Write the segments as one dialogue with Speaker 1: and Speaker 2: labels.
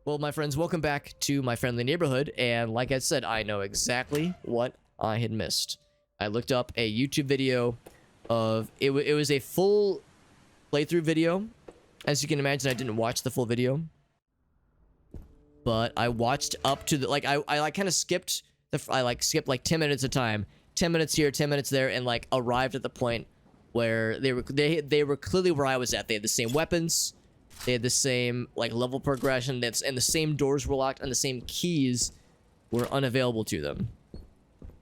Speaker 1: Well, my friends, welcome back to my friendly neighborhood, and like I said, I know exactly what I had missed. I looked up a YouTube video of, it was a full playthrough video. As you can imagine, I didn't watch the full video, but I watched up to the, I kind of skipped, I skipped like 10 minutes of time, 10 minutes here, 10 minutes there, and like arrived at the point where they were clearly where I was at. They had the same weapons. They had the same, like, level progression, and the same doors were locked, and the same keys were unavailable to them.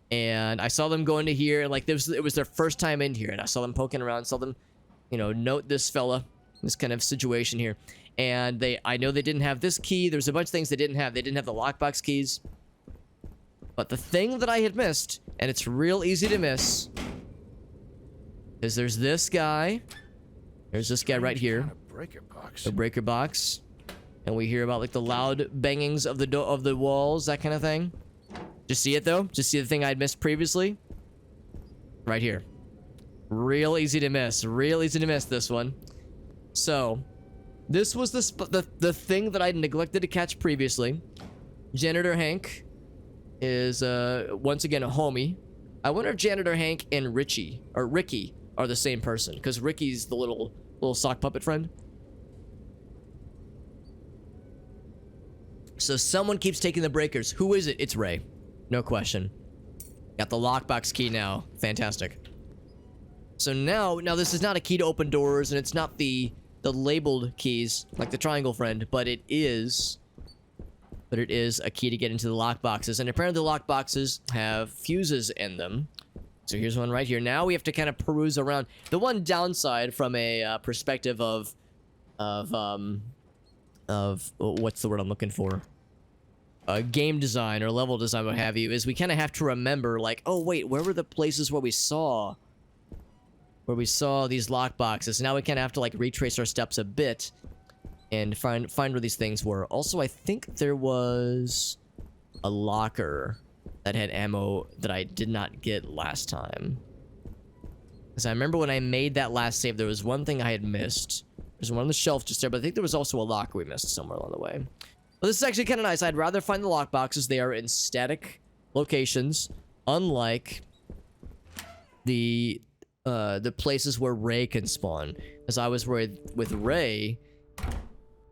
Speaker 1: And I saw them go into here, and, like, it was their first time in here, and I saw them poking around, saw them, you know, note this fella, this kind of situation here. And I know they didn't have this key. There's a bunch of things they didn't have. They didn't have the lockbox keys. But the thing that I had missed, and it's real easy to miss, is there's this guy. There's this guy right here. A breaker box, and we hear about like the loud bangings of the walls, that kind of thing. Just see it though. Just see the thing I'd missed previously. Right here. Real easy to miss. Real easy to miss this one. So, this was the thing that I neglected to catch previously. Janitor Hank is once again a homie. I wonder if Janitor Hank and Ricky are the same person, because Ricky's the little sock puppet friend. So someone keeps taking the breakers. Who is it? It's Ray. No question. Got the lockbox key now. Fantastic. So now this is not a key to open doors, and it's not the labeled keys like the triangle friend, but it is a key to get into the lockboxes. And apparently the lockboxes have fuses in them. So here's one right here. Now we have to kind of peruse around. The one downside from a perspective of what's the word I'm looking for? Game design or level design, what have you, is we kind of have to remember, like, oh wait, where were the places where we saw these lockboxes? Now we kind of have to like retrace our steps a bit and find where these things were. Also, I think there was a locker that had ammo that I did not get last time. Because I remember when I made that last save, there was one thing I had missed. There's one on the shelf just there, but I think there was also a locker we missed somewhere along the way. Well, this is actually kind of nice. I'd rather find the lockboxes. They are in static locations, unlike the places where Ray can spawn. As I was worried with Ray,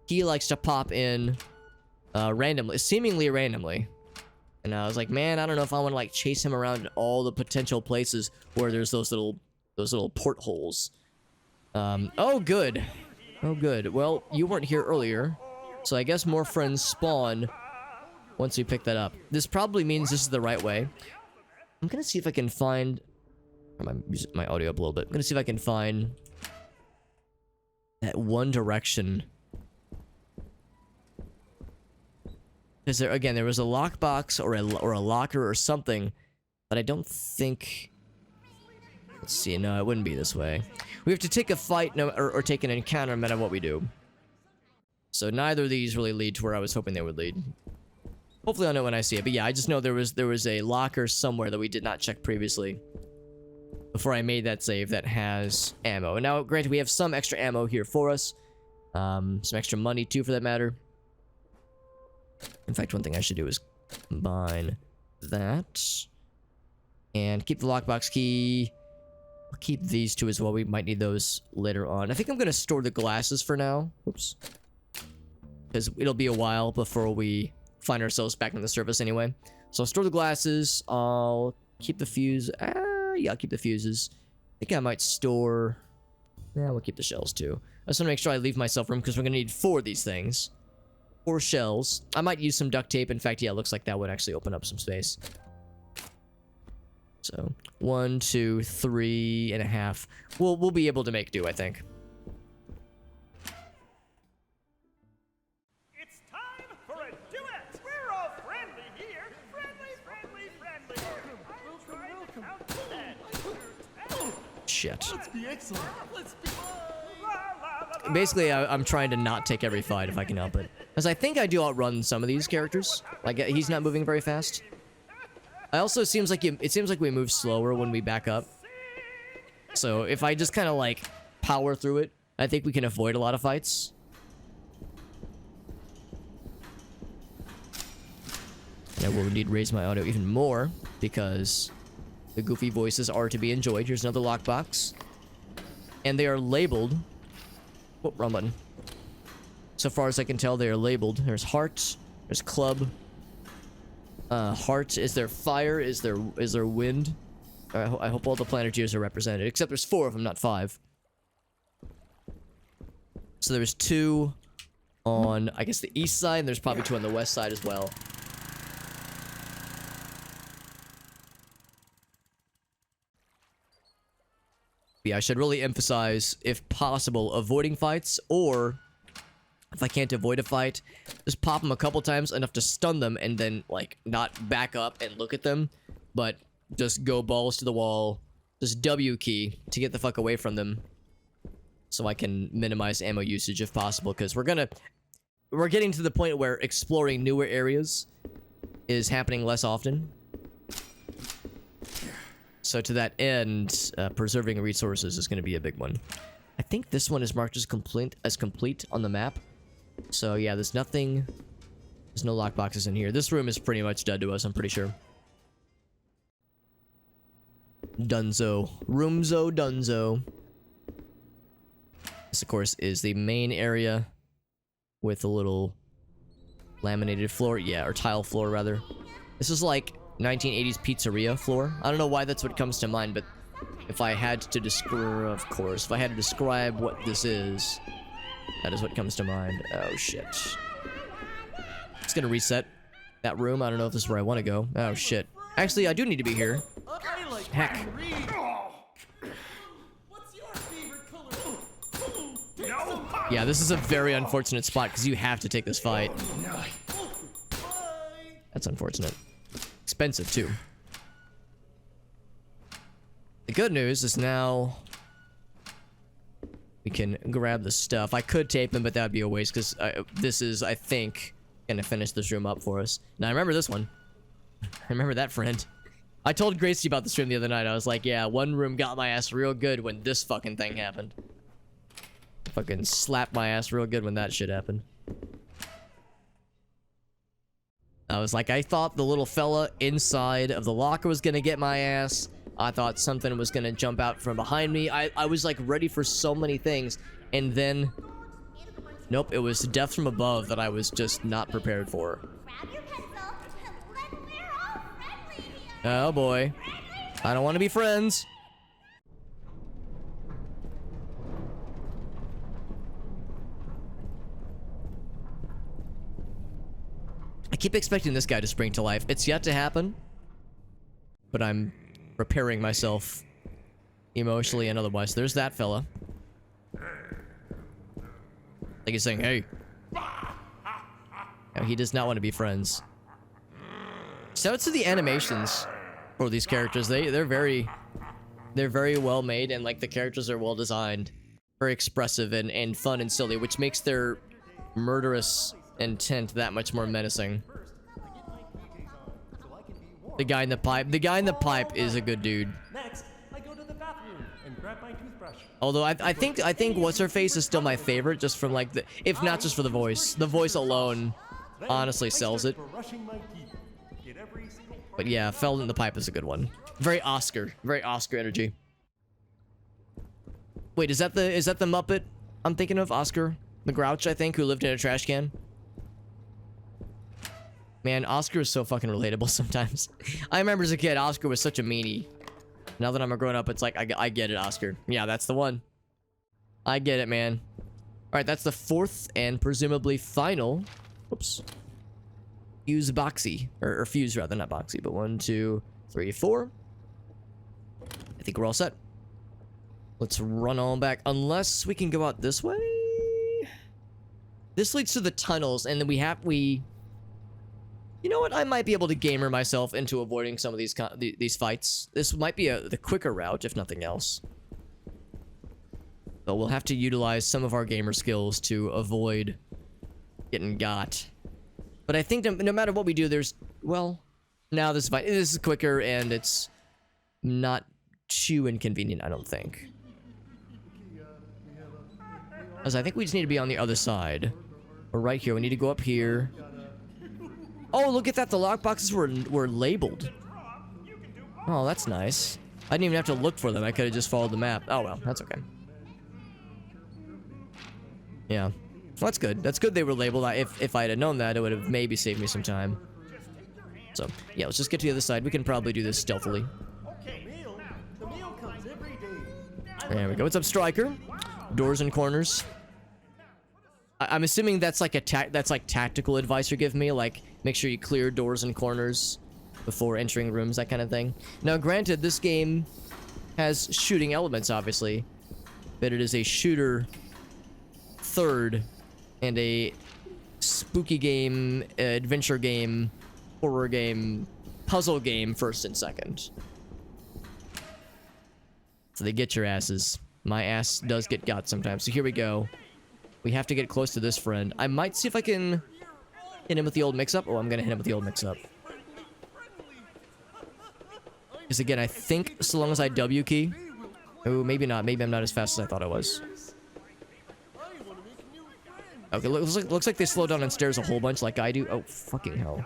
Speaker 1: he likes to pop in randomly, seemingly randomly. And I was like, man, I don't know if I want to like chase him around all the potential places where there's those little portholes. Oh, good. Oh, good. Well, you weren't here earlier, so I guess more friends spawn once we pick that up. This probably means this is the right way. I'm gonna see if I can find... my audio up a little bit. I'm gonna see if I can find that one direction. Because there was a lockbox or a locker or something, but I don't think... Let's see, no, it wouldn't be this way. We have to take a fight or take an encounter no matter what we do. So neither of these really lead to where I was hoping they would lead. Hopefully I'll know when I see it. But yeah, I just know there was a locker somewhere that we did not check previously before I made that save that has ammo. And now, granted, we have some extra ammo here for us. Some extra money, too, for that matter. In fact, one thing I should do is combine that. And keep the lockbox key. I'll keep these two as well. We might need those later on. I think I'm going to store the glasses for now. Oops. Because it'll be a while before we find ourselves back on the surface anyway. So I'll store the glasses. I'll keep the fuse. Yeah, I'll keep the fuses. I think I might store... Yeah, we'll keep the shells too. I just want to make sure I leave myself room because we're going to need 4 of these things. 4 shells. I might use some duct tape. In fact, yeah, it looks like that would actually open up some space. So, 1, 2, 3 and a half. We'll be able to make do, I think.
Speaker 2: It's time for a duet. We're all friendly here. Friendly. Welcome.
Speaker 1: Shit.
Speaker 2: Let's be excellent. Let's be...
Speaker 1: Basically, I'm trying to not take every fight if I can help it. Because I think I do outrun some of these characters. Like, he's not moving very fast. It also seems like we move slower when we back up. So if I just kind of like power through it, I think we can avoid a lot of fights. will indeed raise my audio even more because the goofy voices are to be enjoyed. Here's another lockbox. And they are labeled. Oh, wrong button. So far as I can tell, they are labeled. There's heart. There's club. Heart. Is there fire? Is there wind? I hope all the Planeteers are represented. Except there's 4 of them, not 5. So there's 2 on, I guess, the east side, and there's probably 2 on the west side as well. Yeah, I should really emphasize, if possible, avoiding fights, or if I can't avoid a fight, just pop them a couple times, enough to stun them, and then, like, not back up and look at them, but just go balls to the wall, just W key to get the fuck away from them, so I can minimize ammo usage if possible, because we're getting to the point where exploring newer areas is happening less often. So to that end, preserving resources is going to be a big one. I think this one is marked as complete on the map. So yeah, there's no lockboxes in here. This room is pretty much dead to us, I'm pretty sure. Dunzo. Roomzo Dunzo. This, of course, is the main area with a little laminated floor. Yeah, or tile floor, rather. This is like 1980s pizzeria floor. I don't know why that's what comes to mind, but if I had to describe, of course, if I had to describe what this is, that is what comes to mind. Oh, shit. It's gonna reset that room. I don't know if this is where I want to go. Oh, shit. Actually, I do need to be here. Heck. Yeah, this is a very unfortunate spot because you have to take this fight. That's unfortunate. Expensive, too. The good news is now we can grab the stuff. I could tape him, but that would be a waste because this is, I think, going to finish this room up for us. Now, I remember this one. I remember that friend. I told Gracie about this room the other night. I was like, yeah, one room got my ass real good when this fucking thing happened. Fucking slapped my ass real good when that shit happened. I was like, I thought the little fella inside of the locker was gonna get my ass. I thought something was gonna jump out from behind me. I was like ready for so many things. And then, nope, it was death from above that I was just not prepared for. Oh boy. I don't want to be friends. I keep expecting this guy to spring to life. It's yet to happen. But I'm preparing myself emotionally and otherwise. There's that fella. Like he's saying, hey. No, he does not want to be friends. Shout out to the animations for these characters. They're very well made, and like the characters are well designed. Very expressive and fun and silly, which makes their murderous intent that much more menacing. The guy in the pipe is a good dude.
Speaker 3: Next, I go to the bathroom and grab my toothbrush.
Speaker 1: Although I think what's her face is still my favorite, just from like the, if not just for the voice. The voice alone honestly sells it. But yeah, Fell in the Pipe is a good one. Very Oscar energy. Wait, is that the Muppet I'm thinking of? Oscar the Grouch, I think, who lived in a trash can. Man, Oscar is so fucking relatable sometimes. I remember as a kid, Oscar was such a meanie. Now that I'm a grown up, it's like, I get it, Oscar. Yeah, that's the one. I get it, man. Alright, that's the 4th and presumably final. Whoops. Fuse boxy. Or fuse, rather, not boxy, but 1, 2, 3, 4. I think we're all set. Let's run on back. Unless we can go out this way? This leads to the tunnels, and then we... You know what? I might be able to gamer myself into avoiding some of these fights. This might be the quicker route, if nothing else. But we'll have to utilize some of our gamer skills to avoid getting got. But I think no matter what we do, there's... Well, now this fight... This is quicker, and it's not too inconvenient, I don't think. Because I think we just need to be on the other side. Or right here. We need to go up here. Oh, look at that. The lockboxes were labeled. Oh, that's nice. I didn't even have to look for them. I could have just followed the map. Oh, well. That's okay. Yeah. Well, that's good. That's good they were labeled. If I had known that, it would have maybe saved me some time. So, yeah, let's just get to the other side. We can probably do this stealthily.
Speaker 3: The meal comes every day.
Speaker 1: There we go. What's up, Striker? Doors and corners. I'm assuming that's like tactical advice you're giving me, like make sure you clear doors and corners before entering rooms, that kind of thing. Now, granted, this game has shooting elements, obviously, but it is a shooter third and a spooky game, adventure game, horror game, puzzle game first and second. So they get your asses. My ass does get got sometimes. So here we go. We have to get close to this friend. I might see if I can hit him with the old mix-up. Oh, I'm gonna hit him with the old mix-up. Because again, I think so long as I W key. Oh, maybe not. Maybe I'm not as fast as I thought I was. Okay, looks like they slow down on stairs a whole bunch like I do. Oh, fucking hell.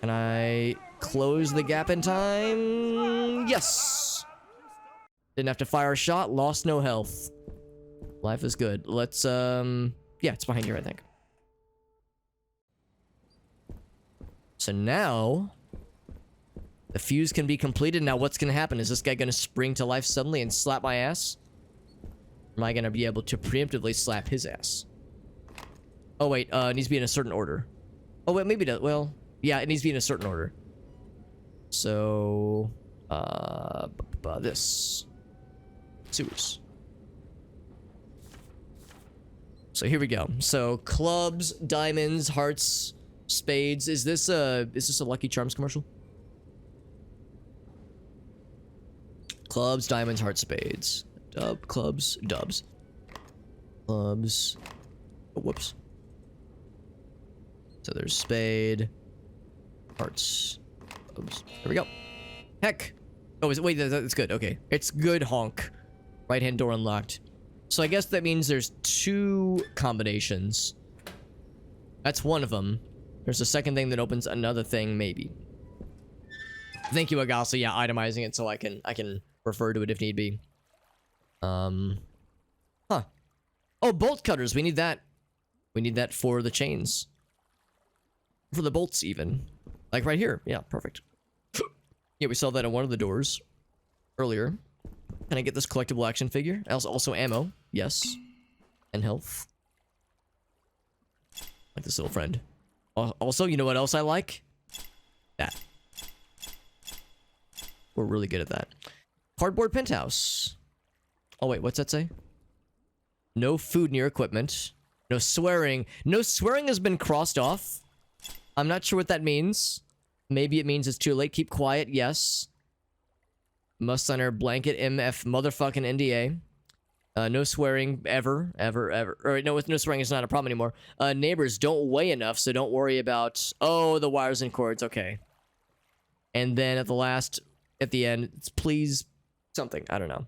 Speaker 1: Can I close the gap in time? Yes! Didn't have to fire a shot. Lost no health. Life is good. Let's, yeah, it's behind here, I think. So now, the fuse can be completed. Now what's gonna happen? Is this guy gonna spring to life suddenly and slap my ass? Or am I gonna be able to preemptively slap his ass? Oh wait, it needs to be in a certain order. Oh wait, maybe it does. Well, yeah, it needs to be in a certain order. So, this. Sewers. So here we go. So clubs, diamonds, hearts, spades. Is this a Lucky Charms commercial? Clubs, diamonds, hearts, spades. Clubs, dubs. Clubs. Oh, whoops. So there's spade, hearts, clubs. There we go. Heck. Oh, wait, that's good. Okay. It's good, honk. Right-hand door unlocked. So I guess that means there's 2 combinations. That's one of them. There's a second thing that opens another thing, maybe. Thank you, Agasso. Yeah, itemizing it so I can refer to it if need be. Huh. Oh, bolt cutters. We need that. We need that for the chains. For the bolts, even. Like right here. Yeah, perfect. Yeah, we saw that on one of the doors earlier. Can I get this collectible action figure? Also ammo. Yes. And health. Like this little friend. Also, you know what else I like? That. We're really good at that. Cardboard penthouse. Oh, wait, what's that say? No food near equipment. No swearing. No swearing has been crossed off. I'm not sure what that means. Maybe it means it's too late. Keep quiet. Yes. Must sign our blanket MF motherfucking NDA. No swearing ever. Or no swearing is not a problem anymore. Neighbors don't weigh enough, so don't worry about... Oh, the wires and cords. Okay. And then at the end, it's please something. I don't know.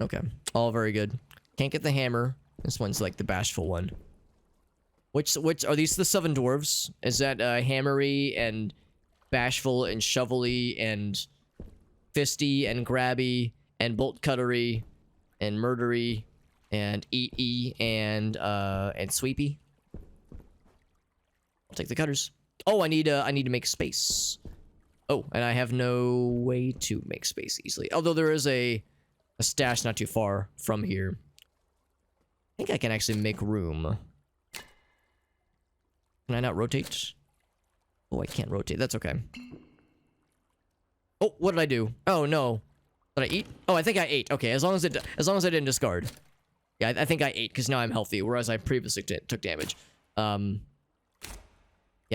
Speaker 1: Okay. All very good. Can't get the hammer. This one's like the bashful one. Which are these the 7 dwarves? Is that hammery and bashful and shovelly and fisty and grabby and bolt cuttery and murdery and eat and sweepy? I'll take the cutters. Oh, I need to make space. Oh, and I have no way to make space easily. Although there is a stash not too far from here. I think I can actually make room. Can I not rotate? Oh, I can't rotate. That's okay. Oh, what did I do? Oh, no. Did I eat? Oh, I think I ate. Okay, as long as I didn't discard. Yeah, I think I ate because now I'm healthy, whereas I previously took damage. Yeah, I'm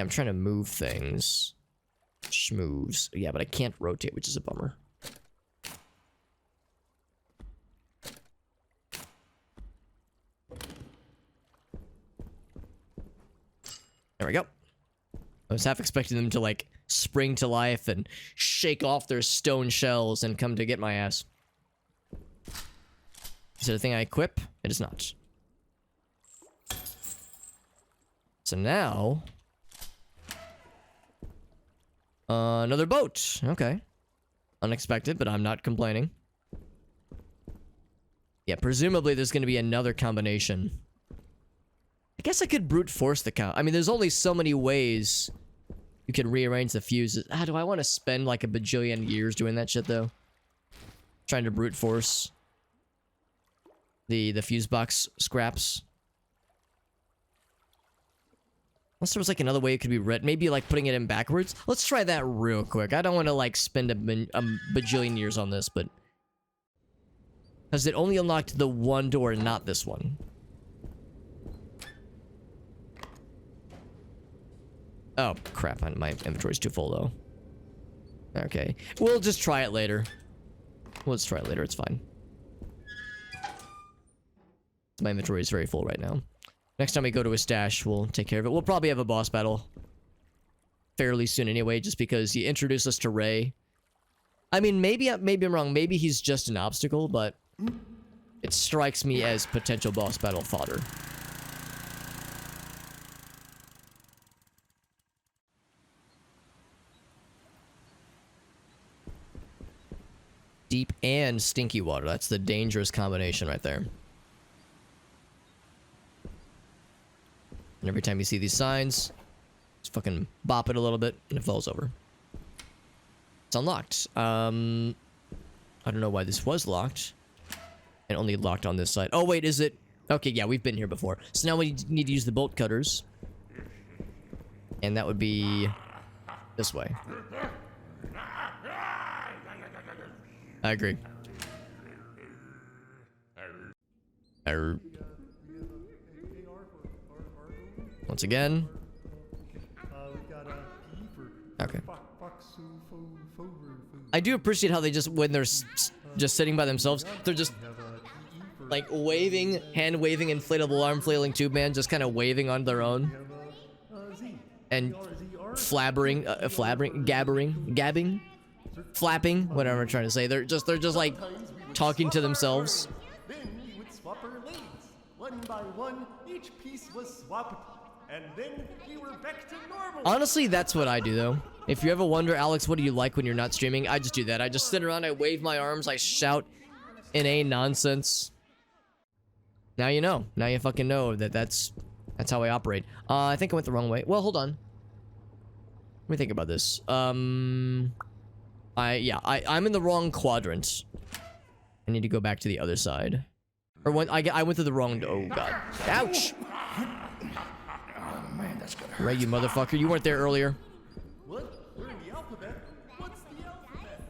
Speaker 1: trying to move things. Schmoves. Yeah, but I can't rotate, which is a bummer. There we go. I was half expecting them to, like, spring to life and shake off their stone shells and come to get my ass. Is it a thing I equip? It is not. So now... another boat. Okay. Unexpected, but I'm not complaining. Yeah, presumably there's going to be another combination. I guess I could brute force the count. I mean, there's only so many ways you can rearrange the fuses. Ah, do I want to spend like a bajillion years doing that shit, though? Trying to brute force the fuse box scraps. Unless there was like another way it could be read. Maybe like putting it in backwards. Let's try that real quick. I don't want to like spend a bajillion years on this, but... Because it only unlocked the one door, not this one. Oh, crap. My inventory's too full, though. Okay. We'll just try it later. Let's try it later. It's fine. My inventory is very full right now. Next time we go to a stash, we'll take care of it. We'll probably have a boss battle fairly soon anyway, just because he introduced us to Ray. I mean, maybe I'm wrong. Maybe he's just an obstacle, but it strikes me as potential boss battle fodder. Deep and stinky water. That's the dangerous combination right there. And every time you see these signs, just fucking bop it a little bit and it falls over. It's unlocked. I don't know why this was locked. And only locked on this side. Oh, wait, is it? Okay, yeah, we've been here before. So now we need to use the bolt cutters. And that would be this way. I agree. Once again. Okay. I do appreciate how they just, when they're just sitting by themselves, they're just like waving, hand waving, inflatable arm flailing tube man, just kind of waving on their own. And flabbering, gabbing, flapping, whatever I'm trying to say. They're just like talking to themselves.
Speaker 3: Then we would swap our lanes. One by one, each piece was swapped. And then we were back to normal.
Speaker 1: Honestly, that's what I do, though. If you ever wonder, Alex, what do you like when you're not streaming? I just do that. I just sit around, I wave my arms, I shout inane nonsense. Now you know. Now you fucking know that that's how I operate. I think I went the wrong way. Well, hold on. Let me think about this. I'm in the wrong quadrant. I need to go back to the other side. Or when I went to the wrong... Oh, God. Ouch! Right, you motherfucker. You weren't there earlier.
Speaker 3: What? We're in the alphabet. What's the alphabet?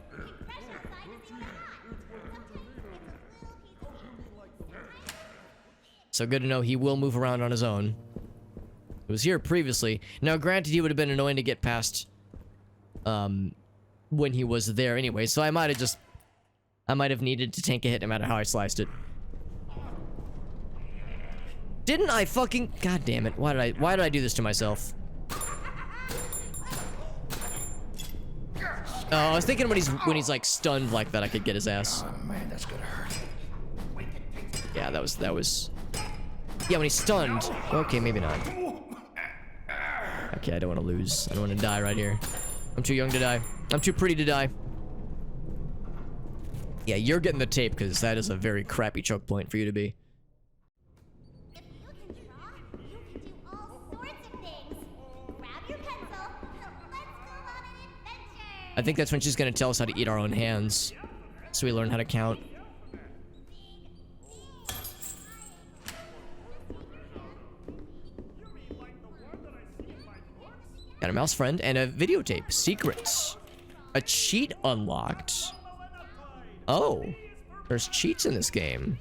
Speaker 1: So good to know he will move around on his own. It was here previously. Now, granted, he would have been annoying to get past when he was there anyway, so I might have needed to tank a hit no matter how I sliced it. Didn't I fucking... God damn it. Why did I do this to myself? Oh, I was thinking when he's like stunned like that, I could get his ass.
Speaker 4: Oh man, that's gonna hurt.
Speaker 1: Yeah, that was... Yeah, when he's stunned. Okay, maybe not. Okay, I don't want to lose. I don't want to die right here. I'm too young to die. I'm too pretty to die. Yeah, you're getting the tape, because that is a very crappy choke point for you to be.
Speaker 5: If you can draw, you can do all sorts of things. Grab your pencil. Let's go on an adventure.
Speaker 1: I think that's when she's going to tell us how to eat our own hands. So we learn how to count. Got a mouse friend and a videotape. Secrets. A cheat unlocked. Oh. There's cheats in this game.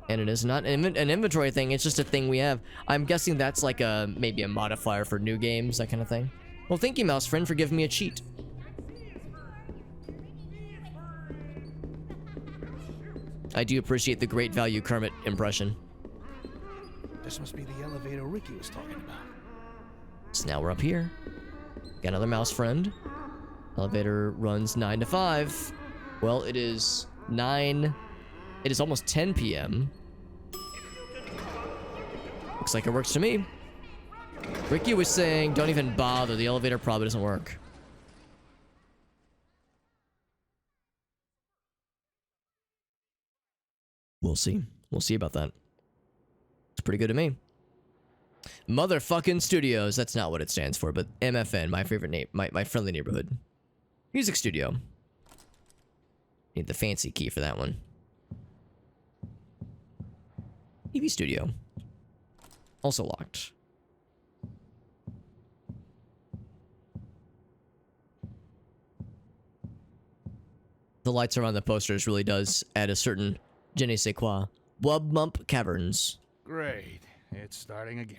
Speaker 1: And it is not an inventory thing. It's just a thing we have. I'm guessing that's like maybe a modifier for new games, that kind of thing. Well, thank you, mouse friend, for giving me a cheat. I do appreciate the great value Kermit impression.
Speaker 4: This must be the elevator Ricky was talking about.
Speaker 1: So now we're up here. Got another mouse friend. Elevator runs 9 to 5. Well, it is 9. It is almost 10 p.m. Looks like it works to me. Ricky was saying, don't even bother. The elevator probably doesn't work. We'll see. We'll see about that. It's pretty good to me. Motherfucking Studios. That's not what it stands for, but MFN, my favorite name, my friendly neighborhood. Music studio. Need the fancy key for that one. TV studio. Also locked. The lights around the posters really does add a certain je ne sais quoi. Wubmump Caverns.
Speaker 4: Great. It's starting again.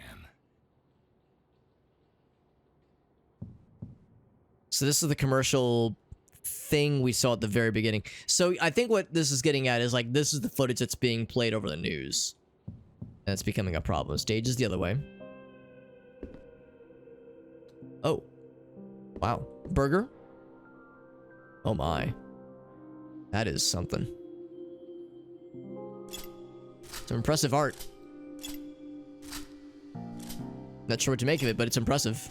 Speaker 1: So this is the commercial thing we saw at the very beginning. So I think what this is getting at is like this is the footage that's being played over the news. And it's becoming a problem. Stage is the other way. Oh. Wow. Burger? Oh my. That is something. Some impressive art. Not sure what to make of it, but it's impressive.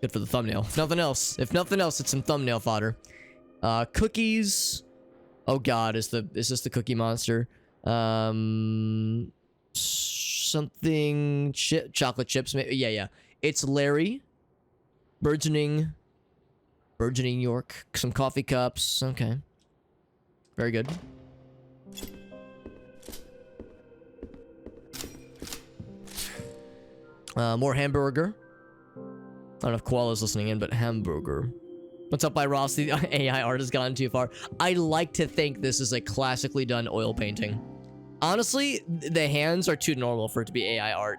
Speaker 1: Good for the thumbnail. If nothing else, it's some thumbnail fodder. Cookies. Oh god, is this the Cookie Monster? Something chocolate chips. Yeah. It's Larry. Burgeoning York. Some coffee cups. Okay. Very good. More hamburger. I don't know if Koala's listening in, but hamburger. What's up by Ross? The AI art has gone too far. I like to think this is a classically done oil painting. Honestly, the hands are too normal for it to be AI art.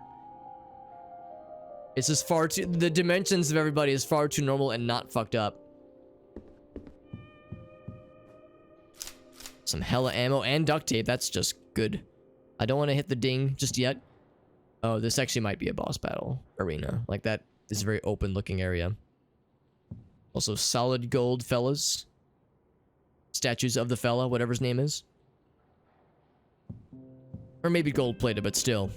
Speaker 1: It's just far too... The dimensions of everybody is far too normal and not fucked up. Some hella ammo and duct tape. That's just good. I don't want to hit the ding just yet. Oh, this actually might be a boss battle arena. Like that is a very open looking area. Also solid gold fellas. Statues of the fella, whatever his name is. Or maybe gold plated, but still.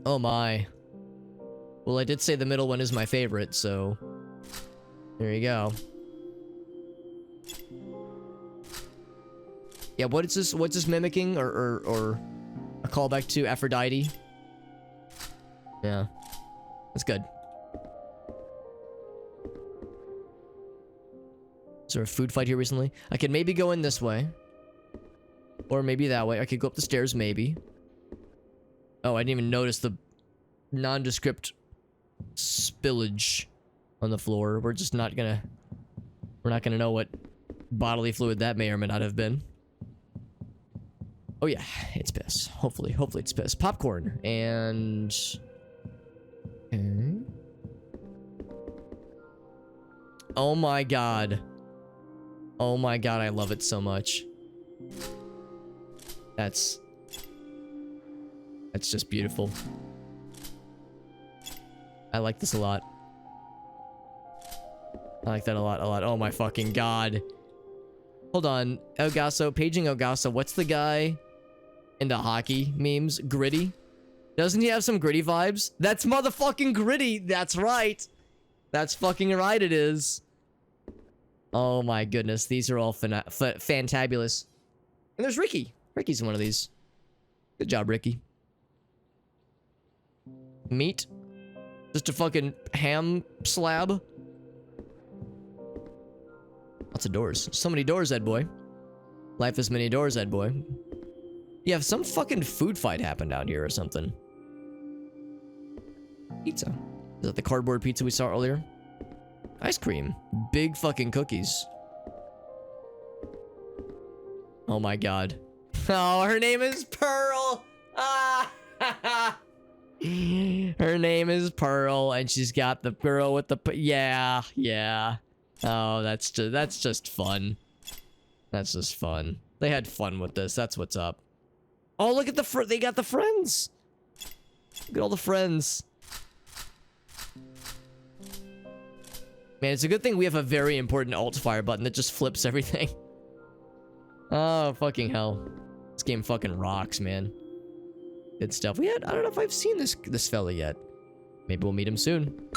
Speaker 1: Oh my. Well, I did say the middle one is my favorite, so... There you go. Yeah, what is this? What's this mimicking? Or a callback to Aphrodite? Yeah. That's good. Is there a food fight here recently? I could maybe go in this way. Or maybe that way. I could go up the stairs, maybe. Oh, I didn't even notice the nondescript spillage on the floor. We're just not gonna... We're not gonna know what bodily fluid that may or may not have been. Oh yeah, it's piss. Hopefully it's piss. Popcorn and... Okay. Oh my god. Oh my god, I love it so much. That's just beautiful. I like this a lot. I like that a lot. Oh my fucking god. Hold on. Elgaso, paging Elgaso. What's the guy in the hockey memes? Gritty? Doesn't he have some Gritty vibes? That's motherfucking Gritty. That's right. That's fucking right it is. Oh my goodness. These are all fantabulous. And there's Ricky. Ricky's in one of these. Good job, Ricky. Meat? Just a fucking ham slab? Lots of doors. So many doors, Ed boy. Life is many doors, Ed boy. Yeah, some fucking food fight happened out here or something. Pizza. Is that the cardboard pizza we saw earlier? Ice cream. Big fucking cookies. Oh my god. Oh, her name is Pearl. Ah, her name is Pearl, and she's got the girl with the yeah. Oh, that's just fun. That's just fun. They had fun with this. That's what's up. Oh, look at they got the friends. Look at all the friends. Man, it's a good thing we have a very important alt fire button that just flips everything. Oh, fucking hell. This game fucking rocks, man. Good stuff. I don't know if I've seen this fella yet. Maybe we'll meet him soon.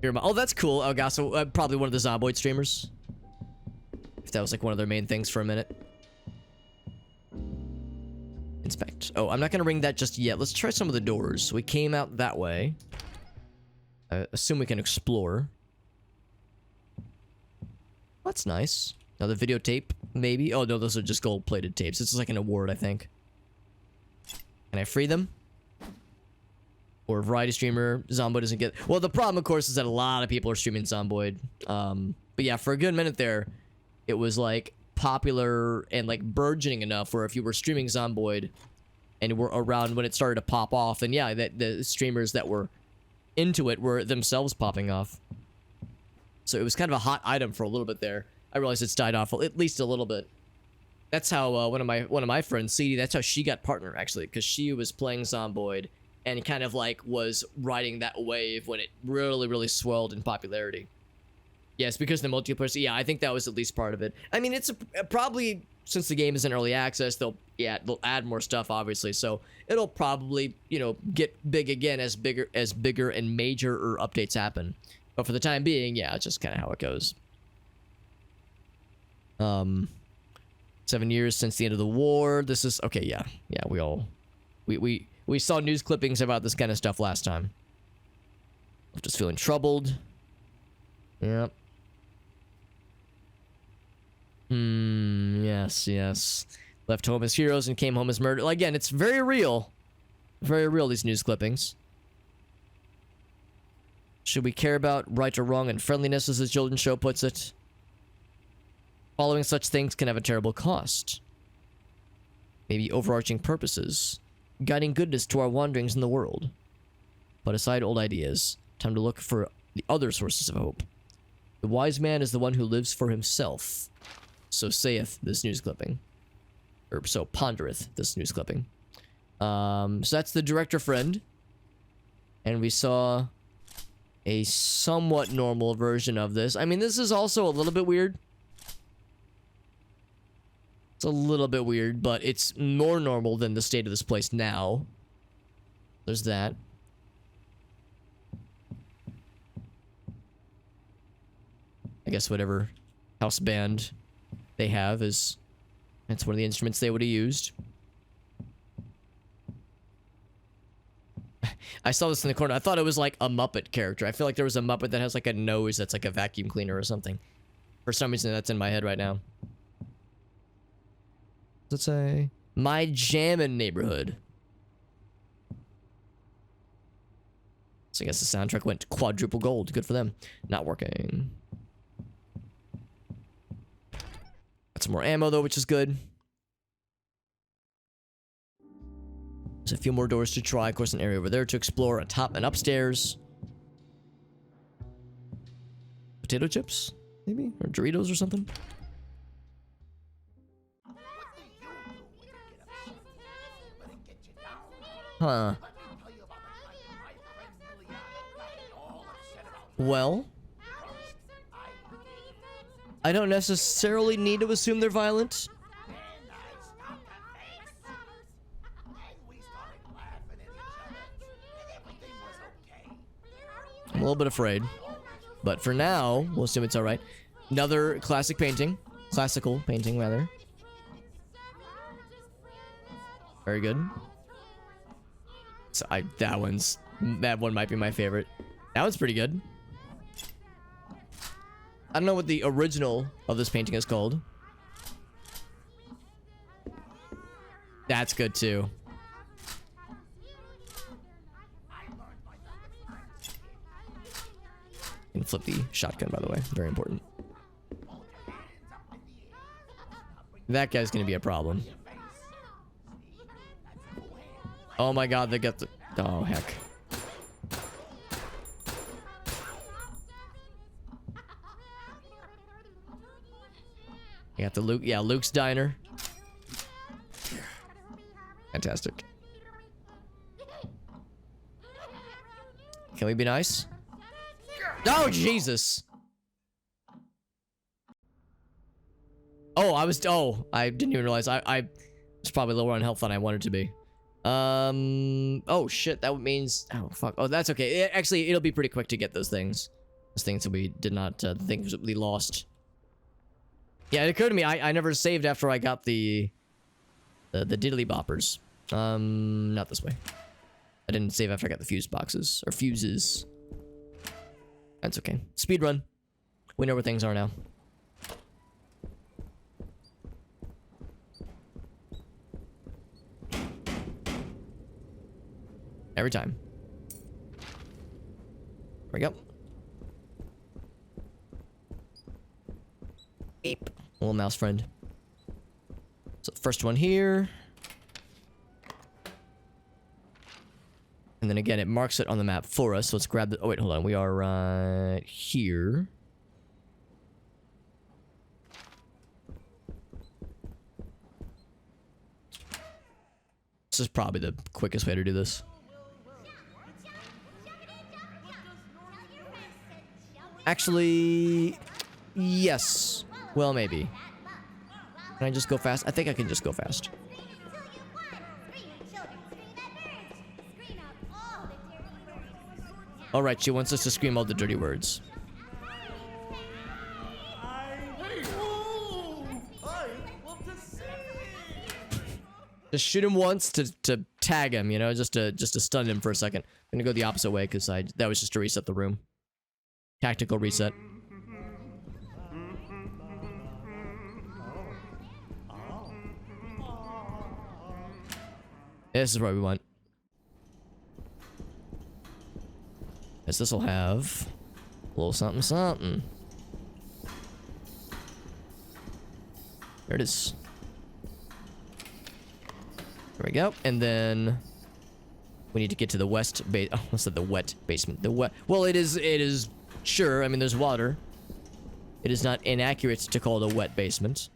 Speaker 1: Oh, that's cool. Oh, gosh, so probably one of the Zomboid streamers. If that was like one of their main things for a minute. Inspect. Oh, I'm not gonna ring that just yet. Let's try some of the doors. We came out that way. I assume we can explore. That's nice. Another videotape, maybe. Oh no, those are just gold-plated tapes. This is like an award, I think. Can I free them? Or variety streamer, Zomboid doesn't get... Well, the problem, of course, is that a lot of people are streaming Zomboid. But yeah, for a good minute there, it was like popular and like burgeoning enough where if you were streaming Zomboid and were around when it started to pop off, and yeah, that the streamers that were into it were themselves popping off. So it was kind of a hot item for a little bit there. I realized it's died off at least a little bit. That's how one of my friends, CD, that's how she got partner actually, because she was playing Zomboid and kind of like was riding that wave when it really swelled in popularity. Yes, because the multiplayer. Yeah, I think that was at least part of it. I mean, it's probably, since the game is in early access, they'll add more stuff, obviously. So it'll probably, you know, get big again as bigger and major updates happen. But for the time being, yeah, it's just kind of how it goes. 7 years since the end of the war. This is okay. Yeah, we saw news clippings about this kind of stuff last time. I'm just feeling troubled. Yep. Yes. Left home as heroes and came home as murdered. Again, it's very real. Very real, these news clippings. Should we care about right or wrong and friendliness, as the children's show puts it? Following such things can have a terrible cost. Maybe overarching purposes, guiding goodness to our wanderings in the world. But aside old ideas, time to look for the other sources of hope. The wise man is the one who lives for himself. So saith this news clipping. Or so pondereth this news clipping. So that's the director friend. And we saw a somewhat normal version of this. I mean, this is also a little bit weird. It's a little bit weird, but it's more normal than the state of this place now. There's that. I guess whatever house band they have is... That's one of the instruments they would have used. I saw this in the corner. I thought it was like a Muppet character. I feel like there was a Muppet that has like a nose that's like a vacuum cleaner or something. For some reason, that's in my head right now. Let's say My Jammin' Neighborhood. So I guess the soundtrack went quadruple gold. Good for them. Not working. Got some more ammo though, which is good. There's a few more doors to try. Of course, an area over there to explore. On top and upstairs. Potato chips, maybe? Or Doritos or something? Huh. Well, I don't necessarily need to assume they're violent. I'm a little bit afraid. But for now, we'll assume it's alright. Another classic painting. Classical painting, rather. Very good. So that one might be my favorite. That one's pretty good. I don't know what the original of this painting is called. That's good too. And flip the shotgun, by the way. Very important. That guy's gonna be a problem. Oh my god, they got the... Oh, heck. You got the Luke... Yeah, Luke's Diner. Fantastic. Can we be nice? Oh, Jesus! Oh, I didn't even realize. I was probably lower on health than I wanted to be. Oh shit, that means, oh fuck. Oh, that's okay. Actually, it'll be pretty quick to get those things. Those things that we did not, things that we lost. Yeah, it occurred to me, I never saved after I got the diddly boppers. Not this way. I didn't save after I got the fuse boxes, or fuses. That's okay. Speed run. We know where things are now. Every time. There we go. Beep. Little mouse friend. So first one here. And then again, it marks it on the map for us. So let's grab the... Oh, wait, hold on. We are right here. This is probably the quickest way to do this. Actually, yes. Well, maybe. Can I just go fast? I think I can just go fast. All right, she wants us to scream all the dirty words. Just shoot him once to tag him, you know, just to stun him for a second. I'm gonna go the opposite way because that was just to reset the room. Tactical reset. This is what we want. Yes, this will have a little something something. There it is. There we go. And then we need to get to the west base. Oh, what's that? The wet basement. The wet. Well, it is. Sure. I mean, there's water. It is not inaccurate to call it a wet basement.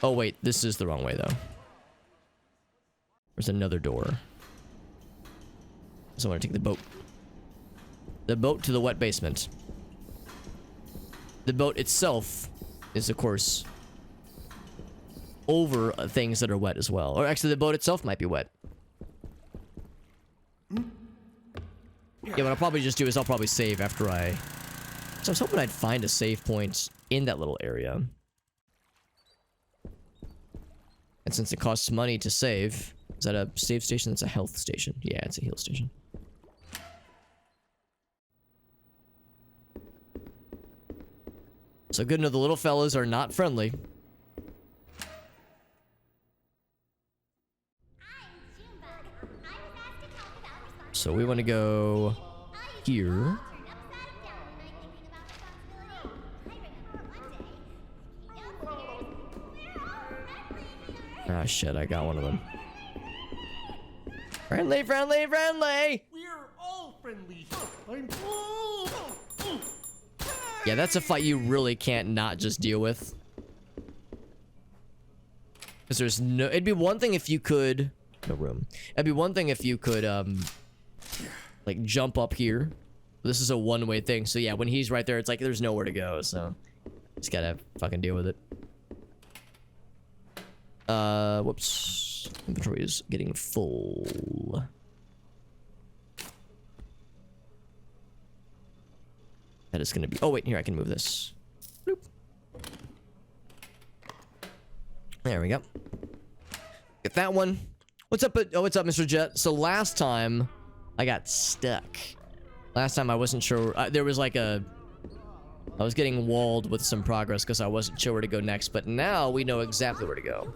Speaker 1: Oh wait, this is the wrong way though. There's another door. So I want to take the boat. The boat to the wet basement. The boat itself is, of course, over things that are wet as well. Or actually, the boat itself might be wet. Yeah, what I'll probably just do is I'll probably save after I... So I was hoping I'd find a save point in that little area. And since it costs money to save... Is that a save station? It's a health station. Yeah, it's a heal station. So good to know the little fellas are not friendly. So we want to go here. Ah, shit, I got one of them. Friendly, friendly, friendly!
Speaker 3: We're all friendly. I'm...
Speaker 1: Yeah, that's a fight you really can't not just deal with. Because there's no... It'd be one thing if you could... No room. It'd be one thing if you could, like, jump up here. This is a one-way thing. So, yeah, when he's right there, it's like there's nowhere to go. So, just gotta fucking deal with it. Whoops. Inventory is getting full. That is gonna be... Oh, wait, here, I can move this. Bloop. There we go. Get that one. What's up, what's up, Mr. Jet? So last time, I got stuck. Last time I wasn't sure... there was like a... I was getting walled with some progress because I wasn't sure where to go next, but now we know exactly where to go.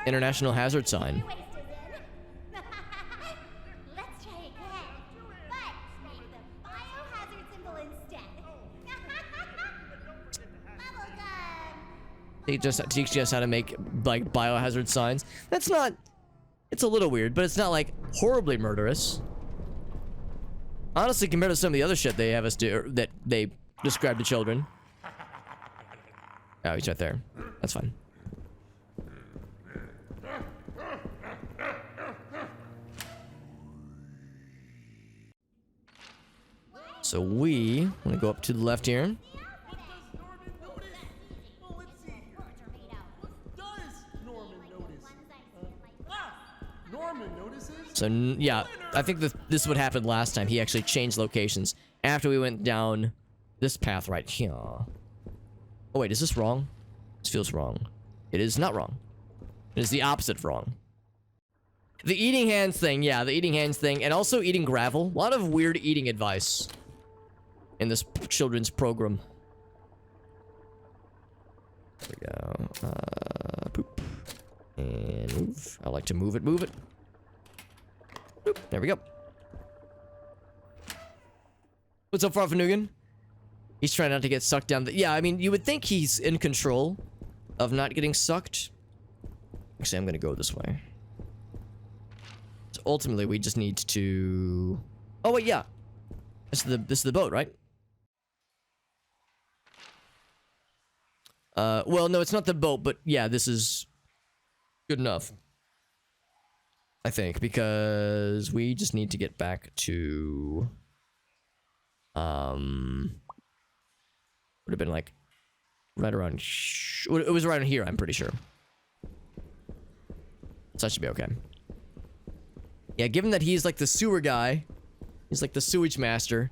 Speaker 1: International hazard sign. They just teach us how to make like biohazard signs. That's not. It's a little weird, but it's not like horribly murderous. Honestly, compared to some of the other shit they have us do, that they describe to children. Oh, he's right there. That's fine. So we want to go up to the left here.
Speaker 3: Oh, let's see here. What does Norman notice? Norman notices.
Speaker 1: So yeah, I think this would happen last time. He actually changed locations after we went down this path right here. Oh wait, is this wrong? This feels wrong. It is not wrong. It is the opposite of wrong. The eating hands thing, yeah, the eating hands thing, and also eating gravel. A lot of weird eating advice in this children's program. There we go. Poop. And move. I like to move it, move it. Boop. There we go. What's up, Farfanugan? He's trying not to get sucked down the... Yeah, I mean, you would think he's in control of not getting sucked. Actually, I'm gonna go this way. So ultimately, we just need to... Oh, wait, yeah. This is the boat, right? Well, no, it's not the boat, but yeah, this is good enough. I think, because we just need to get back to... Would have been like right around... It was around here, I'm pretty sure. So that should be okay. Yeah, given that he's like the sewer guy, he's like the sewage master,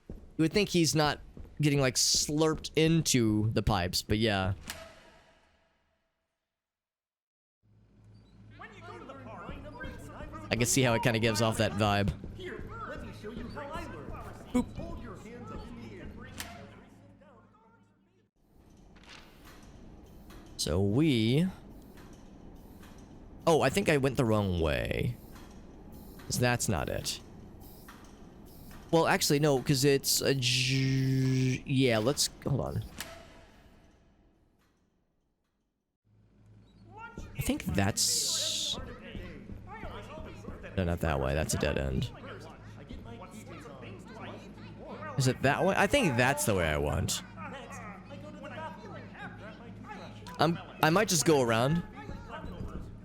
Speaker 1: you would think he's not getting like slurped into the pipes, but yeah. I can see how it kind of gives off that vibe.
Speaker 3: Here, let me show you how I learn.
Speaker 1: Boop.
Speaker 3: Hold your hands up in the air.
Speaker 1: So we... Oh, I think I went the wrong way. 'Cause that's not it. Well, actually, no, because it's a... Yeah, let's... Hold on. I think that's... No, not that way. That's a dead end. Is it that way? I think that's the way I want. I might just go around.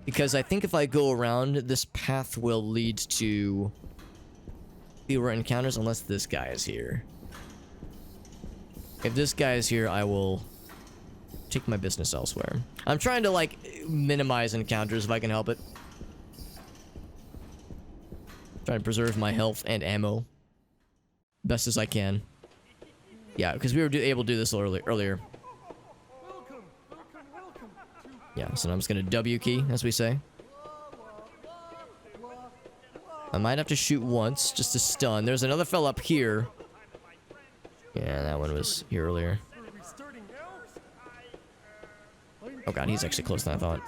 Speaker 1: Because I think if I go around, this path will lead to fewer encounters unless this guy is here. If this guy is here, I will take my business elsewhere. I'm trying to, like, minimize encounters if I can help it. Trying to preserve my health and ammo best as I can. Yeah, because we were able to do this earlier. Yeah, so I'm just gonna W key, as we say. I might have to shoot once, just to stun. There's another fella up here. Yeah, that one was here earlier. Oh god, he's actually closer than I thought.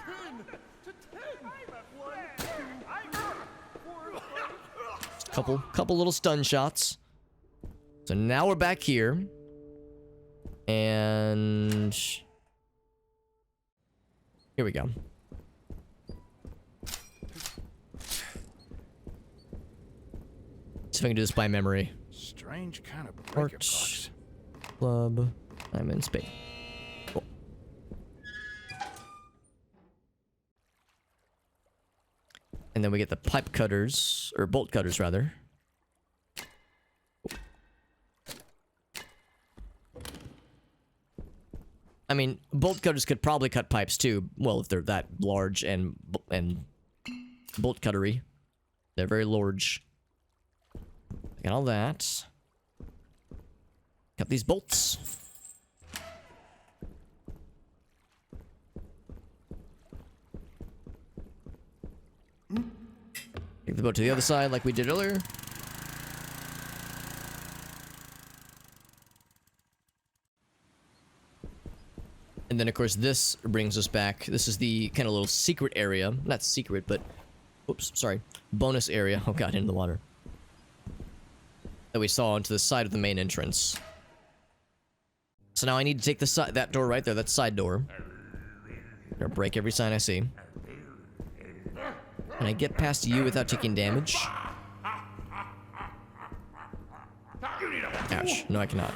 Speaker 1: Couple little stun shots. So now we're back here. And... here we go. See if I can do this by memory.
Speaker 4: Strange kind of breaker
Speaker 1: Art.
Speaker 4: box.
Speaker 1: Club. I'm in space. Cool. And then we get the pipe cutters, or bolt cutters rather. I mean, bolt cutters could probably cut pipes too. Well, if they're that large and bolt cuttery. They're very large. Got all that. Got these bolts. Take the boat to the other side like we did earlier. And then, of course, this brings us back. This is the kind of little secret area. Not secret, but... oops, sorry. Bonus area. Oh god, into the water. That we saw onto the side of the main entrance. So now I need to take that door right there, that side door. Gonna break every sign I see. Can I get past you without taking damage? Ouch. No, I cannot.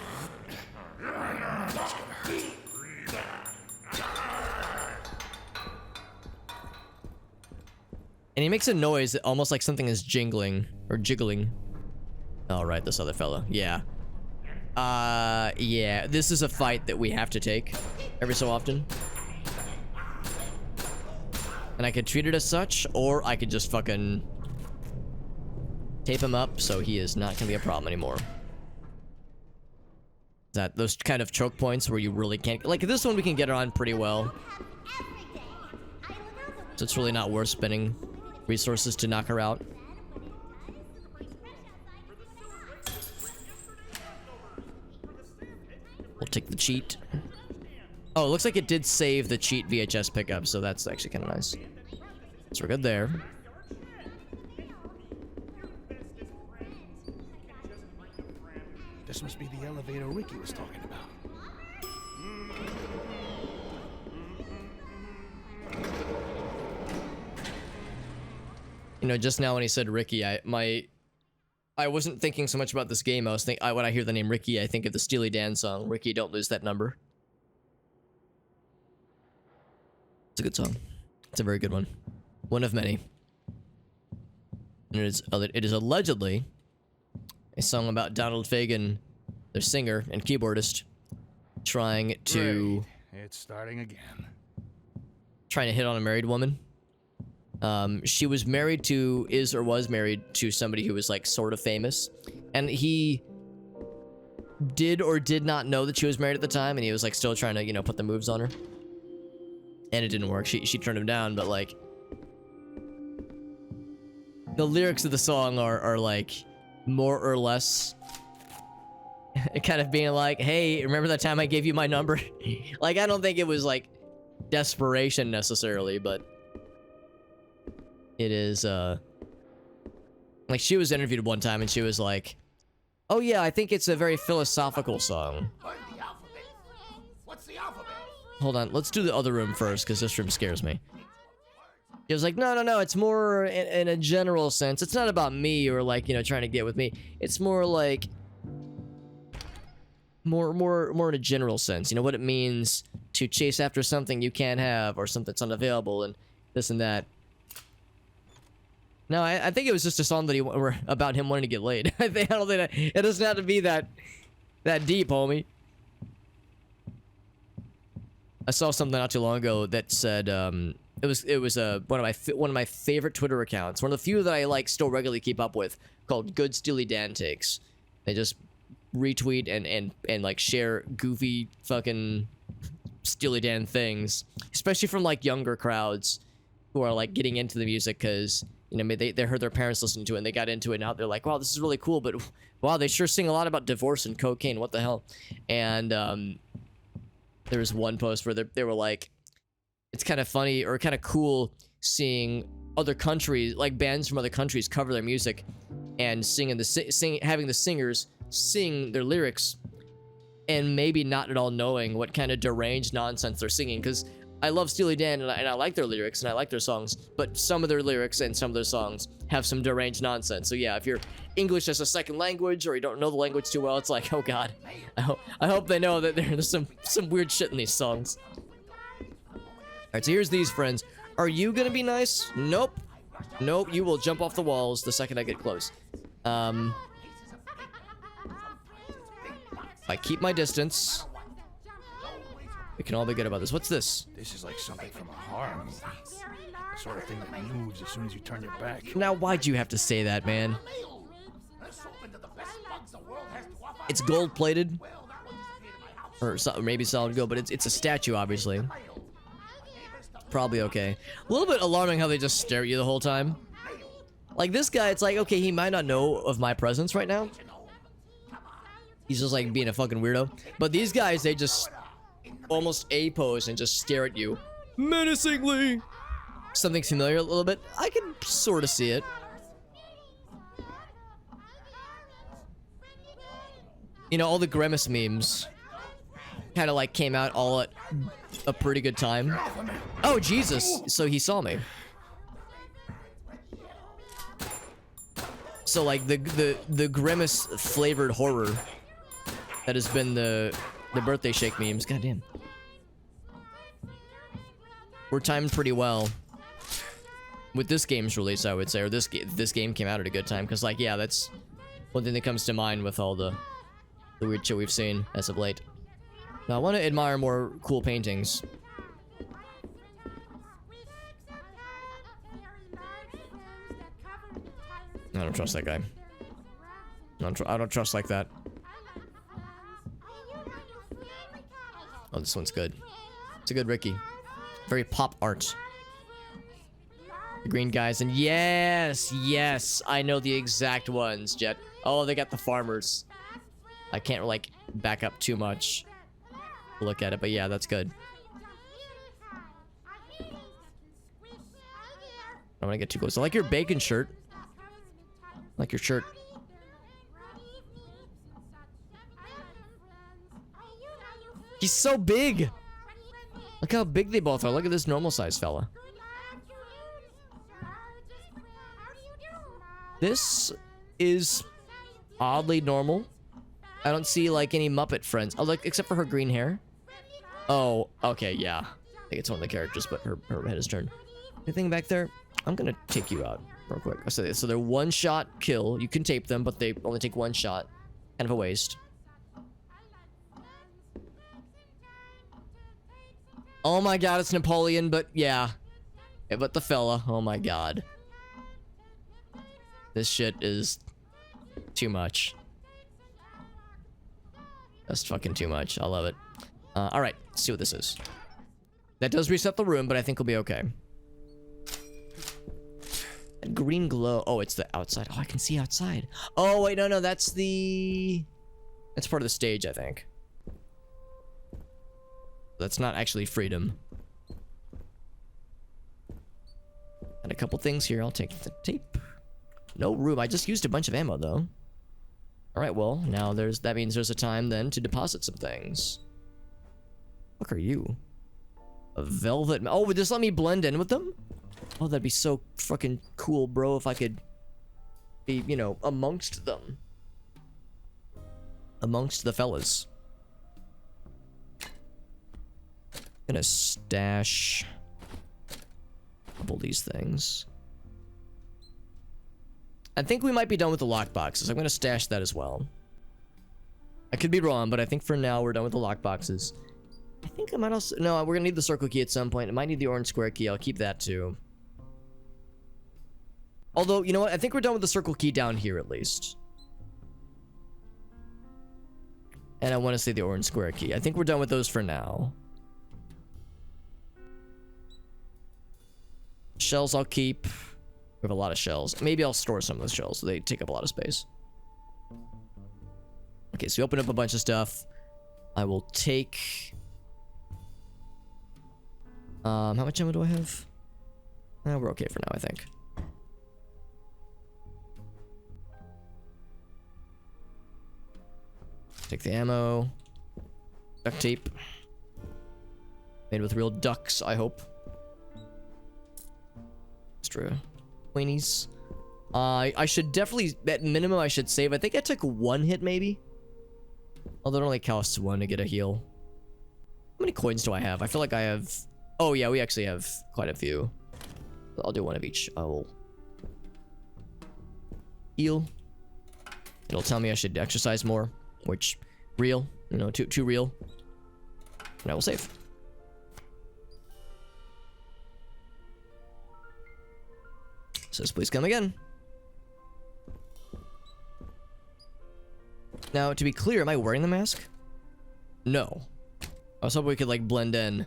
Speaker 1: And he makes a noise that almost like something is jingling or jiggling. All right, this other fellow. Yeah. Yeah. This is a fight that we have to take every so often. And I could treat it as such, or I could just fucking tape him up so he is not gonna be a problem anymore. That those kind of choke points where you really can't, like this one we can get on pretty well. So it's really not worth spending resources to knock her out. We'll take the cheat. Oh, it looks like it did save the cheat VHS pickup, so that's actually kind of nice. So we're good there.
Speaker 4: This must be the elevator Ricky was talking about.
Speaker 1: You know, just now when he said Ricky, I wasn't thinking so much about this game. I was when I hear the name Ricky, I think of the Steely Dan song, "Ricky, Don't Lose That Number." It's a good song. It's a very good one. One of many. And it is allegedly a song about Donald Fagen, their singer and keyboardist, trying to
Speaker 4: It's starting again.
Speaker 1: hit on a married woman. She was married to, was married to somebody who was like sort of famous, and he did or did not know that she was married at the time, and he was like still trying to, you know, put the moves on her. And it didn't work. She turned him down, but like the lyrics of the song are like more or less kind of being like, hey, remember that time I gave you my number? Like, I don't think it was like desperation necessarily, but it is like she was interviewed one time and she was like, oh yeah, I think it's a very philosophical song.
Speaker 3: What's the alphabet?
Speaker 1: Hold on, let's do the other room first, because this room scares me. He was like, no, it's more in a general sense. It's not about me or like, you know, trying to get with me. It's more like, more in a general sense. You know, what it means to chase after something you can't have or something that's unavailable and this and that. No, I think it was just a song that were about him wanting to get laid. I don't think that, it doesn't have to be that deep, homie. I saw something not too long ago that said it was one of my favorite Twitter accounts, one of the few that I like still regularly keep up with, called Good Steely Dan Takes. They just retweet and like share goofy fucking Steely Dan things, especially from like younger crowds who are like getting into the music because, you know, they heard their parents listening to it and they got into it, and now they're like, wow, this is really cool, but wow, they sure sing a lot about divorce and cocaine, what the hell. And there was one post where they were like, it's kind of funny or kind of cool seeing other countries, like bands from other countries, cover their music and having the singers sing their lyrics and maybe not at all knowing what kind of deranged nonsense they're singing. Because I love Steely Dan and I like their lyrics and I like their songs, but some of their lyrics and some of their songs have some deranged nonsense. So yeah, if you're English as a second language or you don't know the language too well, it's like, oh god, I hope they know that there's some weird shit in these songs. Alright, so here's these friends. Are you gonna be nice? Nope. Nope, you will jump off the walls the second I get close. I keep my distance. We can all be good about this. What's this?
Speaker 4: This is like something from a horror movie. The sort of thing that moves as soon as you turn your back.
Speaker 1: Now, why'd you have to say that, man? It's gold-plated. Or maybe solid gold, but it's a statue, obviously. Probably okay. A little bit alarming how they just stare at you the whole time. Like, this guy, it's like, okay, he might not know of my presence right now. He's just, like, being a fucking weirdo. But these guys, they just almost A-pose and just stare at you menacingly. Something familiar a little bit? I can sort of see it. You know, all the Grimace memes. kind of like came out all at a pretty good time. Oh, Jesus. So he saw me. So like the grimace flavored horror that has been the birthday shake memes. Goddamn. We're timed pretty well with this game's release, I would say, or this game came out at a good time, because like, yeah, that's one thing that comes to mind with all the weird shit we've seen as of late. Now I want to admire more cool paintings. I don't trust that guy. I don't trust like that. Oh, this one's good. It's a good Ricky. Very pop art. The green guys, and yes, I know the exact ones, Jet. Oh, they got the farmers. I can't, like, back up too much to look at it, but yeah, that's good. I don't want to get too close. I like your bacon shirt. I like your shirt. He's so big! Look how big they both are. Look at this normal sized fella. This is oddly normal. I don't see like any Muppet friends. Oh, like except for her green hair. Oh, okay, yeah. I think it's one of the characters, but her head is turned. Anything back there? I'm gonna take you out real quick. So they're one shot kill. You can tape them, but they only take one shot. Kind of a waste. Oh my god, it's Napoleon, but yeah. Yeah, but the fella, oh my god. This shit is too much. That's fucking too much. I love it. Alright, let's see what this is. That does reset the room, but I think we'll be okay. Green glow. Oh, it's the outside. Oh, I can see outside. Oh, wait, no, that's that's part of the stage, I think. That's not actually freedom. And a couple things here. I'll take the tape. No room. I just used a bunch of ammo, though. Alright, well, now that means there's a time, then, to deposit some things. What are you? A velvet... Oh, would this let me blend in with them? Oh, that'd be so fucking cool, bro, if I could be, you know, amongst them. Amongst the fellas. Gonna stash a couple of these things. I think we might be done with the lockboxes. I'm gonna stash that as well. I could be wrong, but I think for now we're done with the lockboxes. I think I might also... No, we're gonna need the circle key at some point. I might need the orange square key. I'll keep that too. Although, you know what? I think we're done with the circle key down here at least. And I want to say the orange square key. I think we're done with those for now. Shells I'll keep. We have a lot of shells. Maybe I'll store some of those shells. So they take up a lot of space. Okay, so we open up a bunch of stuff. I will take... how much ammo do I have? We're okay for now, I think. Take the ammo. Duct tape. Made with real ducks, I hope. Extra weenies. I should definitely, at minimum, I should save. I think I took one hit, maybe. Although it only costs one to get a heal. How many coins do I have? I feel like I have... Oh, yeah, we actually have quite a few. I'll do one of each. I will... heal. It'll tell me I should exercise more. Which, real. You know, too real. And I will save. Says, please come again. Now, to be clear, am I wearing the mask? No. I was hoping we could, like, blend in.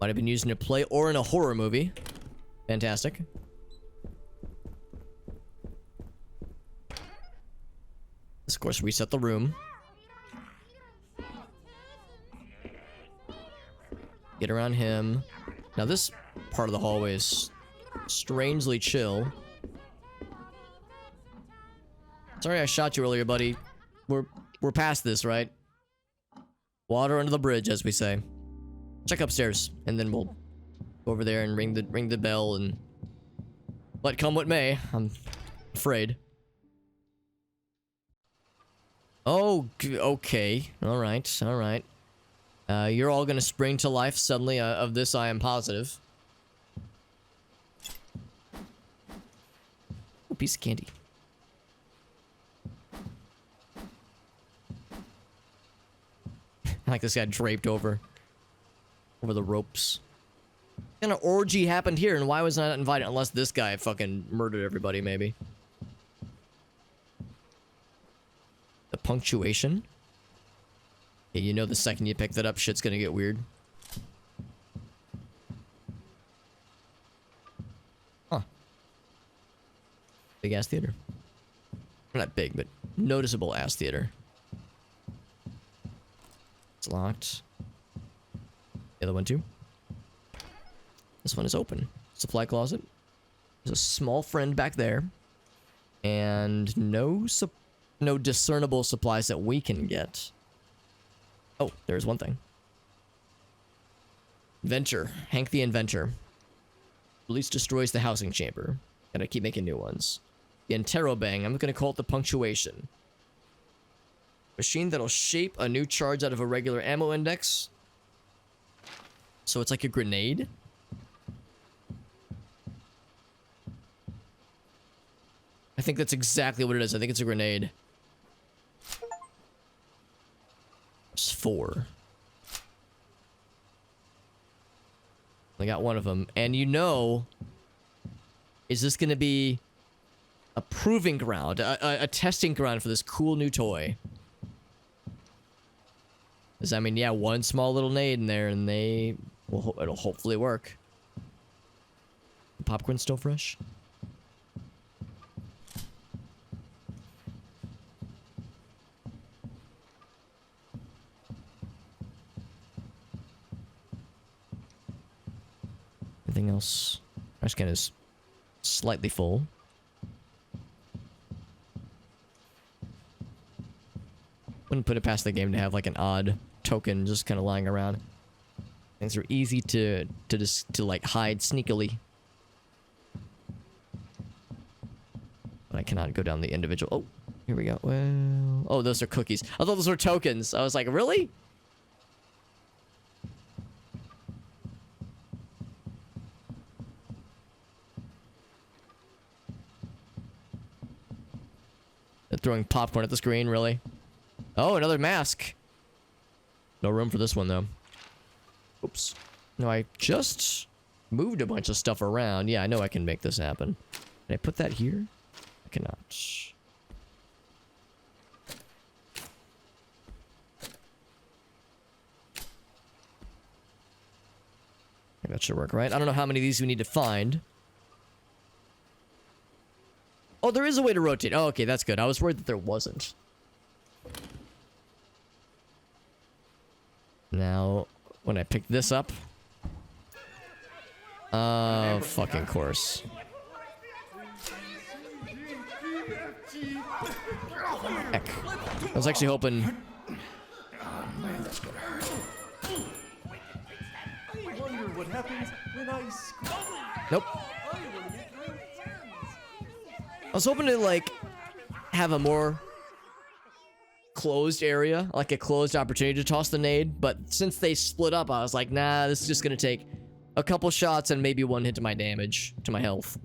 Speaker 1: Might have been used in a play or in a horror movie. Fantastic. This, of course, reset the room. Get around him. Now, this part of the hallway is strangely chill. Sorry I shot you earlier, buddy. We're past this, right? Water under the bridge, as we say. Check upstairs, and then we'll go over there and ring the bell and let come what may. I'm afraid. Oh, okay. All right, all right. You're all gonna spring to life suddenly. Of this, I am positive. Oh, piece of candy. I like this guy draped over the ropes. What kind of orgy happened here, and why was I not invited? Unless this guy fucking murdered everybody, maybe. The punctuation. Yeah, you know the second you pick that up, shit's gonna get weird. Huh. Big ass theater. Not big, but noticeable ass theater. It's locked. The other one too. This one is open. Supply closet. There's a small friend back there. And no discernible supplies that we can get. Oh, there's one thing. Inventor. Hank the Inventor. Police destroys the housing chamber. Gotta keep making new ones. The interrobang. I'm gonna call it the punctuation. Machine that'll shape a new charge out of a regular ammo index. So it's like a grenade. I think that's exactly what it is. I think it's a grenade. It's 4. I got one of them. And you know, is this going to be a proving ground, a testing ground for this cool new toy? Because, I mean, yeah, one small little nade in there and it'll hopefully work. The popcorn's still fresh? Anything else? Trash can is slightly full. Wouldn't put it past the game to have like an odd token just kind of lying around. Things are easy to like hide sneakily. But I cannot go down the individual. Oh, here we go. Well, oh, those are cookies. I thought those were tokens. I was like, really? They're throwing popcorn at the screen, really? Oh, another mask. No room for this one, though. Oops. No, I just moved a bunch of stuff around. Yeah, I know I can make this happen. Can I put that here? I cannot. I think that should work, right? I don't know how many of these we need to find. Oh, there is a way to rotate. Oh, okay, that's good. I was worried that there wasn't. Now, when I pick this up... fucking course. Heck. I was actually hoping...
Speaker 3: I wonder what happens when I scroll.
Speaker 1: Nope.
Speaker 3: I want to get my friends.
Speaker 1: I was hoping to, like, have a more closed area, like a closed opportunity to toss the nade, but since they split up, I was like, nah, this is just gonna take a couple shots and maybe one hit to my damage, to my health.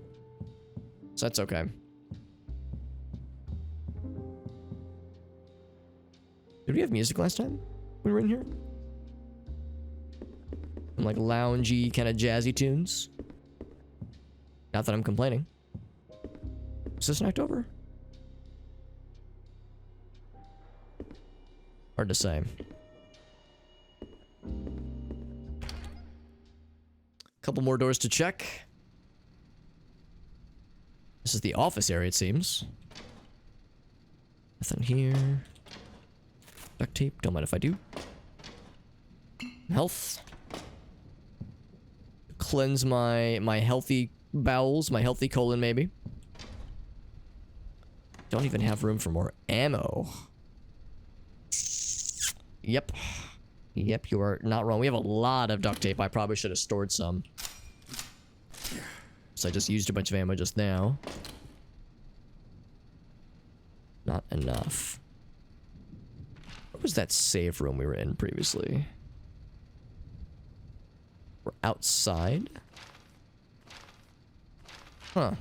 Speaker 1: So that's okay. Did we have music last time when we were in here? Some, like, loungy, kind of jazzy tunes. Not that I'm complaining. Is this knocked over? Hard to say. Couple more doors to check. This is the office area, it seems. Nothing here. Duct tape, don't mind if I do. Health. Cleanse my healthy bowels, my healthy colon, maybe. Don't even have room for more ammo. Yep. Yep, you are not wrong. We have a lot of duct tape. I probably should have stored some. So I just used a bunch of ammo just now. Not enough. What was that save room we were in previously? We're outside? Huh.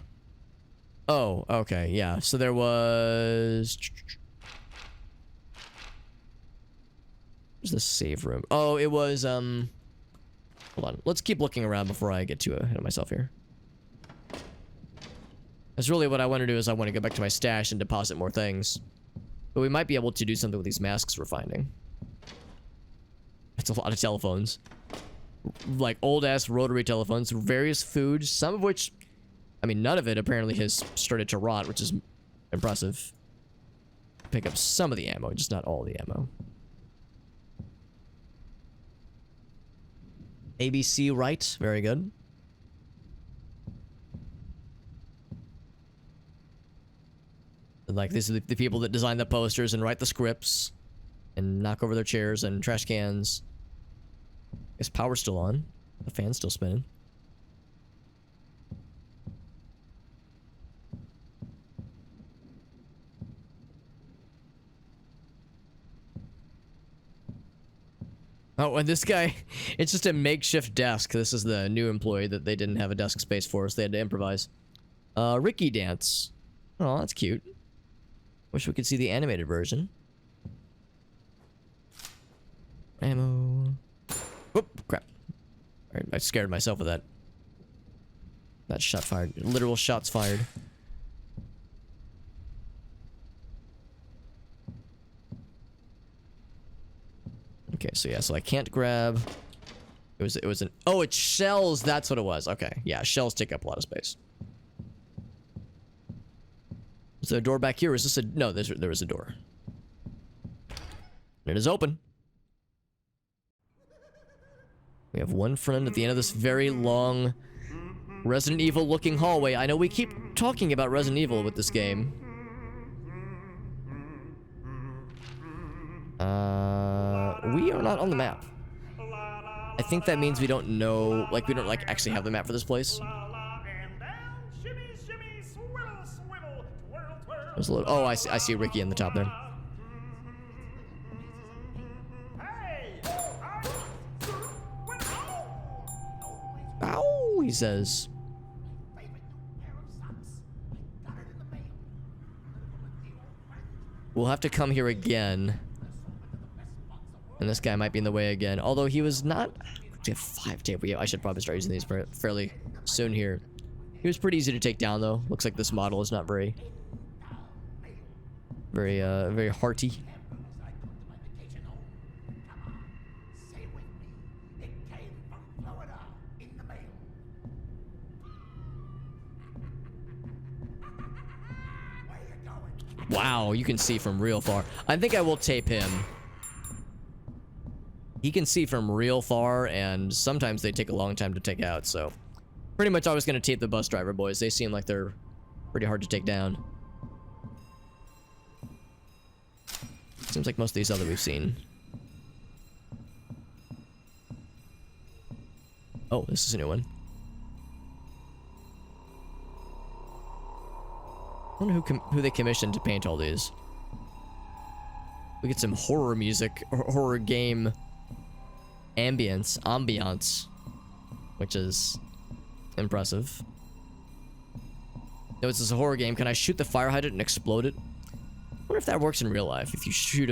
Speaker 1: Oh, okay, yeah. So there was... Where's the save room? Oh, it was, hold on. Let's keep looking around before I get too ahead of myself here. That's really what I want to do, is I want to go back to my stash and deposit more things. But we might be able to do something with these masks we're finding. That's a lot of telephones. Like, old-ass rotary telephones. Various foods, some of which... I mean, none of it apparently has started to rot, which is impressive. Pick up some of the ammo, just not all the ammo. ABC right, very good. Like, these are the people that design the posters and write the scripts and knock over their chairs and trash cans. Is power still on? The fan's still spinning. Oh, and this guy, it's just a makeshift desk. This is the new employee that they didn't have a desk space for, so they had to improvise. Ricky Dance. Oh, that's cute. Wish we could see the animated version. Ammo. Whoop, crap. Alright, I scared myself with that. That shot fired. Literal shots fired. Okay, so yeah, so I can't grab... It was an... Oh, it's shells! That's what it was. Okay, yeah, shells take up a lot of space. Is there a door back here? Or is this a... No, there is a door. It is open. We have one friend at the end of this very long Resident Evil looking hallway. I know we keep talking about Resident Evil with this game. We are not on the map. I think that means we don't know, like, we don't, like, actually have the map for this place. There's a little, oh, I see Ricky in the top there. Ow, he says. We'll have to come here again. And this guy might be in the way again. Although he was not... We have 5 tape. I should probably start using these fairly soon here. He was pretty easy to take down, though. Looks like this model is not very hearty. Wow, you can see from real far. I think I will tape him. He can see from real far, and sometimes they take a long time to take out, so... Pretty much I was gonna tape the bus driver boys. They seem like they're pretty hard to take down. Seems like most of these other we've seen. Oh, this is a new one. I wonder who they commissioned to paint all these. We get some horror music, or horror game ambiance, which is impressive. No, this is a horror game. Can I shoot the fire hydrant and explode it? I wonder if that works in real life. If you shoot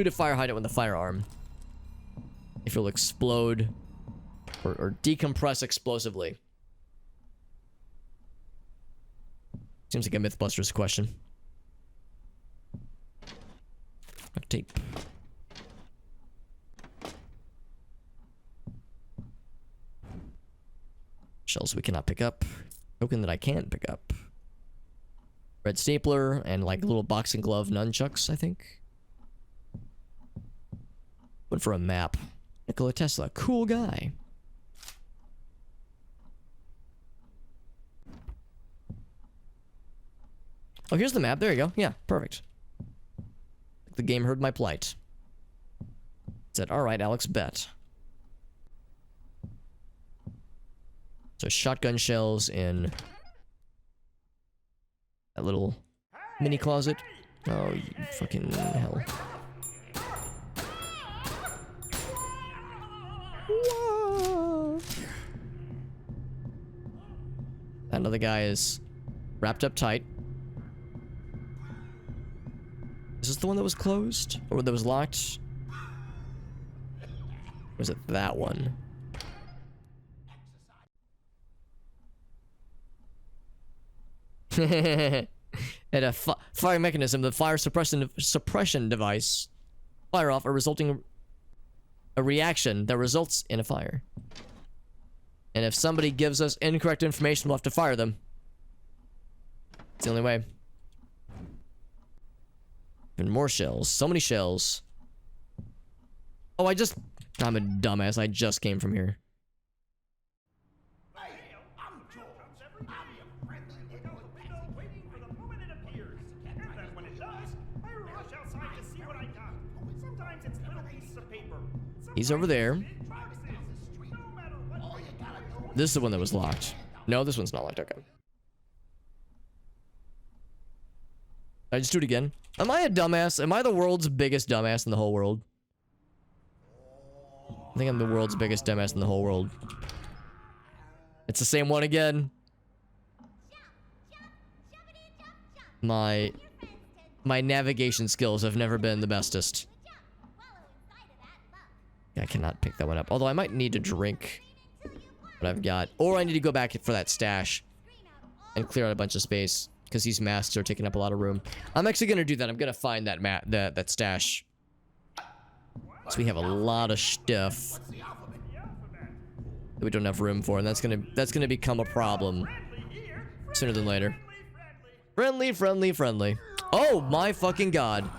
Speaker 1: a fire hydrant with a firearm, if it'll explode or decompress explosively. Seems like a Mythbusters question. Tape. Shells we cannot pick up. Token that I can pick up. Red stapler and like little boxing glove nunchucks, I think. Went for a map. Nikola Tesla, cool guy. Oh, here's the map. There you go. Yeah, perfect. The game heard my plight. it. All right, Alex, bet. So shotgun shells in that little mini closet. Oh, you fucking hell. Whoa. Another guy is wrapped up tight. Is this the one that was closed? Or that was locked? Or was it that one? And a fire mechanism, the fire suppression device. Fire off a reaction that results in a fire. And if somebody gives us incorrect information, we'll have to fire them. It's the only way. Even more shells. So many shells. Oh, I'm a dumbass. I just came from here.
Speaker 2: Waiting for the moment it appears. And then when it does, I rush outside to see what I got. Sometimes it's little pieces of paper.
Speaker 1: He's over there.
Speaker 2: Sometimes boxes. No matter what.
Speaker 1: This is the one that was locked. No, this one's not locked. Okay. I just do it again. Am I a dumbass? Am I the world's biggest dumbass in the whole world? I think I'm the world's biggest dumbass in the whole world. It's the same one again. My navigation skills have never been the bestest. I cannot pick that one up. Although I might need to drink what I've got. Or I need to go back for that stash and clear out a bunch of space. Because these masks are taking up a lot of room. I'm actually going to do that. I'm going to find that stash. So we have a lot of stuff that we don't have room for. And that's gonna become a problem sooner than later. Friendly, friendly, friendly. Oh my fucking god.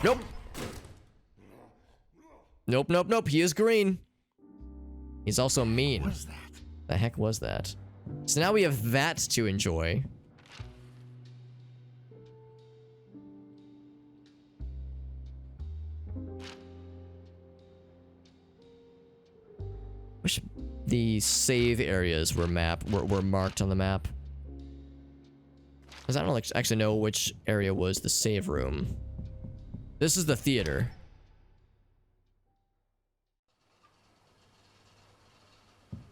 Speaker 1: Nope. Nope, nope, nope. He is green. He's also mean.
Speaker 4: What is that?
Speaker 1: The heck was that? So now we have that to enjoy. Wish the save areas were marked on the map. Because I don't actually know which area was the save room. This is the theater.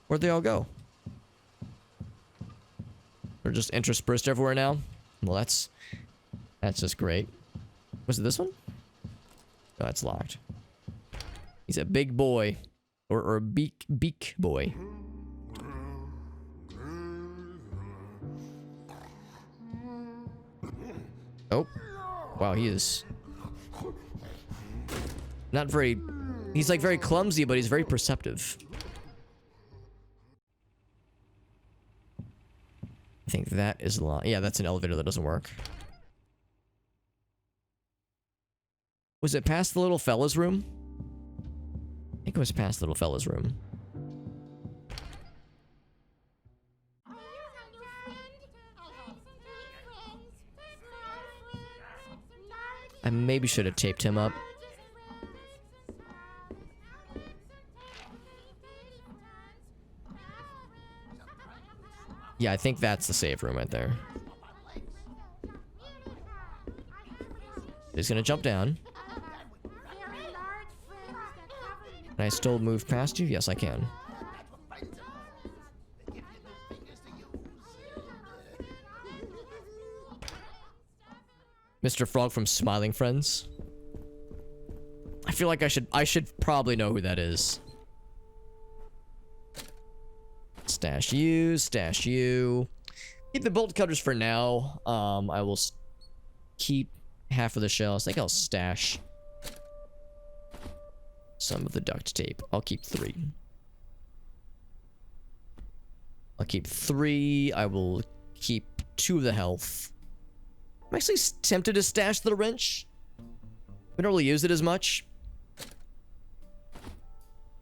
Speaker 1: Where'd they all go? They're just interspersed everywhere now? Well, that's just great. Was it this one? No, it's locked. He's a big boy. Or a beak boy. Oh. Wow, he is not very... He's like very clumsy, but he's very perceptive. I think that is yeah, that's an elevator that doesn't work. Was it past the little fella's room? I think it was past the little fella's room. I maybe should have taped him up. Yeah, I think that's the save room right there. He's gonna jump down. Can I still move past you? Yes, I can. Mr. Frog from Smiling Friends. I feel like I should probably know who that is. Stash you, stash you. Keep the bolt cutters for now. I will keep half of the shells. I think I'll stash some of the duct tape. I'll keep 3. I'll keep 3. I will keep 2 of the health. I'm actually tempted to stash the wrench. We don't really use it as much.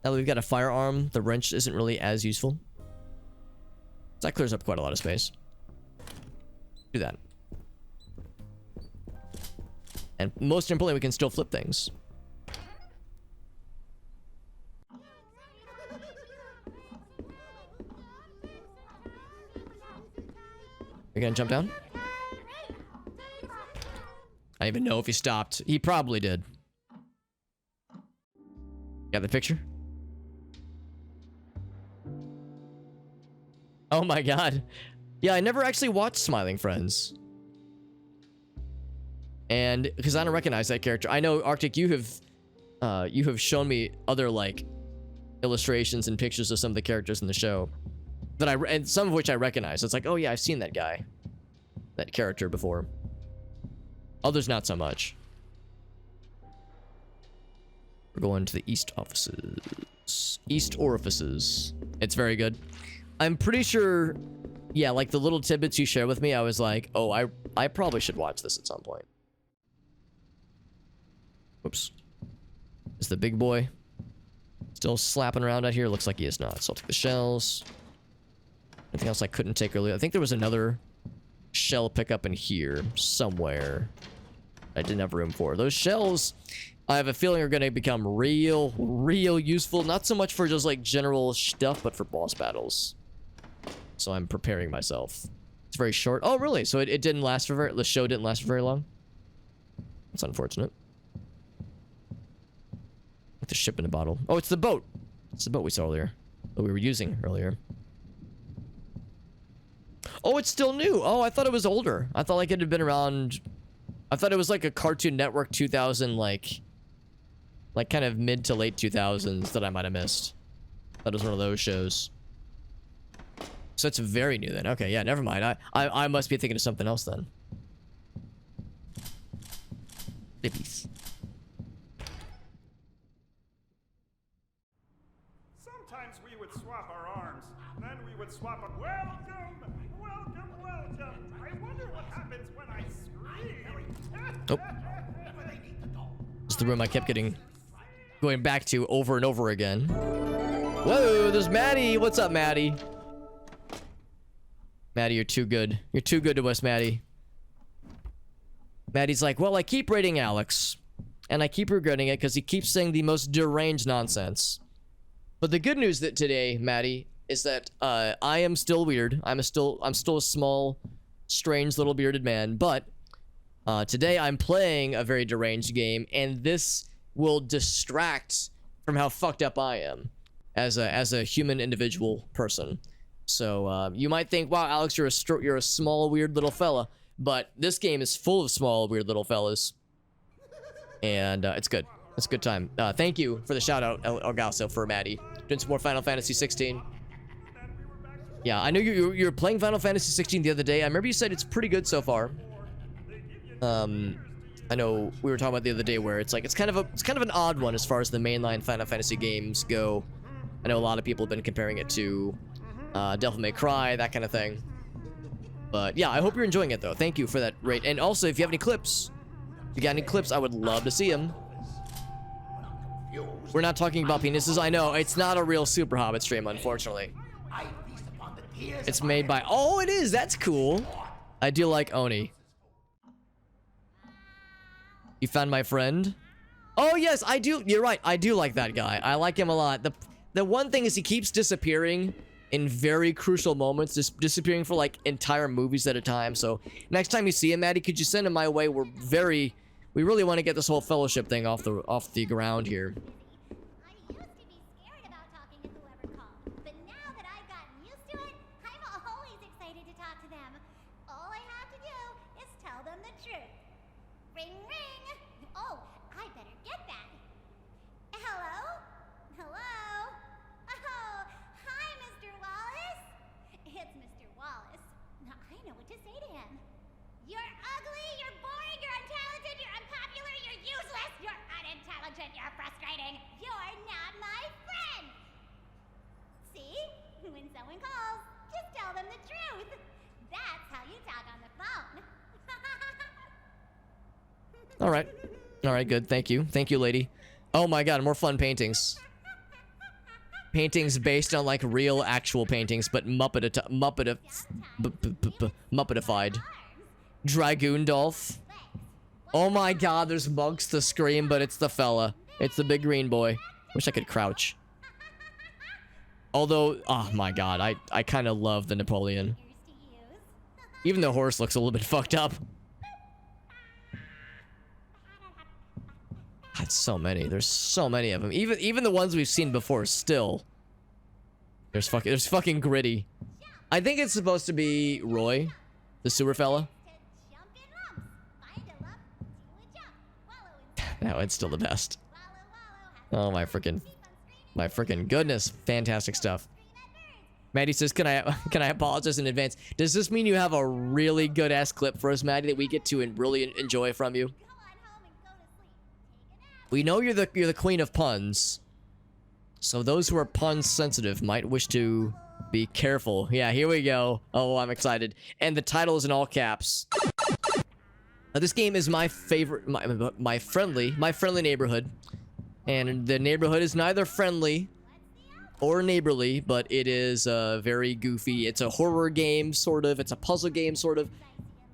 Speaker 1: Now that we've got a firearm, the wrench isn't really as useful. So that clears up quite a lot of space. Do that. And most importantly, we can still flip things. You're gonna jump down? I don't even know if he stopped. He probably did. Got the picture? Oh my god. Yeah, I never actually watched Smiling Friends. And because I don't recognize that character. I know, Arctic, you have shown me other like illustrations and pictures of some of the characters in the show that and some of which I recognize. It's like, oh yeah, I've seen that guy, that character before. Others not so much. We're going to the East offices. East orifices. It's very good. I'm pretty sure, yeah, like the little tidbits you share with me, I was like, oh, I probably should watch this at some point. Whoops. Is the big boy still slapping around out here? Looks like he is not. So I'll take the shells. Anything else I couldn't take earlier? I think there was another shell pickup in here somewhere I didn't have room for. Those shells, I have a feeling, are going to become real useful. Not so much for just like general stuff, but for boss battles. So I'm preparing myself. It's very short. Oh, really? So it didn't last for the show didn't last for very long? That's unfortunate. Like the ship in a bottle. Oh, it's the boat. It's the boat we saw earlier. That we were using earlier. Oh, it's still new. Oh, I thought it was older. I thought like it had been around. I thought it was like a Cartoon Network 2000, like kind of mid to late 2000s that I might have missed. That was one of those shows. So it's very new then. Okay, yeah, never mind. I must be thinking of something else then. Bibbies.
Speaker 2: Sometimes we would swap our arms, then we would swap a welcome, welcome, welcome. I wonder what happens when I scream.
Speaker 1: Oh. This is the room I kept going back to over and over again. Whoa, there's Maddie. What's up, Maddie? Maddie, you're too good. You're too good to us, Maddie. Maddie's like, well, I keep rating Alex, and I keep regretting it because he keeps saying the most deranged nonsense. But the good news that today, Maddie, is that I am still weird. I'm still a small, strange little bearded man. But today I'm playing a very deranged game, and this will distract from how fucked up I am as a human individual person. So you might think, wow, Alex, you're a small, weird little fella. But this game is full of small, weird little fellas. And it's good. It's a good time. Thank you for the shout out, Elgaso, for Maddie. Doing some more Final Fantasy 16. Yeah, I know you were playing Final Fantasy 16 the other day. I remember you said it's pretty good so far. I know we were talking about the other day where it's like it's kind of an odd one as far as the mainline Final Fantasy games go. I know a lot of people have been comparing it to Devil May Cry, that kind of thing. But yeah, I hope you're enjoying it though. Thank you for that rate. And also, if you have any clips, I would love to see them. We're not talking about penises. I know it's not a real Super Hobbit stream, unfortunately. It's made by. Oh, it is. That's cool. I do like Oni. You found my friend? Oh yes, I do. You're right. I do like that guy. I like him a lot. The one thing is he keeps disappearing in very crucial moments, just disappearing for like entire movies at a time. So next time you see him, Maddie, could you send him my way? We really want to get this whole fellowship thing off the ground here.
Speaker 5: I used to be scared about talking to whoever called, but now that I've gotten used to it, I'm always excited to talk to them. All I have to do is tell them the truth. Ring, ring. Oh, I better get that. Hello? Hello? Oh, hi, Mr. Wallace. It's Mr. Wallace. Now, I know what to say to him. You're ugly, you're boring, you're untalented, you're unpopular, you're useless, you're unintelligent, you're frustrating. You're not my friend. See? When someone calls, just tell them the truth. That's how you talk on the phone.
Speaker 1: All right, good. Thank you, lady. Oh my God, more fun paintings. paintings based on like real actual paintings, but Muppetified. Dragoondolph. Oh my god, there's Monks the Scream, but it's the fella. It's the big green boy. Wish I could crouch. Although, oh my god, I kind of love the Napoleon. Even the horse looks a little bit fucked up. That's so many. There's so many of them. Even the ones we've seen before. Still, there's fucking Gritty. I think it's supposed to be Roy, the sewer fella. No, it's still the best. Oh my freaking goodness! Fantastic stuff. Maddie says, "Can I apologize in advance? Does this mean you have a really good ass clip for us, Maddie, that we get to really enjoy from you?" We know you're the queen of puns, so those who are pun sensitive might wish to be careful. Yeah, here we go. Oh, I'm excited. And the title is in all caps. This game is my favorite, my friendly neighborhood, and the neighborhood is neither friendly or neighborly, but it is very goofy. It's a horror game, sort of. It's a puzzle game, sort of.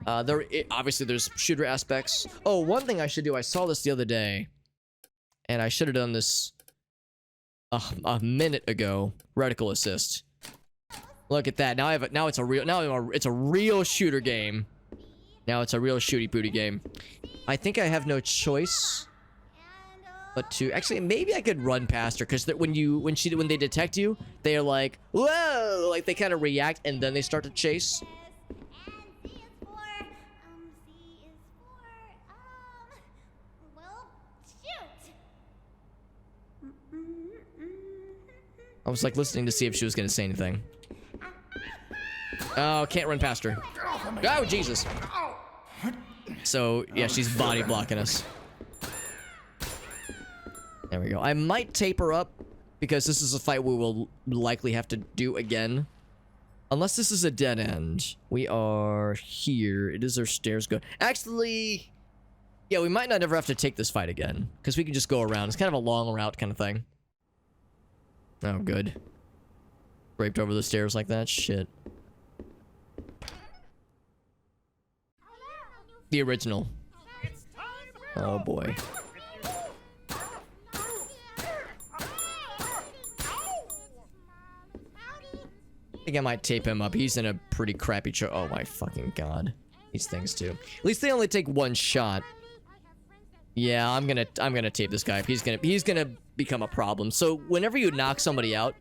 Speaker 1: Obviously, there's shooter aspects. Oh, one thing I should do. I saw this the other day. And I should have done this a minute ago. Reticle assist. Look at that. Now it's a real shooter game. Now it's a real shooty booty game. I think I have no choice but to actually maybe I could run past her because when they detect you, they're like, whoa, like they kind of react and then they start to chase. I was like listening to see if she was gonna say anything. Oh, can't run past her. Oh, Jesus. So, yeah, she's body blocking us. There we go. I might tape her up because this is a fight we will likely have to do again. Unless this is a dead end. We are here. It is our stairs go. Actually, yeah, we might not ever have to take this fight again because we can just go around. It's kind of a long route kind of thing. Oh, good. Raped over the stairs like that? Shit. The original. Oh, boy. I think I might tape him up. He's in a pretty crappy oh my fucking god. These things, too. At least they only take one shot. Yeah, I'm gonna tape this guy. He's gonna become a problem. So whenever you knock somebody out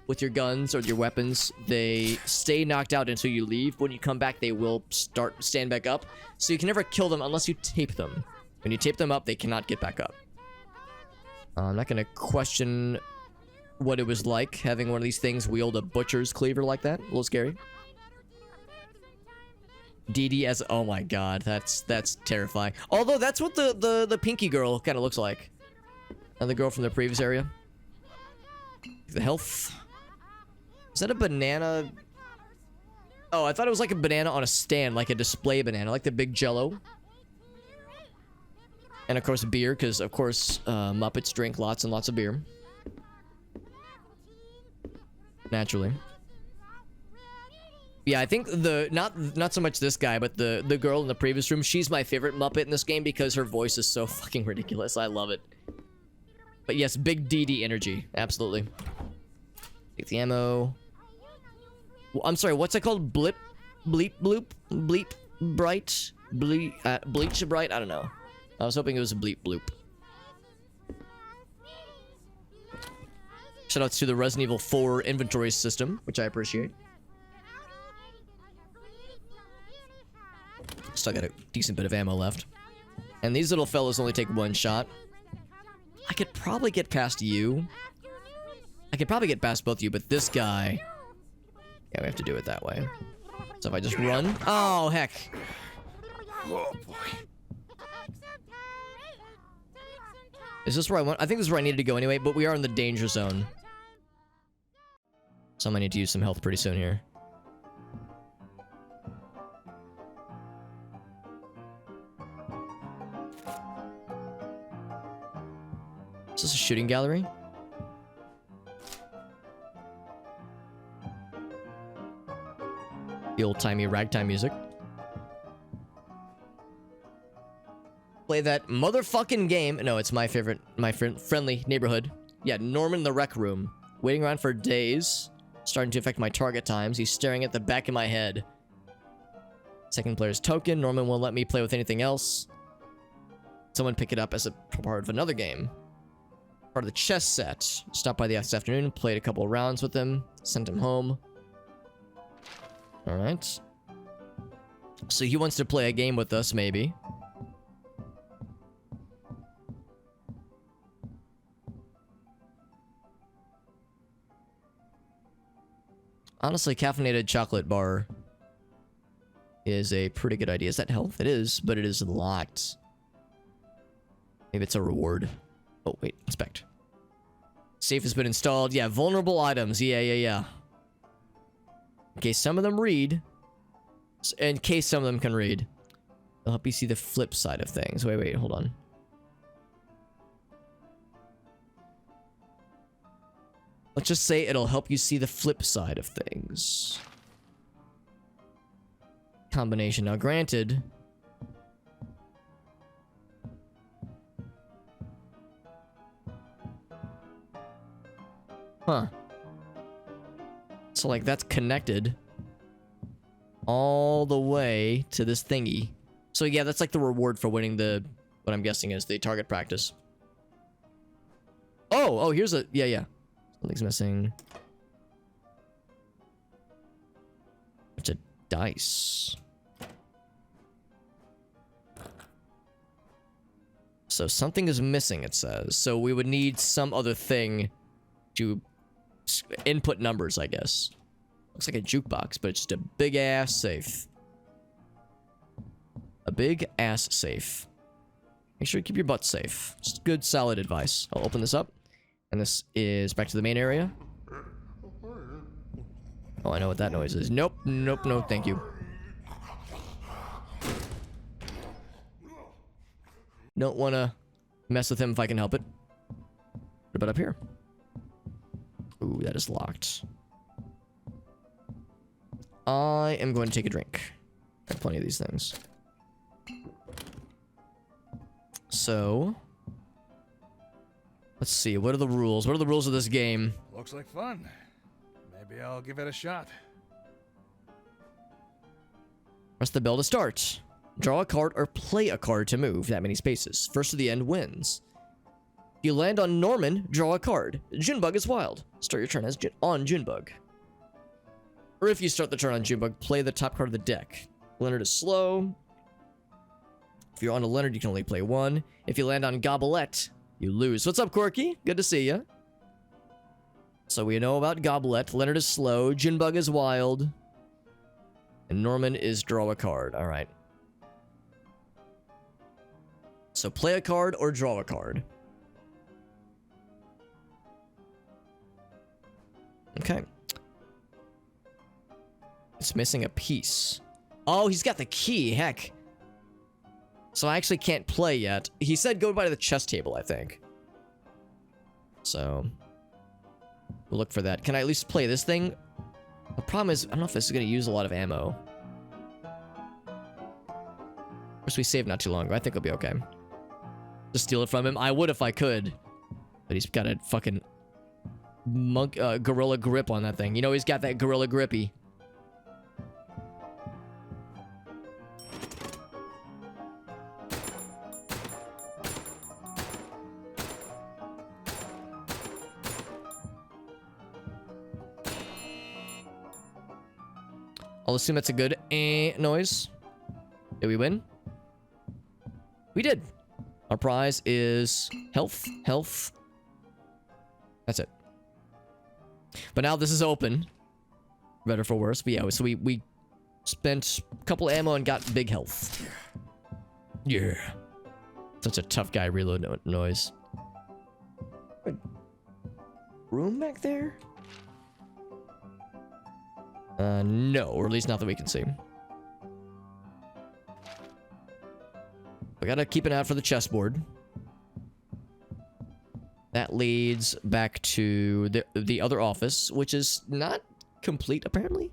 Speaker 1: with your guns or your weapons, they stay knocked out until you leave. When you come back, they will stand back up. So you can never kill them unless you tape them. When you tape them up, they cannot get back up. I'm not gonna question what it was like having one of these things wield a butcher's cleaver like that. A little scary. DD as oh my god, that's terrifying. Although that's what the pinky girl kind of looks like, and the girl from the previous area. The health. Is that a banana? Oh, I thought it was like a banana on a stand, like a display banana, like the big Jello. And of course beer, because of course Muppets drink lots and lots of beer. Naturally. Yeah, I think not so much this guy, but the girl in the previous room, she's my favorite Muppet in this game because her voice is so fucking ridiculous. I love it. But yes, big DD energy. Absolutely. Take the ammo. Well, I'm sorry, what's it called? Blip? Bleep? Bloop? Bleep? Bright? Bleach bright? I don't know. I was hoping it was a bleep bloop. Shoutouts to the Resident Evil 4 inventory system, which I appreciate. Still got a decent bit of ammo left. And these little fellas only take one shot. I could probably get past you. I could probably get past both of you, but this guy... Yeah, we have to do it that way. So if I just run... Oh, heck.
Speaker 4: Oh, boy.
Speaker 1: Is this where I want? I think this is where I needed to go anyway, but we are in the danger zone. So I'm gonna need to use some health pretty soon here. Is this a shooting gallery? The old-timey ragtime music. Play that motherfucking game. No, it's my favorite, friendly neighborhood. Yeah, Norman in the rec room. Waiting around for days. Starting to affect my target times. He's staring at the back of my head. Second player's token. Norman won't let me play with anything else. Someone pick it up as a part of another game. Part of the chess set. Stopped by this afternoon. Played a couple of rounds with him. Sent him home. Alright. So he wants to play a game with us, maybe. Honestly, caffeinated chocolate bar is a pretty good idea. Is that health? It is, but it is locked. Maybe it's a reward. Oh, wait. Inspect. Safe has been installed. Yeah, vulnerable items. Yeah. In case some of them read. In case some of them can read. It'll help you see the flip side of things. Wait, hold on. Let's just say it'll help you see the flip side of things. Combination. Now, granted... Huh. So, like, that's connected all the way to this thingy. So, yeah, that's like the reward for winning the... What I'm guessing is the target practice. Oh, here's a... Yeah. Something's missing. It's a dice. So something is missing, it says. So we would need some other thing to input numbers, I guess. Looks like a jukebox, but it's just a big-ass safe. A big-ass safe. Make sure you keep your butt safe. Just good, solid advice. I'll open this up. And this is back to the main area. Oh, I know what that noise is. Nope, no, thank you. Don't want to mess with him if I can help it. What about up here? Ooh, that is locked. I am going to take a drink. I have plenty of these things. So... Let's see, what are the rules? What are the rules of this game?
Speaker 4: Looks like fun. Maybe I'll give it a shot.
Speaker 1: Press the bell to start. Draw a card or play a card to move that many spaces. First to the end wins. If you land on Norman, draw a card. Junebug is wild. Start your turn as on Junebug. Or if you start the turn on Junebug, play the top card of the deck. Leonard is slow. If you're on a Leonard, you can only play one. If you land on Gobelette, you lose. What's up, Corky? Good to see ya. So we know about Goblet. Leonard is slow. Junebug is wild. And Norman is draw a card. All right. So play a card or draw a card. Okay. It's missing a piece. Oh, he's got the key. Heck. So I actually can't play yet. He said go by the chess table, I think. So we'll look for that. Can I at least play this thing? The problem is, I don't know if this is going to use a lot of ammo. Of course, we saved not too long ago. I think it'll be okay. Just steal it from him. I would if I could. But he's got a fucking gorilla grip on that thing. You know, he's got that gorilla grippy. I'll assume that's a good noise. Did we win? We did. Our prize is health. That's it. But now this is open. Better for worse. But yeah, so we spent a couple ammo and got big health. Yeah. Such a tough guy reload noise. Room back there? No, or at least not that we can see. We gotta keep an eye out for the chessboard. That leads back to the other office, which is not complete, apparently.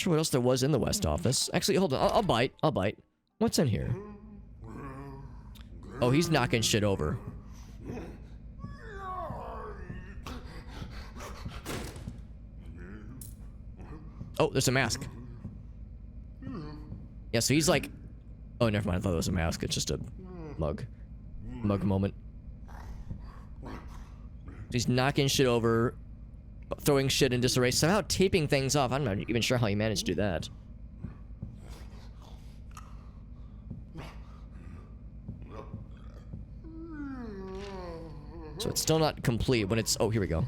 Speaker 1: Sure what else there was in the West office. Actually, hold on. I'll bite. I'll bite. What's in here? Oh, he's knocking shit over. Oh, there's a mask. Yeah, so he's like... Oh, never mind. I thought it was a mask. It's just a mug. Mug moment. He's knocking shit over, throwing shit in disarray, somehow taping things off. I'm not even sure how he managed to do that. So it's still not complete when it's... Oh, here we go.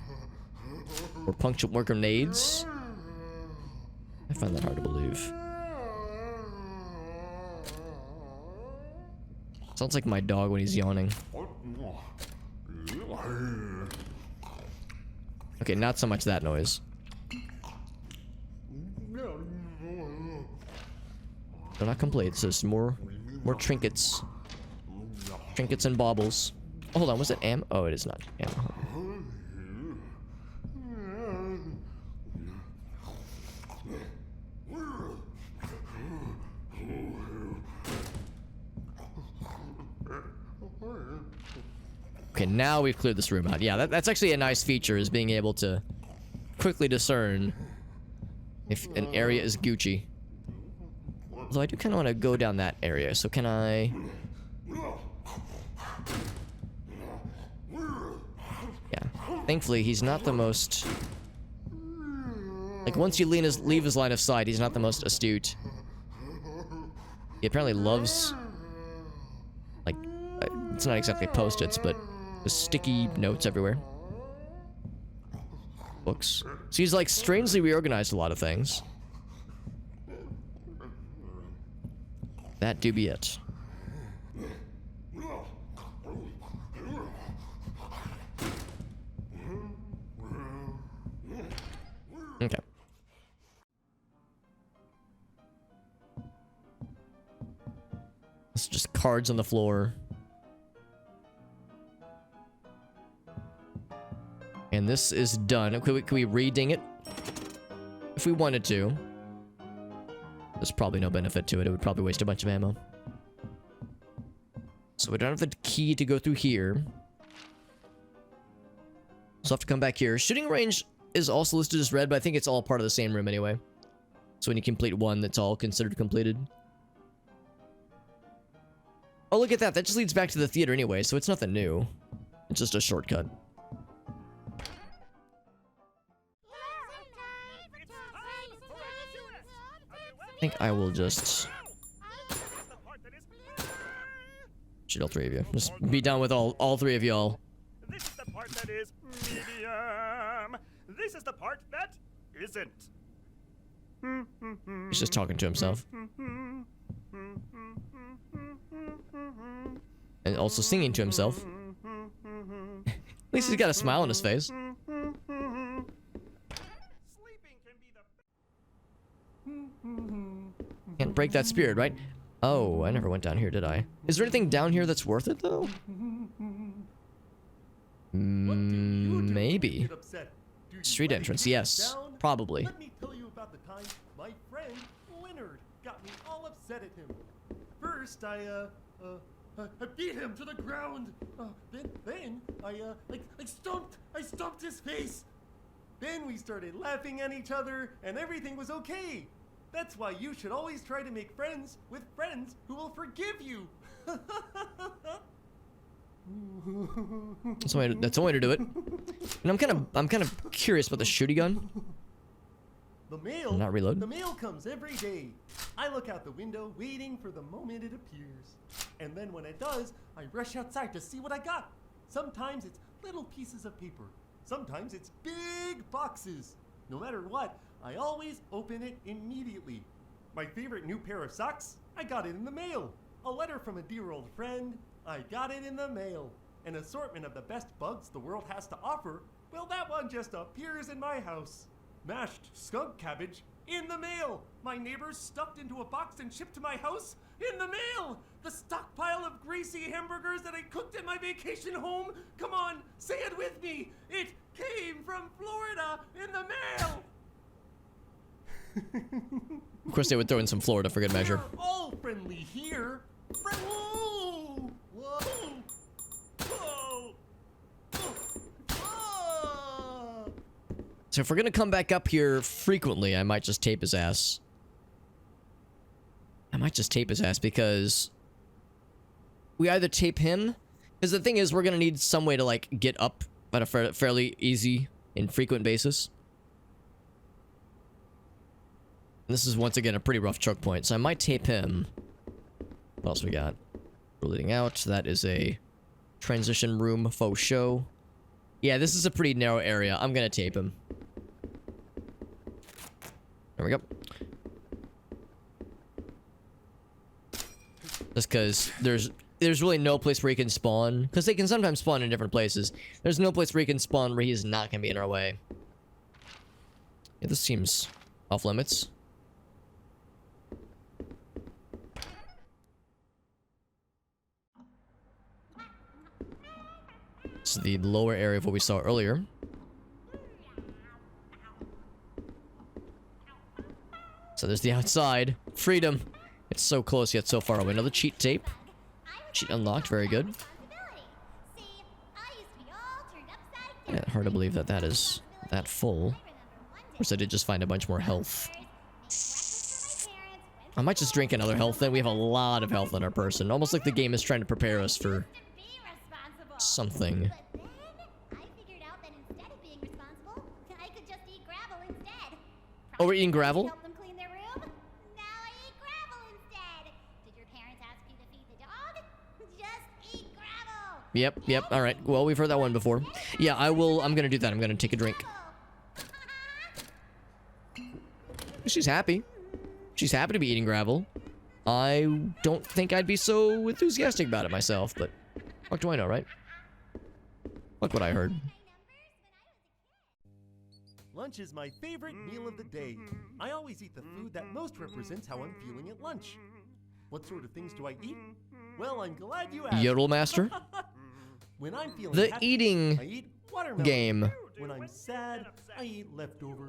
Speaker 1: More grenades. I find that hard to believe. Sounds like my dog when he's yawning. Okay, not so much that noise. They're not complete, so it's more trinkets. Trinkets and baubles. Oh, hold on, was it ammo? Oh, it is not ammo. Okay, now we've cleared this room out. Yeah, that's actually a nice feature, is being able to quickly discern if an area is Gucci. Although I do kind of want to go down that area, so can I... Yeah, thankfully he's not the most... Like, once you leave his line of sight, he's not the most astute. He apparently loves... Like, it's not exactly post-its, but... There's sticky notes everywhere. Books. So he's like strangely reorganized a lot of things. That do be it. Okay. It's just cards on the floor. And this is done. Can we re-ding it? If we wanted to. There's probably no benefit to it. It would probably waste a bunch of ammo. So we don't have the key to go through here. So I'll have to come back here. Shooting range is also listed as red, but I think it's all part of the same room anyway. So when you complete one, that's all considered completed. Oh, look at that. That just leads back to the theater anyway, so it's nothing new. It's just a shortcut. I think I will just shoot all three of you. Just be done with all three of y'all.
Speaker 2: This is the part that is medium. This is the part that isn't.
Speaker 1: He's just talking to himself. And also singing to himself. At least he's got a smile on his face. Can't break that spirit, right? Oh, I never went down here, did I? Is there anything down here that's worth it, though? Maybe. Street entrance, yes. Probably.
Speaker 3: Let me tell you about the time my friend Leonard got me all upset at him. First, I beat him to the ground. Then I stomped his face. Then we started laughing at each other, and everything was okay. That's why you should always try to make friends with friends who will forgive you.
Speaker 1: That's one way to do it. And I'm kind of curious about the shooty gun.
Speaker 3: The mail.
Speaker 1: Not reload.
Speaker 3: The mail comes every day. I look out the window, waiting for the moment it appears. And then when it does, I rush outside to see what I got. Sometimes it's little pieces of paper. Sometimes it's big boxes. No matter what, I always open it immediately. My favorite new pair of socks? I got it in the mail. A letter from a dear old friend? I got it in the mail. An assortment of the best bugs the world has to offer? Well, that one just appears in my house. Mashed skunk cabbage? In the mail. My neighbors stuffed into a box and shipped to my house? In the mail. The stockpile of greasy hamburgers that I cooked at my vacation home? Come on, say it with me. It came from Florida in the mail.
Speaker 1: Of course, they would throw in some Florida for good measure.
Speaker 3: We're all friendly here. Whoa! Whoa! Whoa! Whoa!
Speaker 1: So if we're gonna come back up here frequently, I might just tape his ass. Because we either tape him, because the thing is, we're gonna need some way to like get up at a fairly easy and frequent basis. And this is once again a pretty rough choke point, so I might tape him. What else we got? We're leading out. That is a transition room faux show. Yeah, this is a pretty narrow area. I'm gonna tape him. There we go. Just because there's really no place where he can spawn. Because they can sometimes spawn in different places. There's no place where he can spawn where he's not going to be in our way. Yeah, this seems off limits. This is the lower area of what we saw earlier. So there's the outside. Freedom. It's so close yet so far away. Another cheat tape. Cheat unlocked. Very good. Yeah, hard to believe that that is that full. Of course, I did just find a bunch more health. I might just drink another health then. We have a lot of health on our person. Almost like the game is trying to prepare us for something. Oh, we're eating gravel? Yep, alright. Well, we've heard that one before. Yeah, I'm gonna do that. I'm gonna take a drink. She's happy. She's happy to be eating gravel. I don't think I'd be so enthusiastic about it myself, but what do I know, right? Look what I heard.
Speaker 3: Lunch is my favorite meal of the day. I always eat the food that most represents how I'm feeling at lunch. What sort of things do I eat? Well, I'm glad you asked.
Speaker 1: Yodel Master?
Speaker 3: When I'm feeling
Speaker 1: The
Speaker 3: happy,
Speaker 1: eating
Speaker 3: I eat watermelon.
Speaker 1: game.
Speaker 3: When I'm sad, I eat leftovers.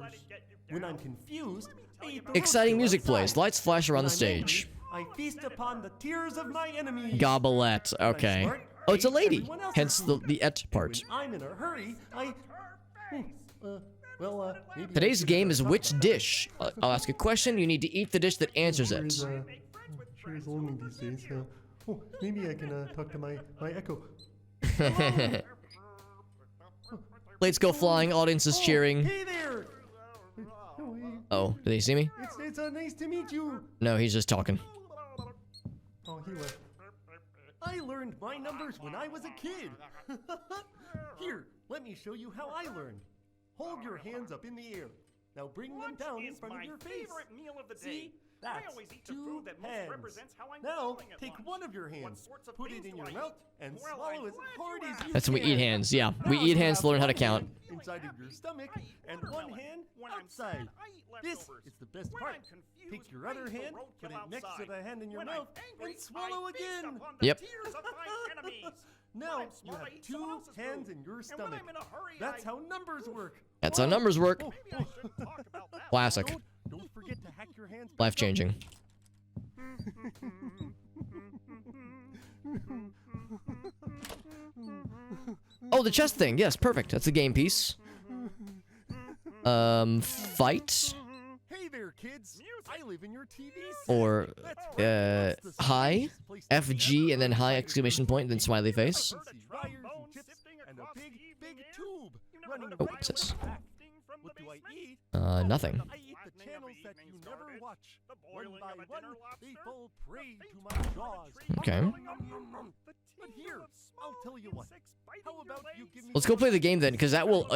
Speaker 3: When I'm confused, I eat the
Speaker 1: Exciting
Speaker 3: roadkill
Speaker 1: music
Speaker 3: outside.
Speaker 1: plays. Lights flash around
Speaker 3: When
Speaker 1: the
Speaker 3: I'm
Speaker 1: stage.
Speaker 3: angry, I feast upon the tears of my enemies.
Speaker 1: Gobelette. Okay. Oh, it's a lady.
Speaker 3: Everyone else's
Speaker 1: Hence the
Speaker 3: food.
Speaker 1: et part.
Speaker 3: When I'm in a hurry, maybe
Speaker 1: Today's
Speaker 3: I should,
Speaker 1: game is
Speaker 3: talk
Speaker 1: which
Speaker 3: about
Speaker 1: dish? I'll ask a question. You need to eat the dish that answers
Speaker 3: Sure
Speaker 1: it.
Speaker 3: is lonely these days. Oh, maybe I can talk to my echo.
Speaker 1: Plates go flying. Audience is cheering.
Speaker 3: Hey there! Oh, hey.
Speaker 1: Oh, did they see me?
Speaker 3: It's nice to meet you.
Speaker 1: No, he's just talking.
Speaker 3: Oh, he left. I learned my numbers when I was a kid. Here, let me show you how I learned. Hold your hands up in the air. Now bring them
Speaker 2: Lunch
Speaker 3: down in
Speaker 2: is
Speaker 3: front of
Speaker 2: my
Speaker 3: your face.
Speaker 2: favorite meal of the day.
Speaker 3: See? That's
Speaker 2: I always eat the
Speaker 3: 2
Speaker 2: food that most
Speaker 3: hands.
Speaker 2: represents how I'm
Speaker 3: Now,
Speaker 2: feeling at
Speaker 3: take
Speaker 2: lunch.
Speaker 3: one of your
Speaker 2: What
Speaker 3: hands,
Speaker 2: sorts of
Speaker 3: put it
Speaker 2: things
Speaker 3: in
Speaker 2: do
Speaker 3: your
Speaker 2: I
Speaker 3: mouth,
Speaker 2: eat?
Speaker 3: and
Speaker 2: Well,
Speaker 3: swallow
Speaker 2: I'm
Speaker 3: as
Speaker 2: glad
Speaker 3: hard
Speaker 2: you
Speaker 3: as you
Speaker 1: That's when we
Speaker 3: can.
Speaker 1: eat hands. Yeah, we
Speaker 3: Now
Speaker 1: eat
Speaker 3: you
Speaker 1: hands
Speaker 3: have
Speaker 1: to learn how to
Speaker 3: one
Speaker 1: count.
Speaker 3: hand inside of your stomach
Speaker 2: I eat
Speaker 3: and one
Speaker 2: watermelon.
Speaker 3: hand
Speaker 2: When I'm
Speaker 3: outside.
Speaker 2: sad, I eat
Speaker 3: This
Speaker 2: leftovers.
Speaker 3: is the best
Speaker 2: When
Speaker 3: part.
Speaker 2: I'm confused,
Speaker 3: Take your
Speaker 2: I
Speaker 3: other
Speaker 2: eat the
Speaker 3: hand,
Speaker 2: roadkill
Speaker 3: put it next to
Speaker 2: outside.
Speaker 3: the hand in your
Speaker 2: When
Speaker 3: mouth,
Speaker 2: I'm angry,
Speaker 3: and swallow
Speaker 2: I feast
Speaker 3: again.
Speaker 2: upon the
Speaker 1: Yep.
Speaker 2: tears of my enemies.
Speaker 3: Now
Speaker 2: When I'm
Speaker 3: you
Speaker 2: smart, I
Speaker 3: have
Speaker 2: eat someone
Speaker 3: 2
Speaker 2: else's
Speaker 3: hands
Speaker 2: food.
Speaker 3: in your
Speaker 2: And when
Speaker 3: stomach.
Speaker 2: I'm in a hurry,
Speaker 3: That's
Speaker 2: I...
Speaker 3: how numbers work.
Speaker 1: That's how numbers work.
Speaker 3: Oh,
Speaker 2: Maybe I shouldn't talk about that.
Speaker 1: Classic.
Speaker 3: Don't forget to hack your hands.
Speaker 1: Life changing. Oh, the chest thing. Yes, perfect. That's a game piece. Fight
Speaker 3: Hey there, kids. I live in your TV set.
Speaker 1: or
Speaker 3: That's right. What's the
Speaker 1: hi,
Speaker 3: safest place to
Speaker 1: FG,
Speaker 3: ever
Speaker 1: and then
Speaker 3: learn
Speaker 1: hi
Speaker 3: how to
Speaker 1: exclamation
Speaker 3: do
Speaker 1: point, then
Speaker 3: it?
Speaker 1: smiley face.
Speaker 3: I see wires and chips and a big tube running
Speaker 1: Oh,
Speaker 3: right
Speaker 1: what's this?
Speaker 3: out the back. What do I eat?
Speaker 1: Nothing.
Speaker 3: I eat the channels that you never watch.
Speaker 2: The
Speaker 3: One
Speaker 2: boiling
Speaker 3: by
Speaker 2: of a
Speaker 3: one,
Speaker 2: dinner
Speaker 3: they
Speaker 2: lobster.
Speaker 3: fall prey to my
Speaker 2: Faint
Speaker 3: jaws.
Speaker 1: Okay.
Speaker 3: But here, I'll tell you what. How about you give me
Speaker 1: Let's go play the game then, because that will,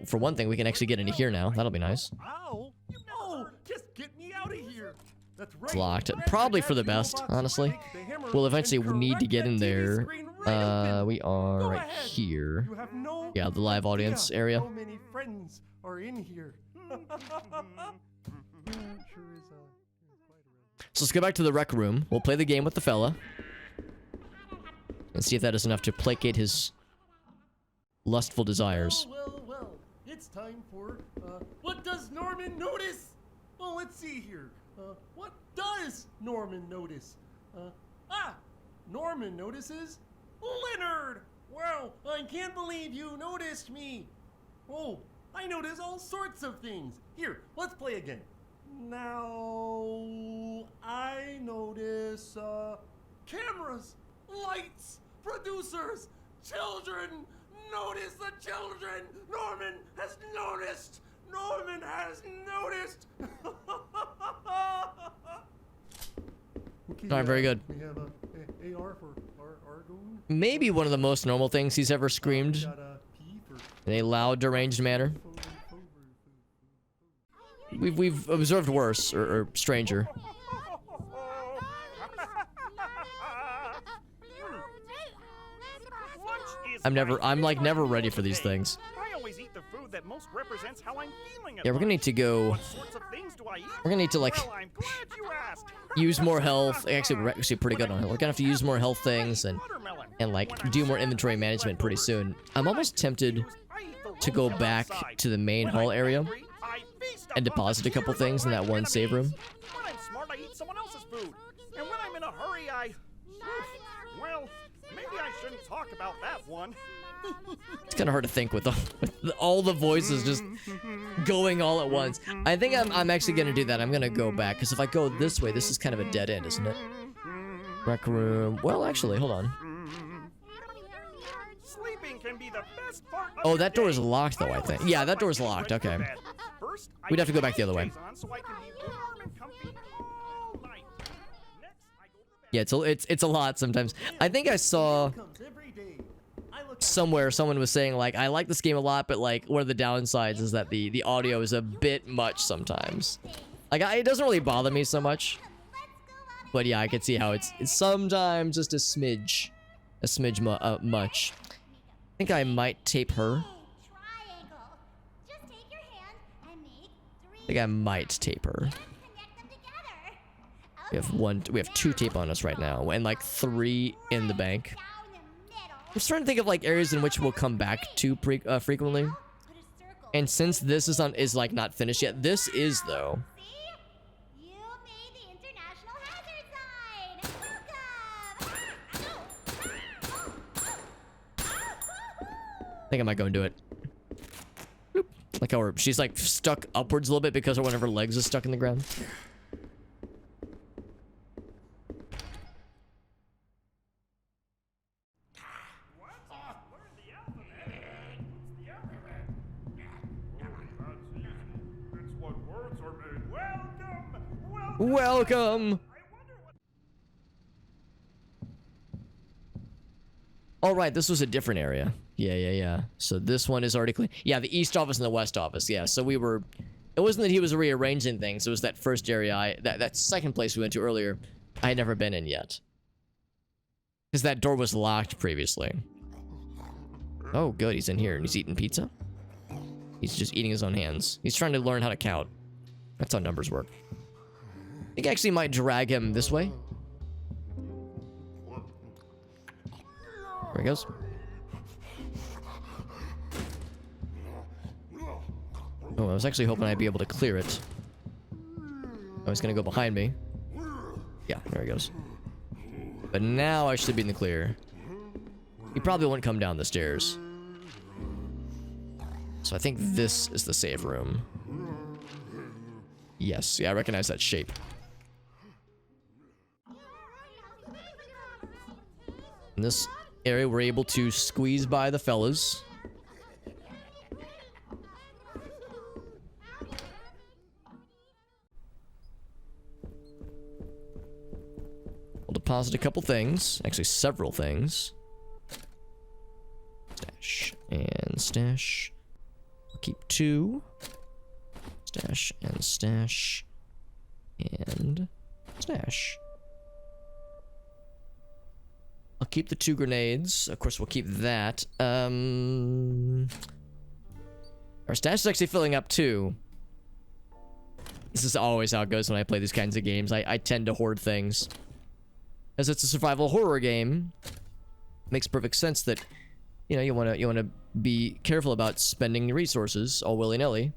Speaker 1: for one thing, we can actually get into here now. That'll be nice.
Speaker 3: Ow! Oh, just get me out of here. That's right.
Speaker 1: It's locked.
Speaker 3: Grab
Speaker 1: Probably
Speaker 3: that
Speaker 1: for the
Speaker 3: mailbox,
Speaker 1: best, honestly.
Speaker 3: take the hammer,
Speaker 1: We'll eventually
Speaker 3: and
Speaker 1: need to
Speaker 3: crack
Speaker 1: get in
Speaker 3: that TV
Speaker 1: there.
Speaker 3: screen right open.
Speaker 1: We are
Speaker 3: Go
Speaker 1: right
Speaker 3: ahead.
Speaker 1: here.
Speaker 3: You have no
Speaker 1: Yeah, the live audience
Speaker 3: idea
Speaker 1: area.
Speaker 3: How many friends are in here? Sure is quite a
Speaker 1: So let's go back to the rec room. We'll play the game with the fella. And see if that is enough to placate his lustful desires.
Speaker 3: Well, it's time for, what does Norman notice? Oh, see here. What does Norman notice? Norman notices Leonard. Well, I can't believe you noticed me. Oh, I notice all sorts of things. Here, let's play again. Now, I notice, cameras, lights, producers, children. Notice the children. Norman has noticed. Norman has noticed. Okay,
Speaker 1: All right, very good.
Speaker 3: We have a AR for Argon.
Speaker 1: Maybe one of the most normal things he's ever screamed
Speaker 3: Got a P for
Speaker 1: in a loud, deranged manner. We've observed worse or stranger. I'm like never ready for these things.
Speaker 2: I always eat the food that most represents how I'm feeling.
Speaker 1: Yeah, we're gonna need to go.
Speaker 2: What sorts of things do I eat?
Speaker 1: We're gonna need to like
Speaker 2: Well, I'm glad you asked.
Speaker 1: use more health. Actually, we're actually pretty good on it. We're gonna have to use more health things and like do more inventory management pretty soon. I'm almost tempted to go back to the main hall area and deposit a couple things in that one save room.
Speaker 2: When I'm smart, I eat someone else's food. And when I'm in a hurry, well, maybe I shouldn't talk about that one.
Speaker 1: It's kind of hard to think with all the voices just going all at once. I think I'm actually gonna do that. I'm gonna go back because if I go this way, this is kind of a dead end, isn't it? Rec room. Well, actually, hold on.
Speaker 2: Sleeping can be the best part of
Speaker 1: Oh,
Speaker 2: your
Speaker 1: that door is
Speaker 2: day.
Speaker 1: locked though, I think. Yeah, that door's locked. Okay.
Speaker 2: First, I
Speaker 1: We'd have to go back the
Speaker 2: put
Speaker 1: other way.
Speaker 2: PJs on so I can be warm and comfy all night. Next, I go to the bed.
Speaker 1: Yeah, it's a lot sometimes. I think I saw
Speaker 3: comes every day. I look
Speaker 1: somewhere someone was saying like I like this game a lot, but like one of the downsides is that the audio is a bit much sometimes. Like it doesn't really bother me so much, but yeah, I can see how it's sometimes just a smidge much. I think I might tape her.
Speaker 5: Triangle. Just take your hand and make
Speaker 1: I think I might tape her.
Speaker 5: connect them together.
Speaker 1: We have 2 tape on us right now, and like 3 in the bank.
Speaker 5: Down the middle.
Speaker 1: I'm just trying to think of like areas in which we'll come back to frequently.
Speaker 5: Put a circle.
Speaker 1: And since this is like not finished yet, this is though.
Speaker 5: See? You made the international hazard sign.
Speaker 1: I think I might go and do it. Boop. Like how she's like stuck upwards a little bit because one of her legs is stuck in the ground.
Speaker 2: It's what words are made. Welcome!
Speaker 1: Welcome! All right, this was a different area. Yeah. So this one is already clean. Yeah, the east office and the west office. Yeah, so it wasn't that he was rearranging things. It was that first area that second place we went to earlier, I had never been in yet. Because that door was locked previously. Oh, good, he's in here and he's eating pizza. He's just eating his own hands. He's trying to learn how to count. That's how numbers work. I think I actually might drag him this way. There he goes. Oh, I was actually hoping I'd be able to clear it. I was gonna go behind me. Yeah, there he goes. But now I should be in the clear. He probably won't come down the stairs. So I think this is the safe room. Yes, yeah, I recognize that shape. In this area, we're able to squeeze by the fellas. We'll deposit a couple things. Actually, several things. Stash and stash. I'll keep 2. Stash and stash. And stash. I'll keep the 2 grenades. Of course, we'll keep that. Our stash is actually filling up too. This is always how it goes when I play these kinds of games. I tend to hoard things. As it's a survival horror game, it makes perfect sense that, you know, you wanna be careful about spending your resources all willy-nilly.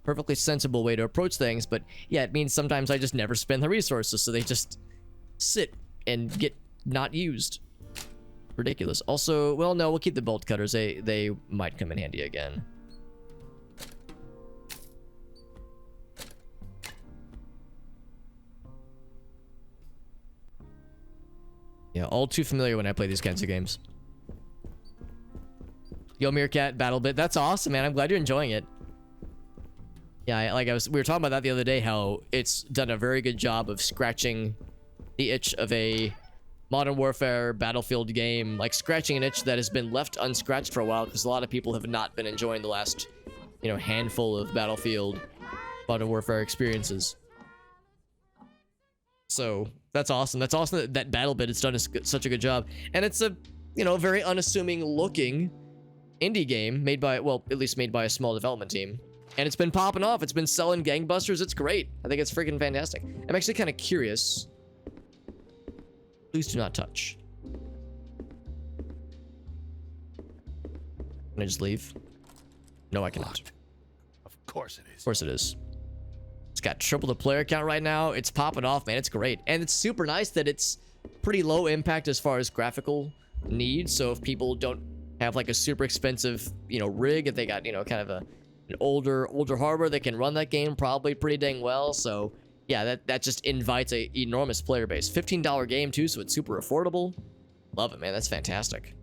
Speaker 1: perfectly sensible way to approach things, but yeah, it means sometimes I just never spend the resources, so they just sit and get not used. Ridiculous. Also, well, no, we'll keep the bolt cutters. They might come in handy again. Yeah, all too familiar when I play these kinds of games. Yo, Meerkat, BattleBit. That's awesome, man. I'm glad you're enjoying it. Yeah, we were talking about that the other day, how it's done a very good job of scratching the itch of a Modern Warfare Battlefield game, like scratching an itch that has been left unscratched for a while because a lot of people have not been enjoying the last, handful of Battlefield Modern Warfare experiences. So that's awesome. That's awesome that BattleBit has done such a good job, and it's a very unassuming looking indie game made by, well, at least made by a small development team. And it's been popping off. It's been selling gangbusters. It's great. I think it's freaking fantastic. I'm actually kind of curious. Please do not touch. Can I just leave? No, I cannot.
Speaker 4: Locked. Of course it is.
Speaker 1: Of course it is. It's got triple the player count right now. It's popping off, man. It's great. And it's super nice that it's pretty low impact as far as graphical needs. So if people don't have like a super expensive, rig, if they got, kind of an older hardware, they can run that game probably pretty dang well. So yeah, that just invites a enormous player base. $15 game too, so it's super affordable. Love it, man. That's fantastic.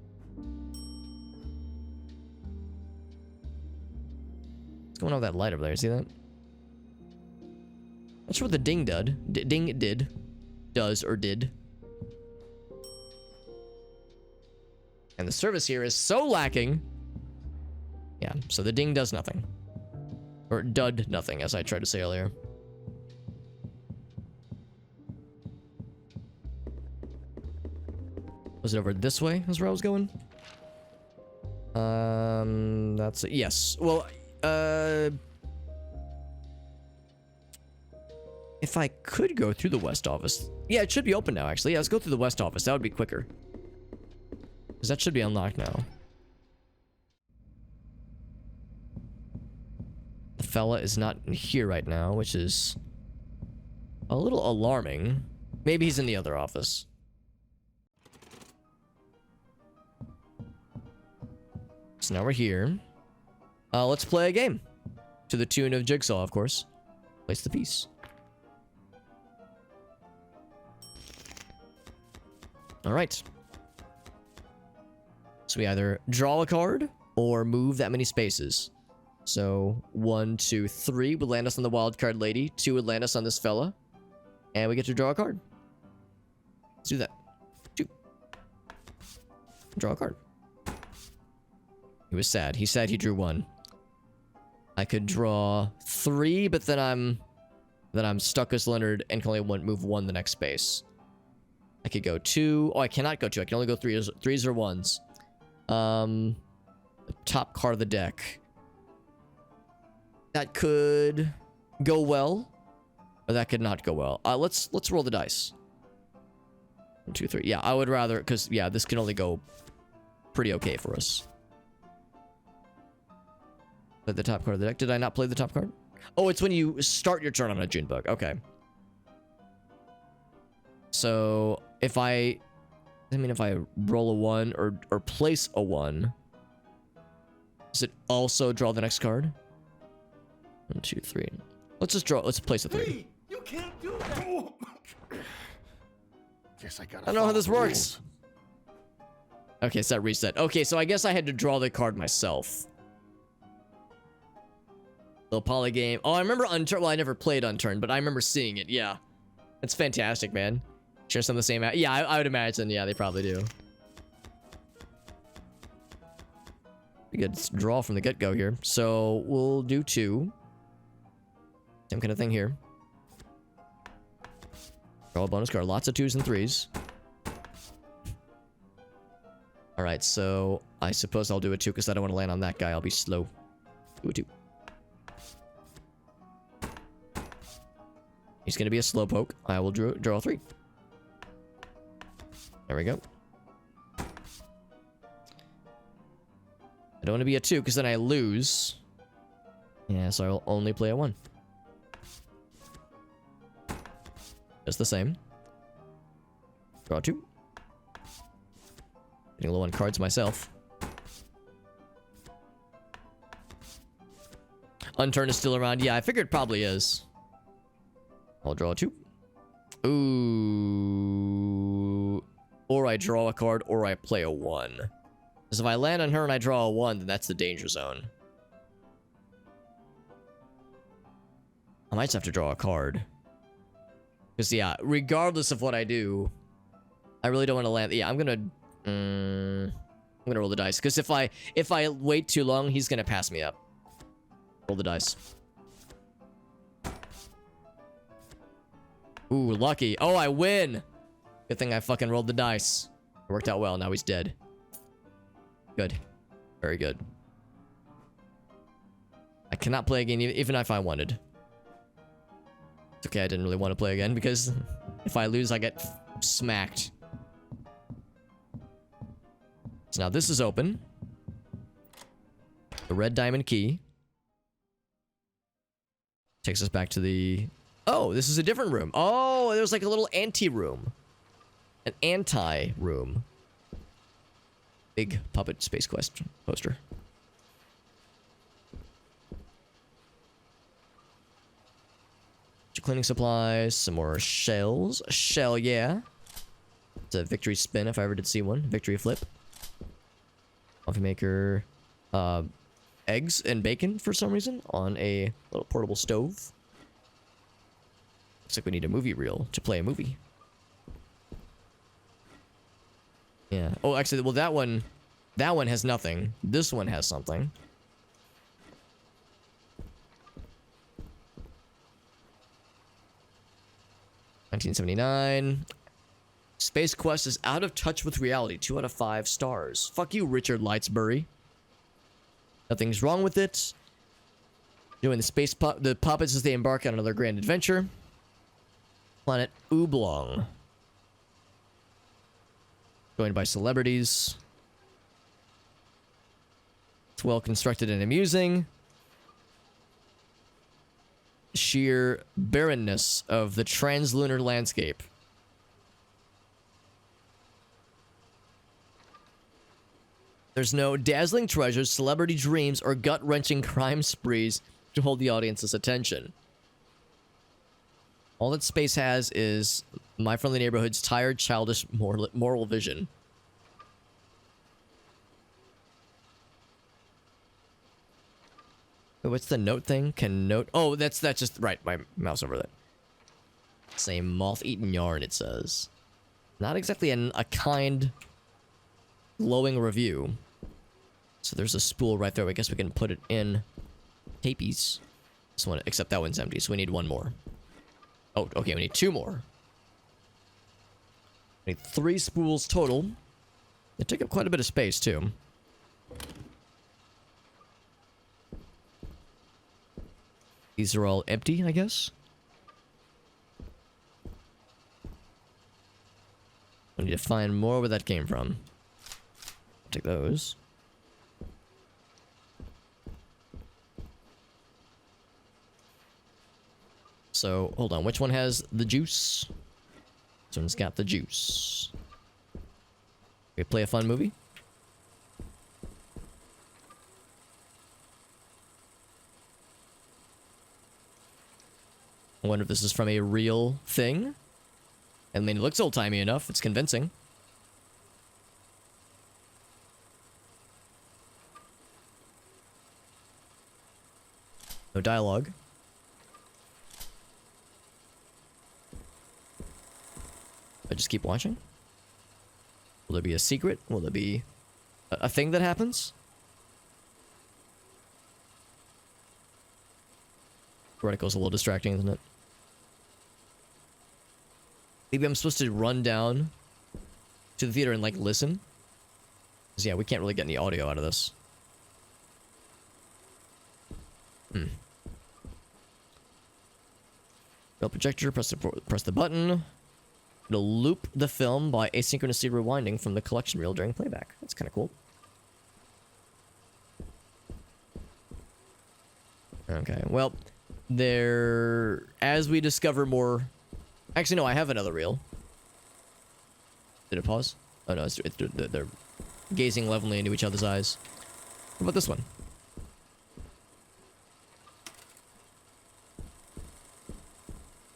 Speaker 1: What's going on with that light over there? See that? Not sure what the ding does or did. And the service here is so lacking. Yeah, so the ding does nothing. Or dud nothing, as I tried to say earlier. Was it over this way? Is where I was going? That's it. Yes. Well, if I could go through the West office. Yeah, it should be open now, actually. Yeah, let's go through the West office. That would be quicker. Because that should be unlocked now. The fella is not here right now, which is a little alarming. Maybe he's in the other office. So now we're here. Let's play a game. To the tune of Jigsaw, of course. Place the piece. Alright. So we either draw a card or move that many spaces. So 1, 2, 3 would land us on the wild card lady. 2 would land us on this fella. And we get to draw a card. Let's do that. 2. Draw a card. He was sad. He said he drew 1. I could draw 3, but then I'm stuck as Leonard and can only move 1 the next space. I could go 2. Oh, I cannot go 2. I can only go 3s or 1s. The top card of the deck. That could go well, or that could not go well. Let's roll the dice. 1, 2, 3. Yeah, I would rather, because yeah, this can only go pretty okay for us. Play the top card of the deck. Did I not play the top card? Oh, it's when you start your turn on a Junebug. Okay. So if I roll a 1 or place a 1, does it also draw the next card? 1, 2, 3. Let's just draw. Let's place a 3.
Speaker 3: Hey, you can't do that.
Speaker 4: Guess I gotta
Speaker 1: I don't know how
Speaker 4: follow
Speaker 1: this
Speaker 4: the
Speaker 1: works.
Speaker 4: rules.
Speaker 1: Okay, so that reset. Okay, so I guess I had to draw the card myself. Little poly game. Oh, I remember Unturned. Well, I never played Unturned, but I remember seeing it. Yeah, it's fantastic, man. Share some of the same. Yeah, I would imagine. Yeah, they probably do. We could draw from the get-go here. So we'll do 2. Same kind of thing here. Draw a bonus card. Lots of 2s and 3s. All right, so I suppose I'll do a 2 because I don't want to land on that guy. I'll be slow. Do a 2. He's going to be a slowpoke. I will draw a 3. There we go. I don't want to be a 2 because then I lose. Yeah, so I'll only play a 1. Just the same. Draw 2. Getting low on cards myself. Unturn is still around. Yeah, I figured it probably is. I'll draw 2. Ooh. Or I draw a card, or I play a 1. Because if I land on her and I draw a 1, then that's the danger zone. I might just have to draw a card. Because, yeah, regardless of what I do, I really don't want to land. Yeah, I'm gonna roll the dice. Because if I wait too long, he's gonna pass me up. Roll the dice. Ooh, lucky. Oh, I win! Good thing I fucking rolled the dice. It worked out well. Now he's dead. Good. Very good. I cannot play again even if I wanted. It's okay, I didn't really want to play again because if I lose, I get smacked. So now this is open. The red diamond key takes us back to the... Oh, this is a different room. Oh, there's like a little anti-room. An anti-room. Big puppet Space Quest poster. Cleaning supplies, some more shells. A shell, yeah. It's a victory spin if I ever did see one. Victory flip. Coffee maker. Eggs and bacon for some reason on a little portable stove. Looks like we need a movie reel to play a movie. Yeah. Oh, actually, well, that one has nothing. This one has something. $1979. Space Quest is out of touch with reality. 2 out of 5 stars. Fuck you, Richard Lightsbury. Nothing's wrong with it. Doing the puppets as they embark on another grand adventure. Planet Oblong. Joined by celebrities. It's well constructed and amusing. Sheer barrenness of the translunar landscape. There's no dazzling treasures, celebrity dreams, or gut-wrenching crime sprees to hold the audience's attention. All that space has is My Friendly Neighborhood's tired, childish moral vision. Wait, what's the note thing? Can note... Oh, that's just... Right, my mouse over there. Same moth-eaten yarn, it says. Not exactly a kind, glowing review. So there's a spool right there. I guess we can put it in tapies. This one, except that one's empty, so we need one more. Oh, okay, we need 2 more. We need 3 spools total. They take up quite a bit of space, too. These are all empty, I guess. I need to find more where that came from. Take those. So, hold on. Which one has the juice? This one's got the juice. We play a fun movie? I wonder if this is from a real thing. I mean, it looks old-timey enough. It's convincing. No dialogue. I just keep watching. Will there be a secret? Will there be a thing that happens? Vertical's a little distracting, isn't it? Maybe I'm supposed to run down to the theater and, like, listen? Because, yeah, we can't really get any audio out of this. Real projector, press the button. It'll loop the film by asynchronously rewinding from the collection reel during playback. That's kind of cool. Okay, well, as we discover more... Actually, no, I have another reel. Did it pause? Oh, no, they're gazing levelly into each other's eyes. What about this one?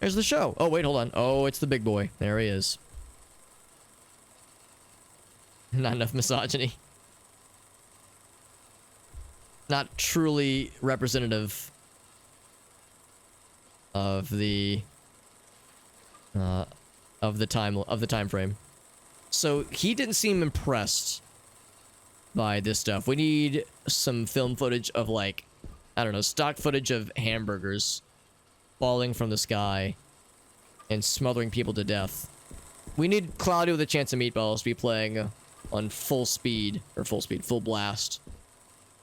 Speaker 1: There's the show. Oh, wait, hold on. Oh, it's the big boy. There he is. Not enough misogyny. Not truly representative of the time frame. So he didn't seem impressed by this stuff. We need some film footage of, like, I don't know, stock footage of hamburgers falling from the sky and smothering people to death. We need Cloudy with a Chance of Meatballs to be playing on full blast.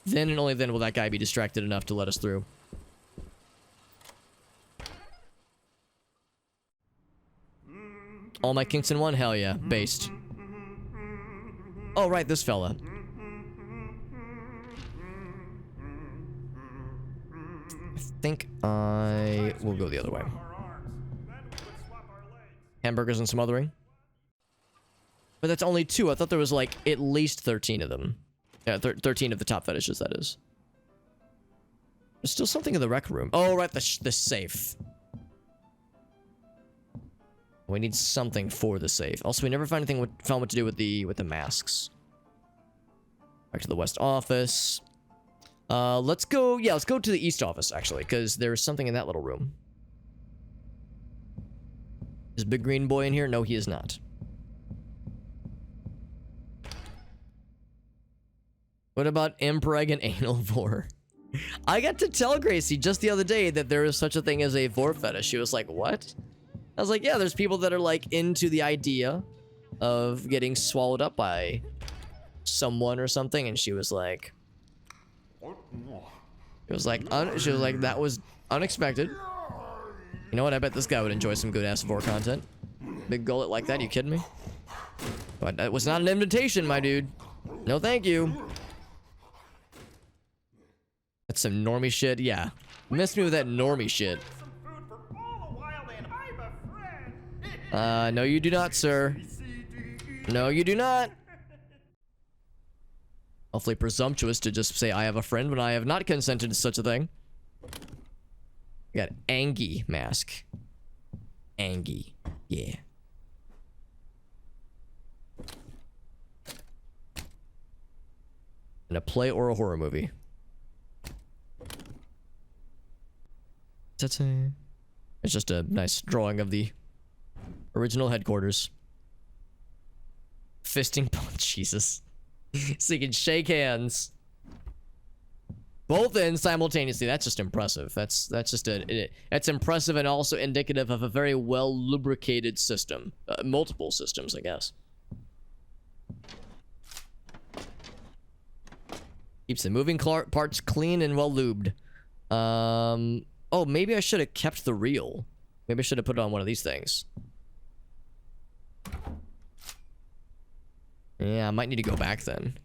Speaker 1: Then and only then will that guy be distracted enough to let us through. All my Kingston 1? Hell yeah. Based. Oh, right, this fella. I think I will go the other way. Hamburgers and smothering. But that's only 2. I thought there was, like, at least 13 of them. Yeah, 13 of the top fetishes, that is. There's still something in the rec room. Oh, right, the safe. We need something for the safe. Also, we never found what to do with the masks. Back to the west office. Let's go to the east office, actually, because there's something in that little room. Is Big Green Boy in here? No, he is not. What about impreg and anal vor? I got to tell Gracie just the other day that there is such a thing as a vor fetish. She was like, what? I was like, yeah, there's people that are, like, into the idea of getting swallowed up by someone or something, and she was like... that was unexpected. You know what? I bet this guy would enjoy some good-ass vor content. Big gullet like that, you kidding me? But that was not an invitation, my dude. No thank you. That's some normie shit, yeah. Miss me with that normie shit. No you do not, sir. No you do not. Awfully presumptuous to just say I have a friend when I have not consented to such a thing. We got Angie mask. Angie, yeah. In a play or a horror movie. It's just a nice drawing of the original headquarters. Fisting, Jesus. So you can shake hands. Both ends simultaneously. That's just impressive. That's impressive and also indicative of a very well lubricated system. Multiple systems, I guess. Keeps the moving parts clean and well lubed. Oh, maybe I should have kept the reel. Maybe I should have put it on one of these things. Yeah, I might need to go back then.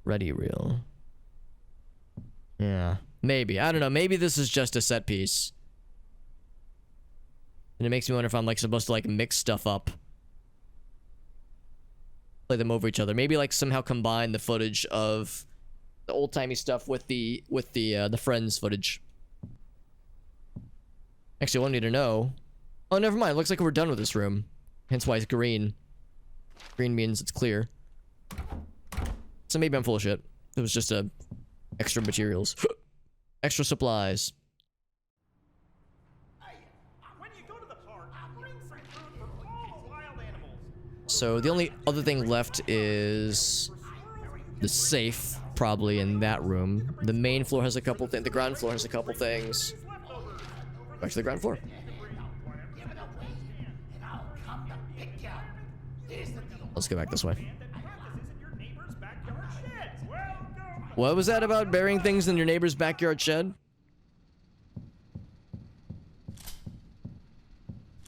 Speaker 1: Ready reel. Yeah, maybe. I don't know. Maybe this is just a set piece. And it makes me wonder if I'm, like, supposed to, like, mix stuff up. Play them over each other. Maybe, like, somehow combine the footage of the old-timey stuff with the Friends footage. Actually, I want you to know. Oh, never mind. Looks like we're done with this room. Hence why it's green. Green means it's clear. So maybe I'm full of shit. It was just extra materials. Extra supplies. So the only other thing left is the safe, probably in that room. The main floor has a couple things. The ground floor has a couple things. Back to the ground floor. Let's go back this way. What was that about burying things in your neighbor's backyard shed?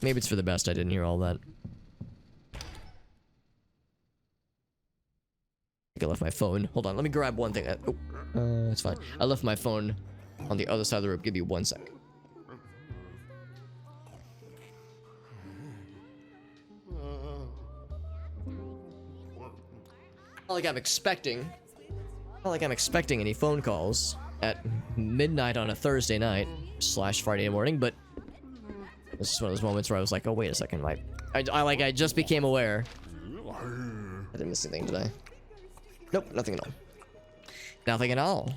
Speaker 1: Maybe it's for the best. I didn't hear all that. I didn't hear all that. think I left my phone. Hold on, let me grab one thing. It's fine. I left my phone on the other side of the room. Give me 1 sec. Not like I'm expecting. Not like I'm expecting any phone calls at midnight on a Thursday night / Friday morning, but this is one of those moments where I was like, oh wait a second, I just became aware. I didn't miss anything, did I? Nope, nothing at all. Nothing at all.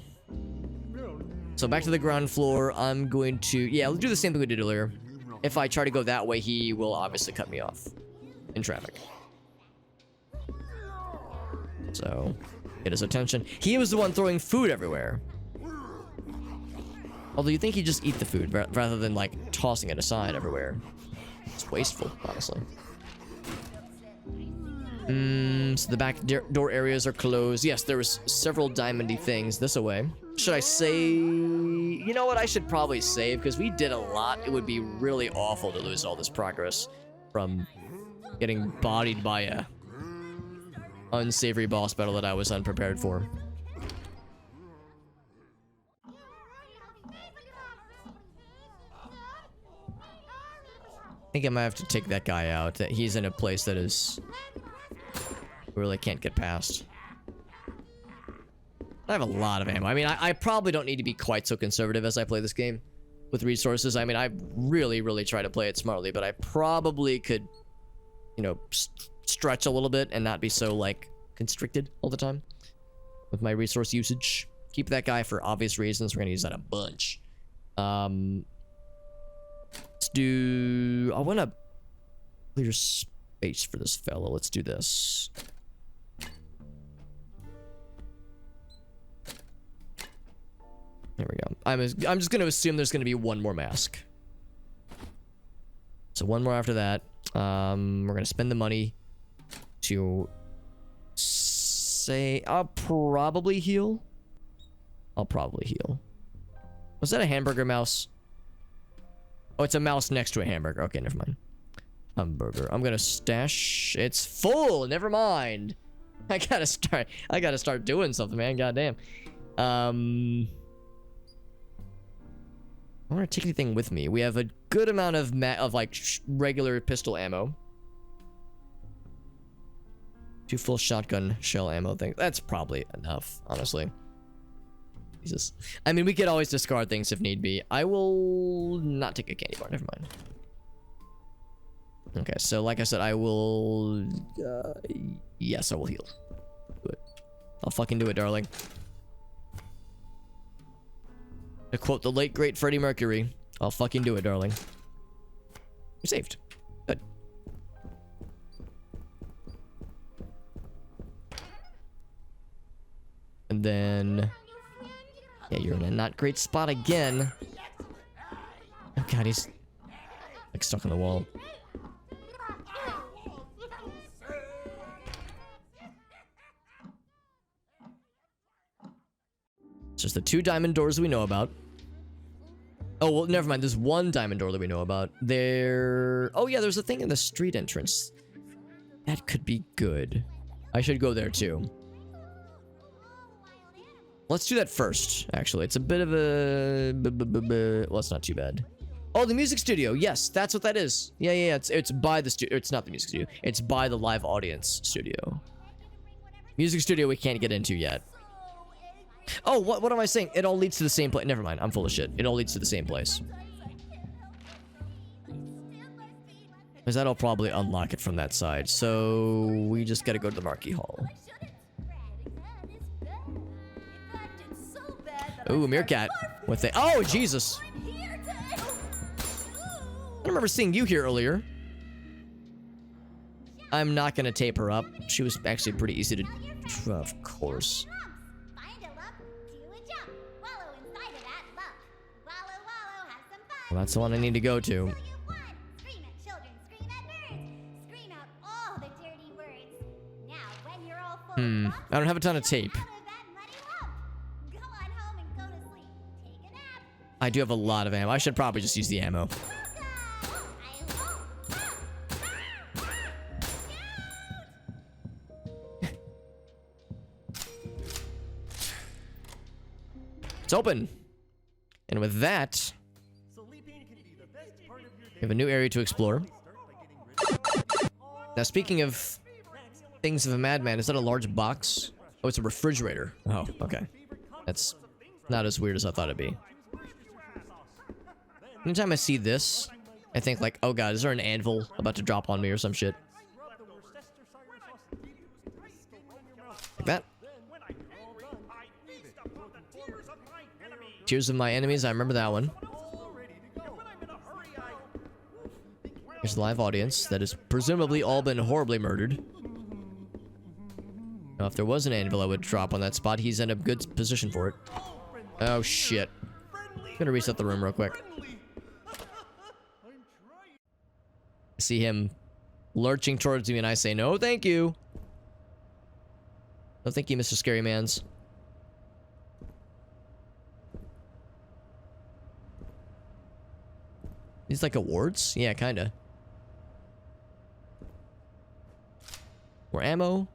Speaker 1: So back to the ground floor. I'm going to, yeah, let's do the same thing we did earlier. If I try to go that way, he will obviously cut me off in traffic. So, get his attention. He was the one throwing food everywhere. Although you think he'd just eat the food rather than like tossing it aside everywhere. It's wasteful, honestly. So the back door areas are closed. Yes, there was several diamondy things this away. Should I say... You know what? I should probably save because we did a lot. It would be really awful to lose all this progress from getting bodied by a unsavory boss battle that I was unprepared for. I think I might have to take that guy out. That he's in a place that is... really can't get past. I have a lot of ammo. I mean, I probably don't need to be quite so conservative as I play this game with resources. I mean, I really try to play it smartly, but I probably could, you know, stretch a little bit and not be so, like, constricted all the time with my resource usage. Keep that guy for obvious reasons. We're gonna use that a bunch. Let's do... I want to clear space for this fellow. Let's do this. There we go. I'm just going to assume there's going to be one more mask. So one more after that. We're going to spend the money to say... I'll probably heal. Was that a hamburger mouse? Oh, it's a mouse next to a hamburger. Okay, never mind. Hamburger. I'm going to stash... It's full! Never mind. I gotta start doing something, man. Goddamn. I don't want to take anything with me. We have a good amount of like regular pistol ammo. 2 full shotgun shell ammo things. That's probably enough, honestly. Jesus. I mean, we could always discard things if need be. I will not take a candy bar. Never mind. Okay, so like I said, I will... yes, I will heal. Do it. I'll fucking do it, darling. To quote the late, great Freddie Mercury, I'll fucking do it, darling. You're saved. Good. And then... yeah, you're in a not great spot again. Oh god, he's... like stuck on the wall. It's just the 2 diamond doors we know about. Oh, well, never mind. There's 1 diamond door that we know about. There... oh, yeah, there's a thing in the street entrance. That could be good. I should go there, too. Let's do that first, actually. It's a bit of a... well, it's not too bad. Oh, the music studio. Yes, that's what that is. Yeah. It's by the studio. It's not the music studio. It's by the live audience studio. Music studio we can't get into yet. Oh, what am I saying? It all leads to the same place. Never mind. I'm full of shit. It all leads to the same place. Because that'll probably unlock it from that side. So we just gotta go to the Marquee Hall. Ooh, Meerkat. With the... oh, Jesus. I remember seeing you here earlier. I'm not gonna tape her up. She was actually pretty easy to... of course. Well, that's the one I need to go to. I don't have a ton of tape. I do have a lot of ammo. I should probably just use the ammo. It's open. And with that,
Speaker 3: Sleeping can be the best part of your day.
Speaker 1: we have a new area to explore.
Speaker 3: Start by getting rid of all
Speaker 1: Now, speaking of things of a madman, is that a large box? Oh, it's a refrigerator. Oh, okay. That's not as weird as I thought it'd be. Anytime I see this, I think like, oh god, is there an anvil about to drop on me or some shit?
Speaker 3: rub the Worcestershire sauce and used to the skin on your mouth.
Speaker 1: Like that?
Speaker 2: When I'm angry, I feast upon the tears of my enemies.
Speaker 1: Tears of My Enemies, I remember that one.
Speaker 3: All ready to go.
Speaker 2: When I'm in a hurry, I...
Speaker 1: Here's a live audience that has presumably all been horribly murdered. Now, if there was an anvil I would drop on that spot, he's in a good position for it. Oh shit. I'm gonna reset the room real quick.
Speaker 3: I'm trying.
Speaker 1: I see him lurching towards me and I say, no thank you. No thank you, Mr. Scary Mans. These like awards? Yeah, kinda. More ammo.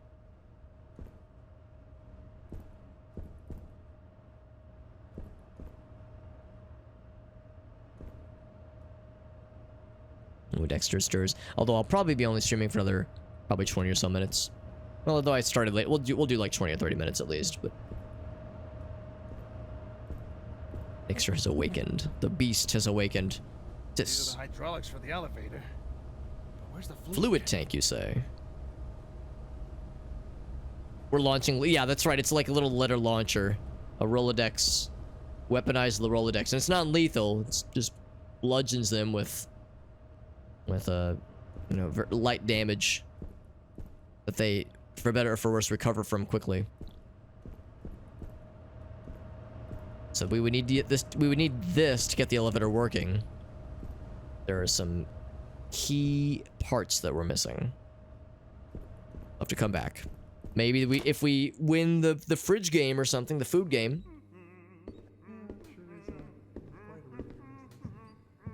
Speaker 1: Ooh, Dexter stirs. Although I'll probably be only streaming for another probably 20 or so minutes. Well, although I started late, we'll do like 20 or 30 minutes at least. But Dexter has awakened. The beast has awakened.
Speaker 4: These
Speaker 1: This
Speaker 4: are the hydraulics for the elevator. But where's the
Speaker 1: fluid tank, you say? We're launching. Yeah, that's right. It's like a little letter launcher, a Rolodex, weaponized the Rolodex, and it's not lethal. It's just bludgeons them with you know, light damage that they, for better or for worse, recover from quickly. So we would need to get this. We would need this to get the elevator working. There are some key parts that we're missing. I'll have to come back. Maybe if we win the fridge game or something, the food game.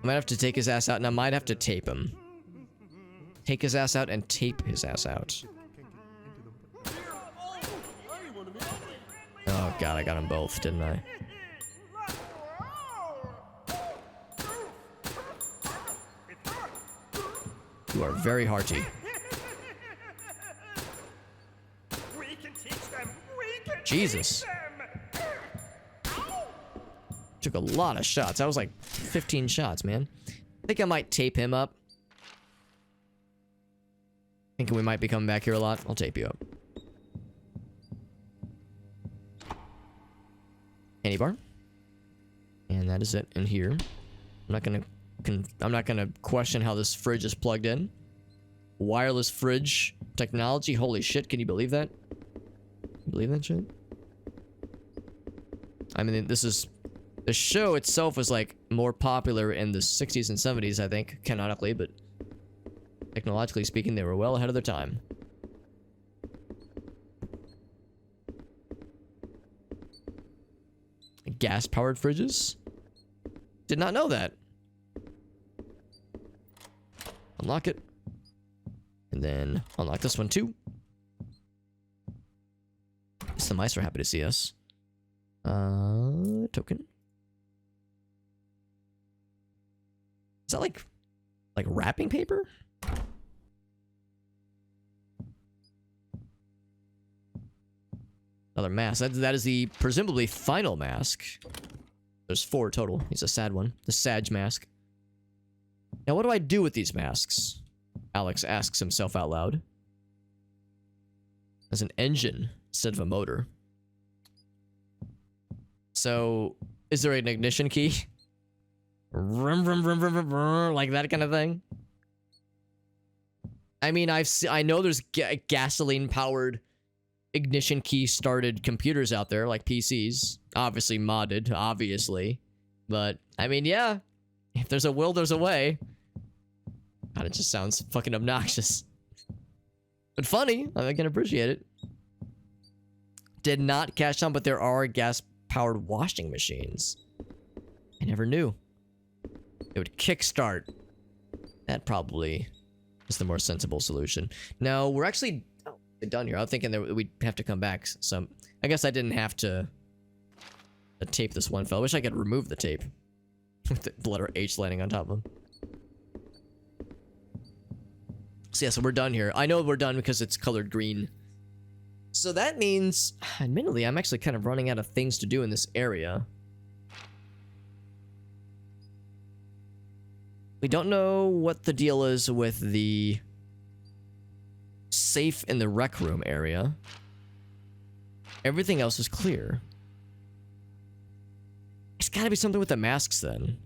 Speaker 1: I might have to take his ass out, and I might have to tape him. Take his ass out and tape his ass out. Oh god, I got them both, didn't I? You are very hearty.
Speaker 2: We can teach them. We can
Speaker 1: Jesus.
Speaker 2: teach them.
Speaker 1: Took a lot of shots. That was like 15 shots, man. I think I might tape him up. Thinking we might be coming back here a lot. I'll tape you up. Candy bar. And that is it in here. I'm not gonna question how this fridge is plugged in. Wireless fridge technology. Holy shit, can you believe that? Believe that shit? I mean, this is... The show itself was like more popular in the 60s and 70s, I think, canonically, but technologically speaking, they were well ahead of their time. Gas-powered fridges? Did not know that. Unlock it. And then unlock this one too. Guess the mice are happy to see us. Token. Is that like wrapping paper? Another mask. That is the presumably final mask. There's 4 total. He's a sad one. The Sag mask. Now, what do I do with these masks? Alex asks himself out loud. As an engine instead of a motor. So, is there an ignition key? Vroom, vroom, vroom, vroom, vroom, vroom, like that kind of thing? I mean, I know there's gasoline-powered ignition key started computers out there, like PCs. Obviously modded, obviously. But, I mean, yeah. If there's a will, there's a way. God, it just sounds fucking obnoxious. But funny. I can appreciate it. Did not catch on, but there are gas-powered washing machines. I never knew. It would kickstart. That probably is the more sensible solution. No, we're actually done here. I was thinking that we'd have to come back. So I guess I didn't have to tape this one fell. I wish I could remove the tape. With the letter H landing on top of him. So yeah, so we're done here. I know we're done because it's colored green. So that means, admittedly, I'm actually kind of running out of things to do in this area. We don't know what the deal is with the safe in the rec room area. Everything else is clear. It's gotta be something with the masks then.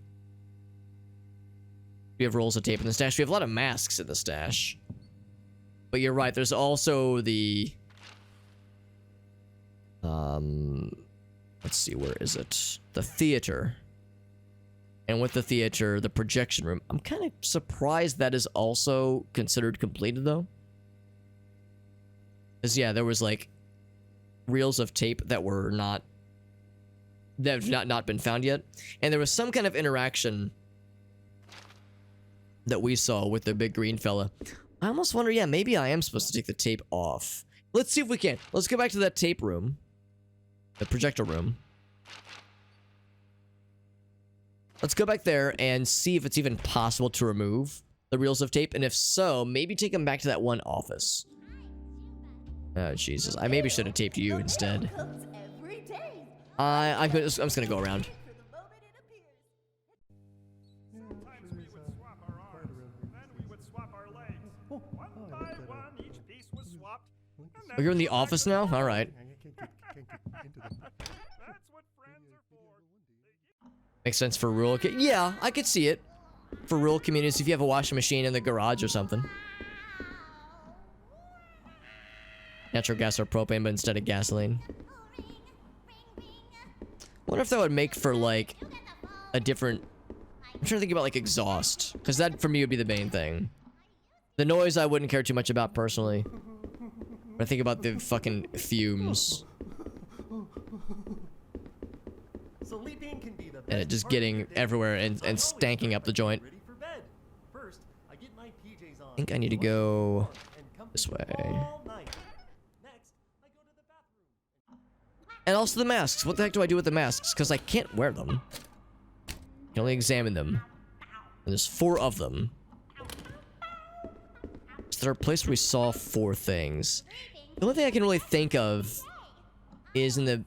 Speaker 1: We have rolls of tape in the stash. We have a lot of masks in the stash. But you're right, there's also the... let's see, where is it? The theater. And with the theater, the projection room. I'm kind of surprised that is also considered completed, though. Because, yeah, there was, like, reels of tape that were not... that have not been found yet. And there was some kind of interaction that we saw with the big green fella. I almost wonder, yeah, maybe I am supposed to take the tape off. Let's see if we can. Let's go back to that tape room. The projector room. Let's go back there and see if it's even possible to remove the reels of tape. And if so, maybe take them back to that one office. Oh, Jesus. I maybe should have taped you instead. I'm just gonna go around.
Speaker 2: Sometimes we would swap our arms, then we would swap our legs. One by one, each piece was swapped. And then
Speaker 1: Oh, you're in the
Speaker 2: we went back
Speaker 1: office
Speaker 2: to
Speaker 1: now?
Speaker 2: the-
Speaker 1: Alright.
Speaker 2: That's what friends are for.
Speaker 1: Makes sense for rural... Yeah, I could see it. For rural communities, if you have a washing machine in the garage or something. Natural gas or propane, but instead of gasoline. Wonder if that would make for, like, a different... I'm trying to think about, like, exhaust. Because that, for me, would be the main thing. The noise I wouldn't care too much about, personally. But I think about the fucking fumes.
Speaker 3: Sleeping can be the
Speaker 1: And it
Speaker 3: best
Speaker 1: just
Speaker 3: part of your
Speaker 1: getting
Speaker 3: day.
Speaker 1: everywhere and
Speaker 3: I'm always
Speaker 1: stanking up the joint.
Speaker 3: ready for bed. First, I get my PJs on.
Speaker 1: I think I need to go
Speaker 3: and company
Speaker 1: this way.
Speaker 3: all night. Next, I go to the bathroom.
Speaker 1: And also the masks. What the heck do I do with the masks? Because I can't wear them. I can only examine them. And there's 4 of them. Is there a place where we saw 4 things? The only thing I can really think of is in the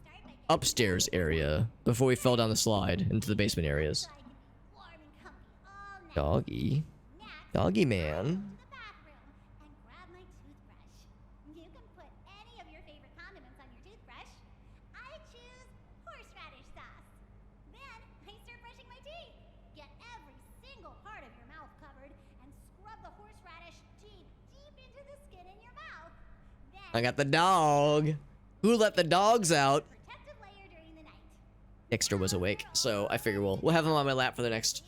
Speaker 1: upstairs area before we fell down the slide into the basement areas. Doggy. Doggy man.
Speaker 5: You can put any of your favorite condiments on your toothbrush. I choose horseradish sauce. Then I start brushing my teeth. Get every single part of your mouth covered and scrub the horseradish deep into the skin in your mouth. Then
Speaker 1: I got the dog. Who let the dogs out?
Speaker 5: protective layer during the night.
Speaker 1: Dexter was awake, so I figure we'll have him on my lap for the next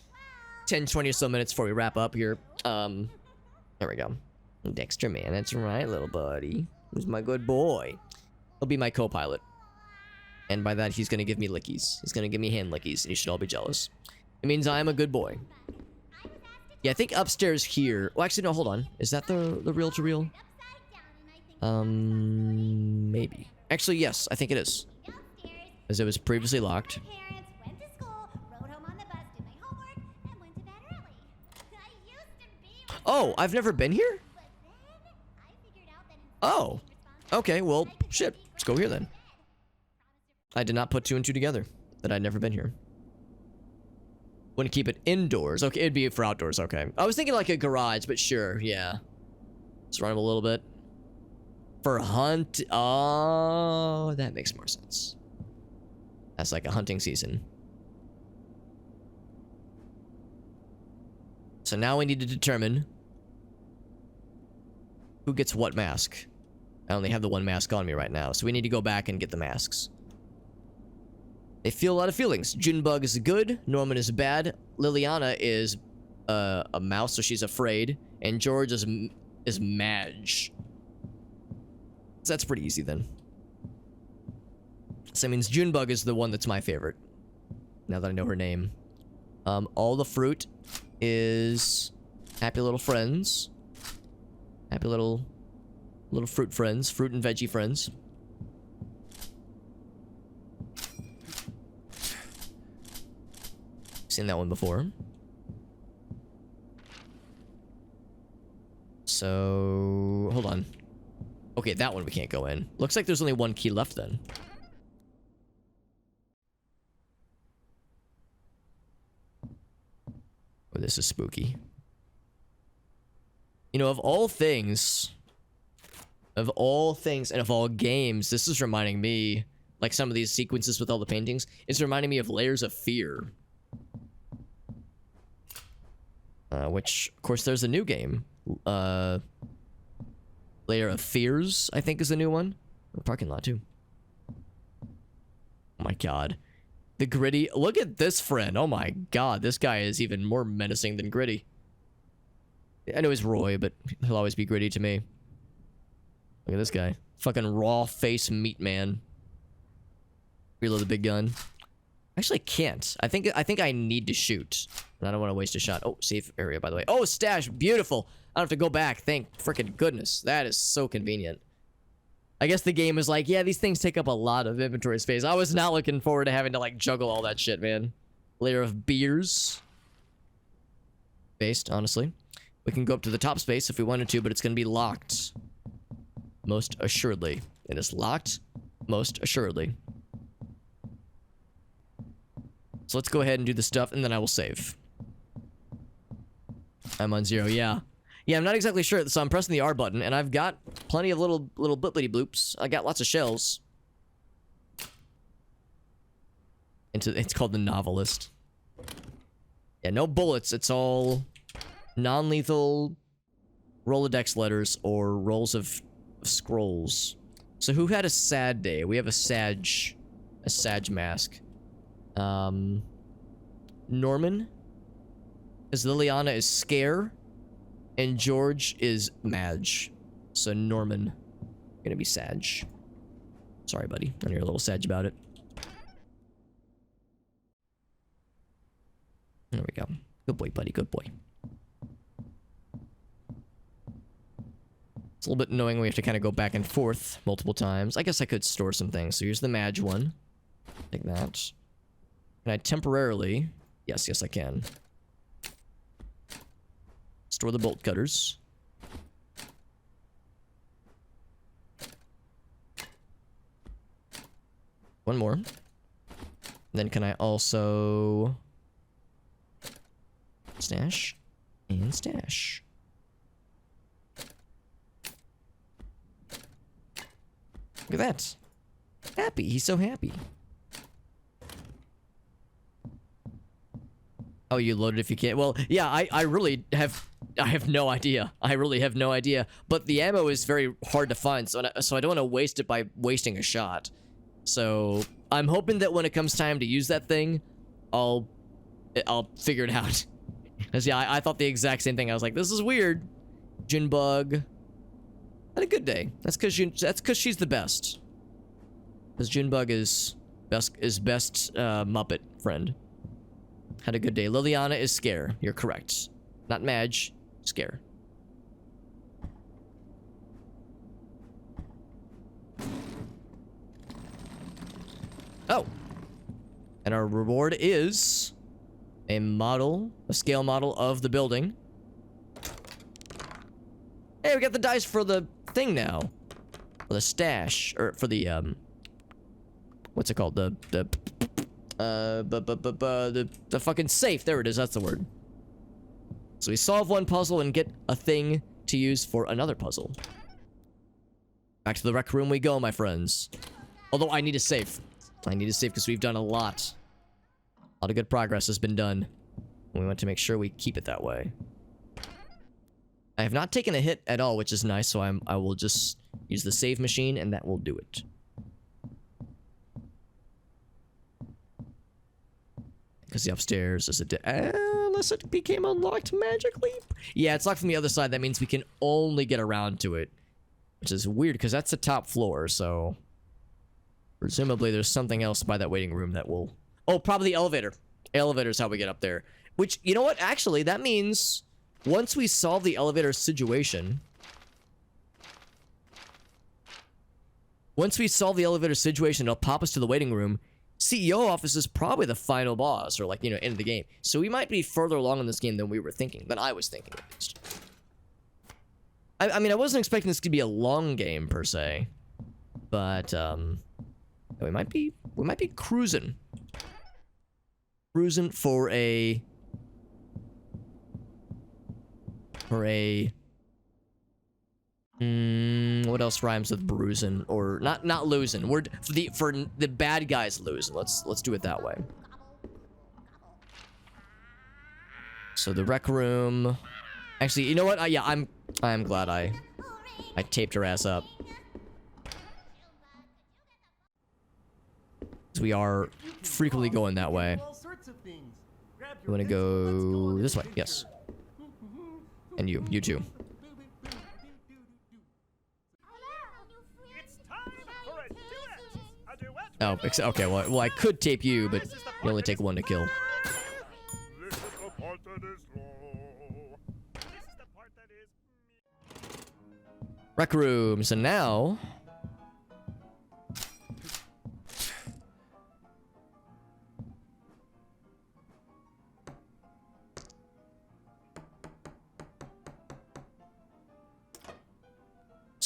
Speaker 1: 10, 20 or so minutes before we wrap up here. There we go. Dexter, man, that's right, little buddy. He's my good boy. He'll be my co-pilot. And by that, he's gonna give me lickies. He's gonna give me hand lickies, and you should all be jealous. It means I am a good boy. Yeah, I think upstairs here... Well, actually, no, hold on. Is that the reel-to-reel?
Speaker 5: Upside down, and I think
Speaker 1: Maybe. Actually, yes, I think it is.
Speaker 5: downstairs.
Speaker 1: As it was previously locked.
Speaker 5: Parents went to school, rode home on the bus, did my homework, and went to bed early. I used to be.
Speaker 1: Oh, I've never been here?
Speaker 5: But then I figured out that
Speaker 1: Oh. Okay, well, shit. Let's go here then. I did not put 2 and 2 together. That I'd never been here. Wouldn't keep it indoors. Okay, it'd be for outdoors, okay. I was thinking like a garage, but sure, yeah. Let's run him a little bit. For hunt... Oh, that makes more sense. That's like a hunting season. So now we need to determine who gets what mask. I only have the 1 mask on me right now, so we need to go back and get the masks. They feel a lot of feelings. Junebug is good, Norman is bad, Liliana is a mouse, so she's afraid, and George is Madge. So that's pretty easy then. So that means Junebug is the one that's my favorite. Now that I know her name. All the fruit is happy little friends. Happy little fruit friends, fruit and veggie friends. Seen that one before. So, hold on. Okay, that one we can't go in. Looks like there's only one key left then. Oh, this is spooky. You know, of all things, and of all games, this is reminding me, like some of these sequences with all the paintings, it's reminding me of Layers of Fear. Which, of course, there's a new game. Layer of Fears, I think, is the new one. The parking lot, too. Oh my god. The Gritty. Look at this friend. Oh my god. This guy is even more menacing than Gritty. I know he's Roy, but he'll always be Gritty to me. Look at this guy. Fucking raw face meat man. Reload the big gun. Actually, I can't. I think I need to shoot. And I don't want to waste a shot. Oh, safe area, by the way. Oh, stash. Beautiful. I don't have to go back. Thank freaking goodness. That is so convenient. I guess the game is like, yeah, these things take up a lot of inventory space. I was not looking forward to having to, like, juggle all that shit, man. Layer of beers. Based, honestly. We can go up to the top space if we wanted to, but it's going to be locked. Most assuredly. It is locked. Most assuredly. So let's go ahead and do the stuff, and then I will save. I'm on 0, yeah. Yeah, I'm not exactly sure, so I'm pressing the R button, and I've got plenty of little blippity bloops. I got lots of shells. It's called the Novelist. Yeah, no bullets. It's all non-lethal Rolodex letters or rolls of scrolls. So who had a sad day? We have a Sag mask. Norman, as Liliana is Scare, and George is Madge. So Norman, gonna be Sag. Sorry, buddy. I know you're a little Sag about it. There we go. Good boy, buddy. Good boy. It's a little bit annoying. We have to kind of go back and forth multiple times. I guess I could store some things. So here's the Madge one. Like that. Can I temporarily... Yes, I can. Store the bolt cutters. One more. Then can I also... Stash. And stash. Look at that. Happy. He's so happy. Oh, you loaded if you can't. Well, yeah, I really have... I have no idea. I really have no idea. But the ammo is very hard to find, so I don't want to waste it by wasting a shot. So I'm hoping that when it comes time to use that thing, I'll figure it out. Because yeah, I thought the exact same thing. I was like, this is weird. Junebug had a good day. That's because she's the best. Because Junebug is best Muppet friend. Had a good day. Liliana is Scare. You're correct. Not Madge. Scare. Oh. And our reward is a scale model of the building. Hey, we got the dice for the thing now. For the stash, or for the, what's it called? The fucking safe. There it is. That's the word. So we solve one puzzle and get a thing to use for another puzzle. Back to the rec room we go, my friends. Although I need a save. I need a save because we've done a lot. A lot of good progress has been done. We want to make sure we keep it that way. I have not taken a hit at all, which is nice, so I will just use the save machine and that will do it. Because the upstairs is unless it became unlocked magically. Yeah, it's locked from the other side. That means we can only get around to it. Which is weird, because that's the top floor, so... Presumably there's something else by that waiting room that will... Oh, probably the elevator. Elevator is how we get up there. Which, you know what? Actually, that means... Once we solve the elevator situation... Once we solve the elevator situation, it'll pop us to the waiting room. CEO office is probably the final boss, or like, you know, end of the game. So we might be further along in this game than we were thinking, than I was thinking at least. I mean, I wasn't expecting this to be a long game per se, but we might be cruising for a what else rhymes with bruising, or not losing? We're for the bad guys losing. Let's do it that way. So the rec room. Actually, you know what? Yeah, I'm glad I taped her ass up. We are frequently going that way.
Speaker 3: All sorts of things. Grab
Speaker 1: You
Speaker 3: your
Speaker 1: want to
Speaker 3: pencil, let's
Speaker 1: go
Speaker 3: on
Speaker 1: this way?
Speaker 3: an
Speaker 1: Yes.
Speaker 3: adventure.
Speaker 1: And you too.
Speaker 2: It's time for a duet! A duet
Speaker 1: Oh, okay. Well, I could tape you, but you only take one to kill.
Speaker 2: This is the part that is low. This is the part that is
Speaker 1: Rec room. So now,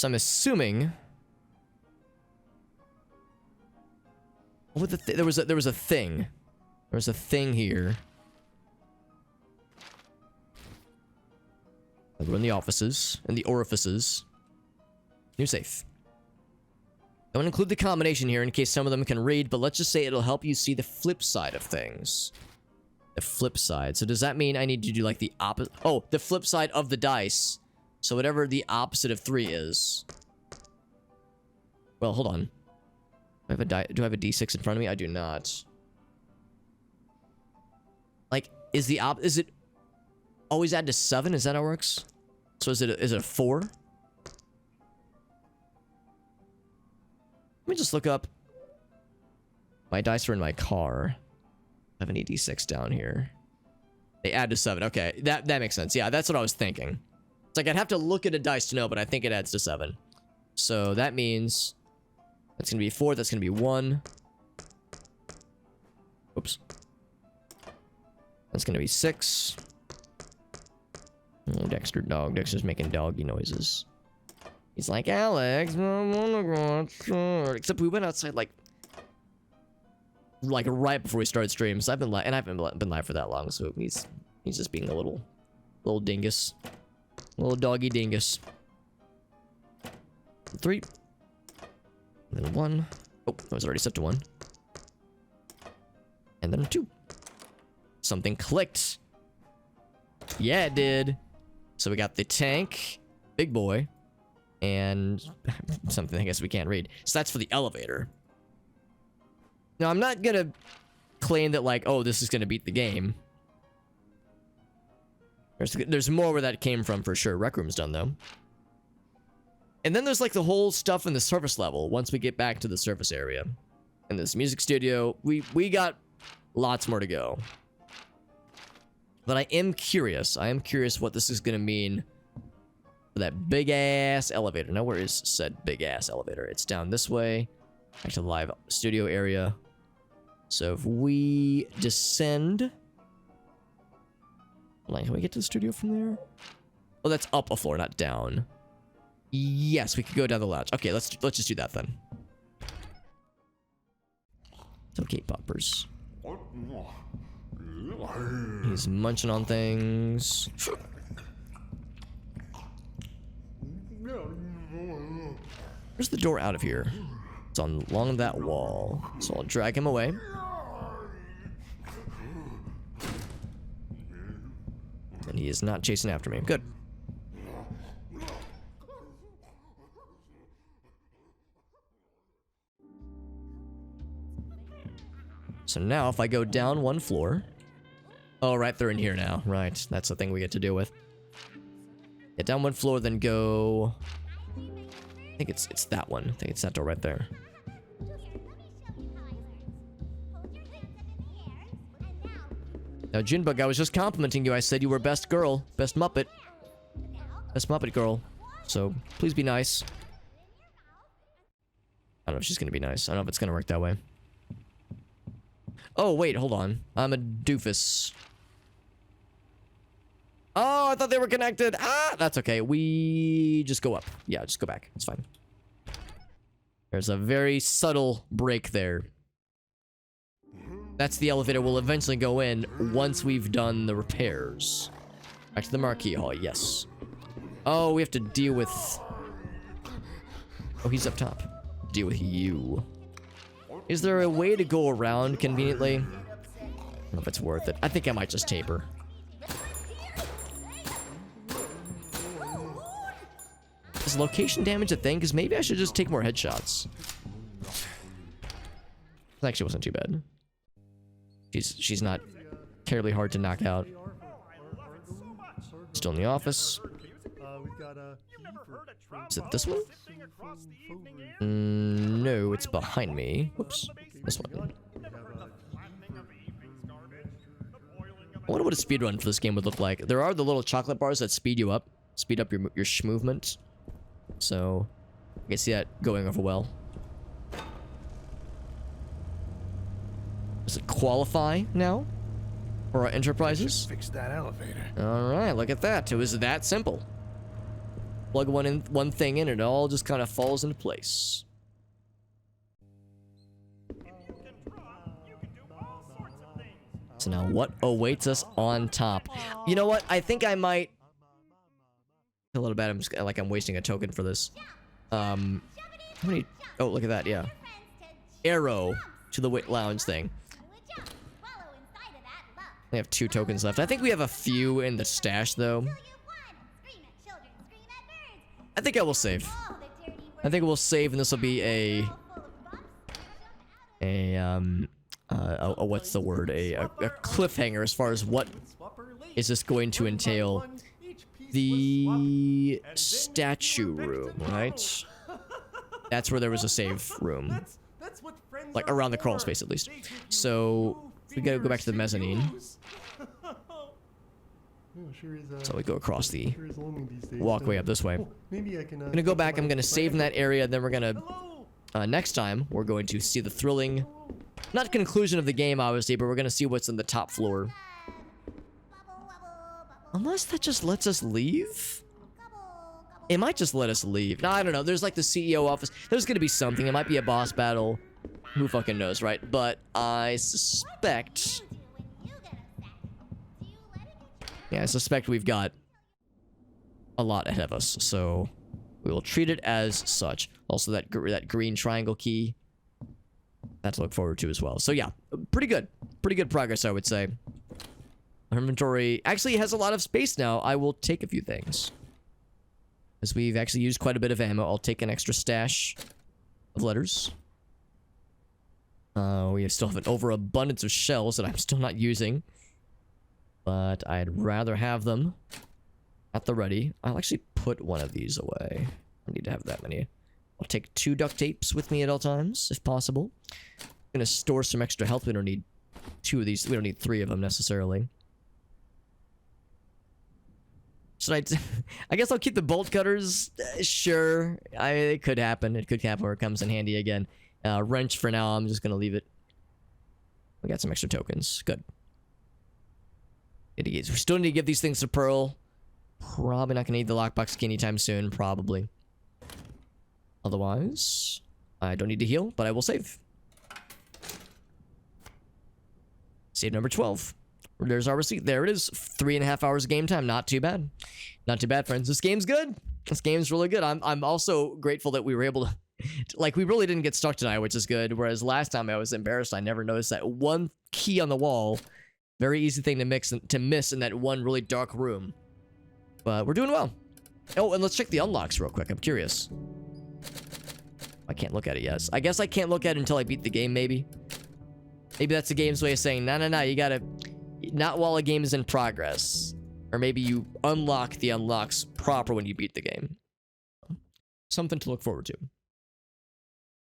Speaker 1: I'm assuming. What there was a thing. There was a thing here. We're in the offices, in the orifices. New safe. Don't include the combination here in case some of them can read, but let's just say it'll help you see the flip side of things. The flip side. So does that mean I need to do like the opposite? Oh, the flip side of the dice. So whatever the opposite of 3 is. Well, hold on. Do I have a D6 in front of me? I do not. Like, is it always add to 7? Is that how it works? So is it a 4? Let me just look up. My dice are in my car. I have an D6 down here. They add to 7. Okay, that makes sense. Yeah, that's what I was thinking. It's like I'd have to look at a dice to know, but I think it adds to 7. So that means that's going to be 4. That's going to be 1. Oops. That's going to be 6. Oh, Dexter dog. Dexter's making doggy noises. He's like, Alex, I wanna go outside. Except we went outside like right before we started stream. So I've been live, and I haven't been live for that long. So he's just being a little dingus. Little doggy dingus. 3. And then 1. Oh, that was already set to 1. And then 2. Something clicked. Yeah, it did. So we got the tank, big boy, and something I guess we can't read. So that's for the elevator. Now, I'm not gonna claim that like, oh, this is gonna beat the game. There's more where that came from for sure. Rec room's done though. And then there's like the whole stuff in the surface level once we get back to the surface area. In this music studio, we got lots more to go. But I am curious. I am curious what this is gonna mean for that big ass elevator. Now where is said big ass elevator? It's down this way. Back to the live studio area. So if we descend. Like, can we get to the studio from there? Oh, that's up a floor, not down. Yes, we could go down the latch. Okay, let's just do that then. It's okay, poppers. He's munching on things. Where's the door out of here? It's along that wall. So I'll drag him away. And he is not chasing after me. Good. So now if I go down 1 floor. Oh, right, they're in here now. Right, that's the thing we get to deal with. Get down 1 floor, then go. I think it's that one. I think it's that door right there. Now, Junebug, I was just complimenting you. I said you were best girl, best Muppet. Best Muppet girl. So, please be nice. I don't know if she's gonna be nice. I don't know if it's gonna work that way. Oh, wait, hold on. I'm a doofus. Oh, I thought they were connected. Ah, that's okay. We just go up. Yeah, just go back. It's fine. There's a very subtle break there. That's the elevator we'll eventually go in once we've done the repairs. Back to the Marquee Hall, yes. Oh, we have to deal with... Oh, he's up top. Deal with you. Is there a way to go around conveniently? I don't know if it's worth it. I think I might just taper. Is location damage a thing? Because maybe I should just take more headshots. That actually wasn't too bad. She's not terribly hard to knock out. Still in the office. Is it this one? No, it's behind me. Oops. This one. I wonder what a speedrun for this game would look like. There are the little chocolate bars that speed you up. Speed up your movement. So, I can see that going over well. Does it qualify now for our enterprises?
Speaker 4: Fix that elevator.
Speaker 1: All right, look at that. It was that simple. Plug one thing in, and it all just kind of falls into place. So now, what awaits us on top? You know what? I think I might. A little bad. I'm just like I'm wasting a token for this. How many? Oh, look at that. Yeah. Arrow to the wit lounge thing. We have 2 tokens left. I think we have a few in the stash though. I think I will save. I think we'll save, and this will be a what's the word? A cliffhanger as far as what is this going to entail. The statue room, right? That's where there was a save room. Like around the crawl space at least. So we gotta go back to the mezzanine. So we go across the walkway up this way. I'm gonna go back, I'm gonna save in that area, then we're gonna next time we're going to see the thrilling, not conclusion of the game obviously, but we're gonna see what's in the top floor. Unless that just lets us leave? It might just let us leave. No, I don't know. There's like the CEO office. There's gonna be something. It might be a boss battle. Who fucking knows, right? But I suspect... Yeah, I suspect we've got a lot ahead of us. So we will treat it as such. Also, that green triangle key. That to look forward to as well. So yeah, pretty good. Pretty good progress, I would say. Our inventory actually has a lot of space now. I will take a few things. As we've actually used quite a bit of ammo, I'll take an extra stash of letters. We still have an overabundance of shells that I'm still not using. But I'd rather have them at the ready. I'll actually put one of these away. I need to have that many. I'll take 2 duct tapes with me at all times, if possible. I'm gonna store some extra health. We don't need 2 of these. We don't need 3 of them necessarily. Should I guess I'll keep the bolt cutters. Sure. It could happen. It could happen where it comes in handy again. Wrench for now. I'm just going to leave it. We got some extra tokens. Good. We still need to give these things to Pearl. Probably not going to need the lockbox key anytime soon. Probably. Otherwise, I don't need to heal, but I will save. Save number 12. There's our receipt. There it is. 3.5 hours of game time. Not too bad. Not too bad, friends. This game's good. This game's really good. I'm also grateful that we were able to... Like, we really didn't get stuck tonight, which is good. Whereas last time I was embarrassed. I never noticed that one key on the wall. Very easy thing to miss in that one really dark room. But we're doing well. Oh, and let's check the unlocks real quick. I'm curious. I can't look at it yet. I guess I can't look at it until I beat the game, maybe. Maybe that's the game's way of saying, no, you gotta... Not while a game is in progress. Or maybe you unlock the unlocks proper when you beat the game. Something to look forward to.